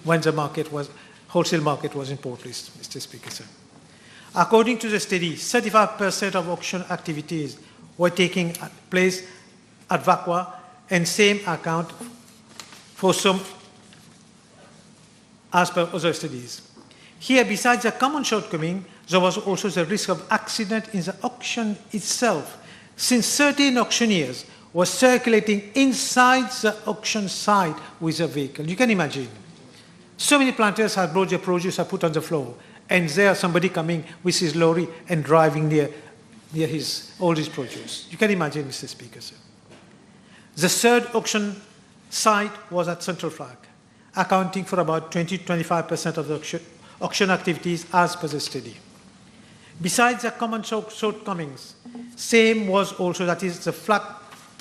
when the wholesale market was in Port Louis, Mr. Speaker, sir. According to the study, 35% of auction activities were taking place at Vacua, and same account for some as per other studies. Here, besides the common shortcoming, there was also the risk of accident in the auction itself, since certain auctioneers were circulating inside the auction site with a vehicle. You can imagine. So many planters had brought their produce and put on the floor, and there somebody coming with his lorry and driving near all his produce. You can imagine, Mr. Speaker, sir. The third auction site was at Central Flag, accounting for about 20-25% of the auction activities as per the study. Besides the common shortcomings, same was also, that is, the flag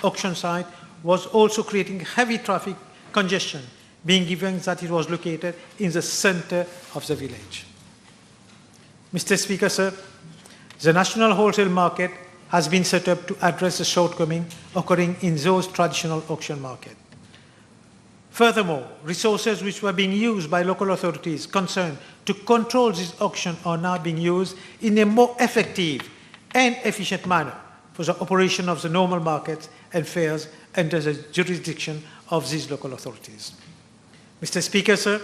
auction site was also creating heavy traffic congestion, being given that it was located in the center of the village. Mr. Speaker, sir, the national wholesale market has been set up to address the shortcoming occurring in those traditional auction markets. Furthermore, resources which were being used by local authorities concerned to control this auction are now being used in a more effective and efficient manner for the operation of the normal markets and fairs under the jurisdiction of these local authorities. Mr. Speaker, sir,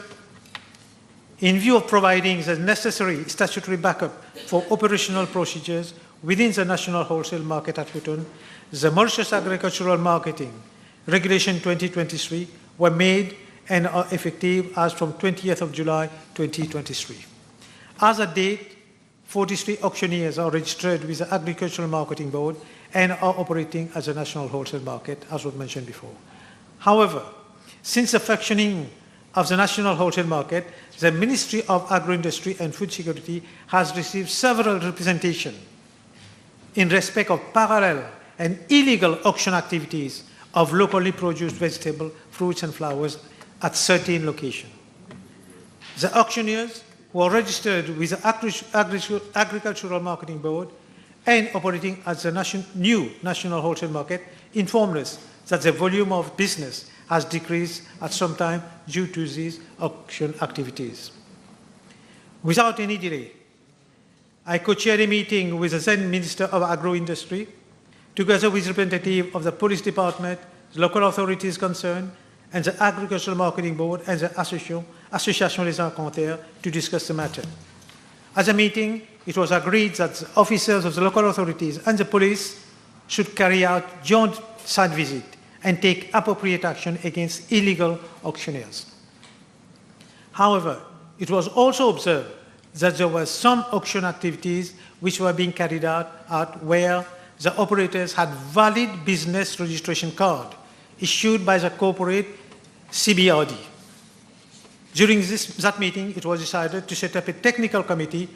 in view of providing the necessary statutory backup for operational procedures within the national wholesale market at Wootton, the Mauritius Agricultural Marketing Regulation 2023 were made and are effective as from 20th of July 2023. As at date, 43 auctioneers are registered with the Agricultural Marketing Board and are operating as a national wholesale market, as was mentioned before. However, since the functioning of the national wholesale market, the Ministry of Agro-Industry and Food Security has received several representations in respect of parallel and illegal auction activities of locally produced vegetables, fruits and flowers at certain locations. The auctioneers who are registered with the Agricultural Marketing Board and operating as the new national wholesale market informed us that the volume of business has decreased at some time due to these auction activities. Without any delay, I co-chaired a meeting with the then Minister of Agro-Industry, together with representatives of the Police Department, the local authorities concerned, and the Agricultural Marketing Board and the Association des Inventaires to discuss the matter. At the meeting, it was agreed that the officers of the local authorities and the police should carry out joint site visits and take appropriate action against illegal auctioneers. However, it was also observed that there were some auction activities which were being carried out where the operators had valid business registration card issued by the corporate CBRD. During that meeting, it was decided to set up a technical committee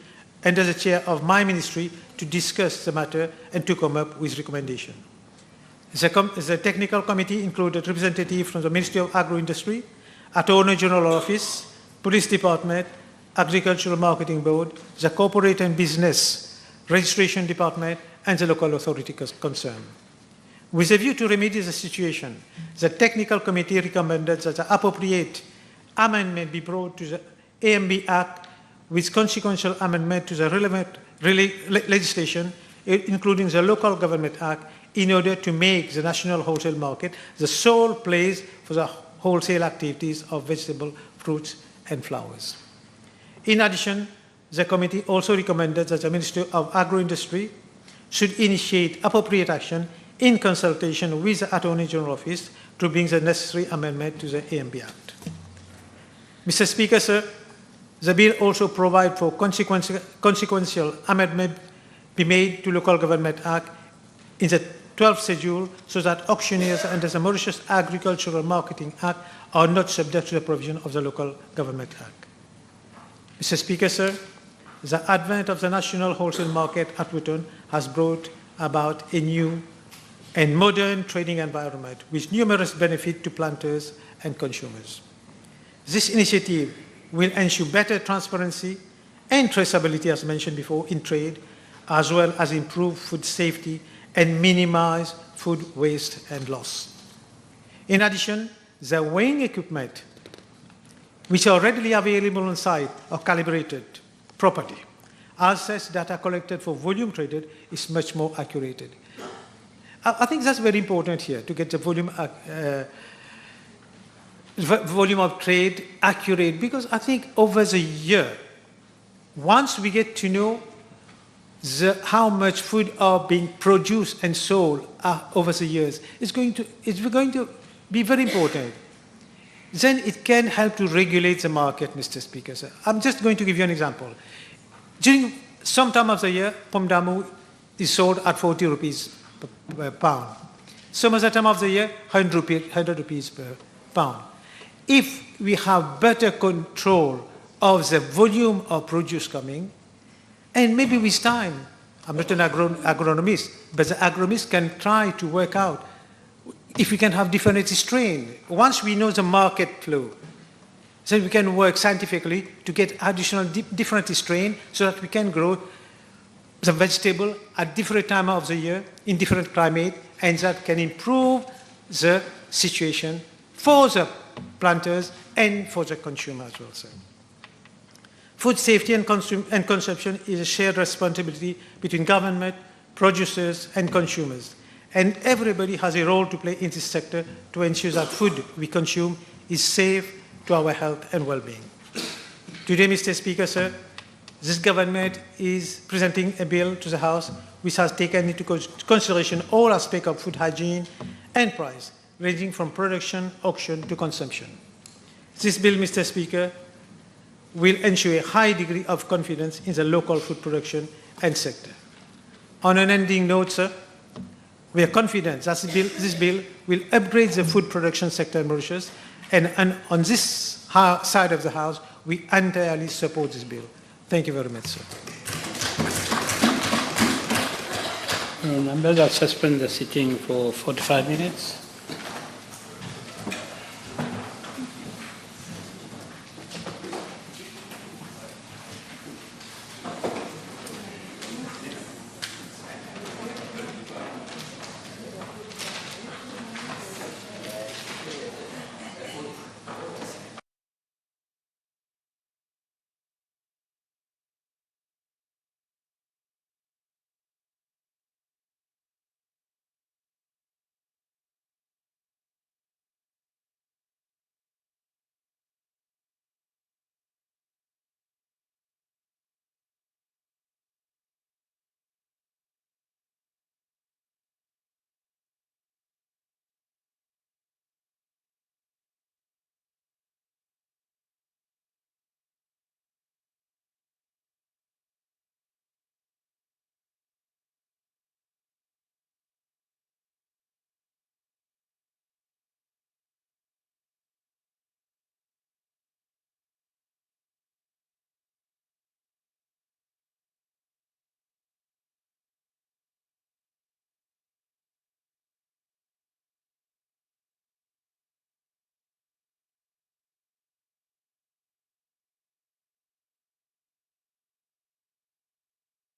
under the chair of my ministry to discuss the matter and to come up with recommendations. The technical committee included representatives from the Ministry of Agro-Industry, Attorney General Office, Police Department, Agricultural Marketing Board, the Corporate and Business Registration Department, and the local authority concerned. With a view to remedy the situation, the technical committee recommended that the appropriate amendment be brought to the AMB Act with consequential amendment to the relevant legislation, including the Local Government Act, in order to make the national wholesale market the sole place for the wholesale activities of vegetables, fruits, and flowers. In addition, the committee also recommended that the Ministry of Agro-Industry should initiate appropriate action in consultation with the Attorney General Office to bring the necessary amendment to the AMB Act. Mr. Speaker, sir, the bill also provides for consequential amendment be made to Local Government Act in the 12th schedule so that auctioneers under the Mauritius Agricultural Marketing Act are not subject to the provision of the Local Government Act. Mr. Speaker, sir, the advent of the national wholesale market at Wootton has brought about a new and modern trading environment with numerous benefits to planters and consumers. This initiative will ensure better transparency and traceability, as mentioned before, in trade, as well as improve food safety and minimize food waste and loss. In addition, the weighing equipment, which are readily available on site, are calibrated properly. As such, data collected for volume traded is much more accurate. I think that's very important here, to get the volume of trade accurate, because I think over the year, once we get to know how much food are being produced and sold over the years, it's going to be very important. Then it can help to regulate the market, Mr. Speaker. Sir. I'm just going to give you an example. During some time of the year, pomme d'amour is sold at 40 rupees per pound. Some other time of the year, 100 rupees per pound. If we have better control of the volume of produce coming, and maybe with time, I'm not an agronomist, but the agronomist can try to work out if we can have different strains. Once we know the market flow, then we can work scientifically to get additional different strains so that we can grow the vegetable at different time of the year in different climate, and that can improve the situation for the planters and for the consumers also. Food safety and consumption is a shared responsibility between government, producers, and consumers. And everybody has a role to play in this sector to ensure that food we consume is safe to our health and well-being. Today, Mr. Speaker, sir, this government is presenting a bill to the House which has taken into consideration all aspects of food hygiene and price, ranging from production, auction to consumption. This bill, Mr. Speaker, will ensure a high degree of confidence in the local food production and sector. On an ending note, sir, we are confident that this bill will upgrade the food production sector in Mauritius, and on this side of the House, we entirely support this bill. Thank you very much, sir. Members, I'll suspend the sitting for 45 minutes.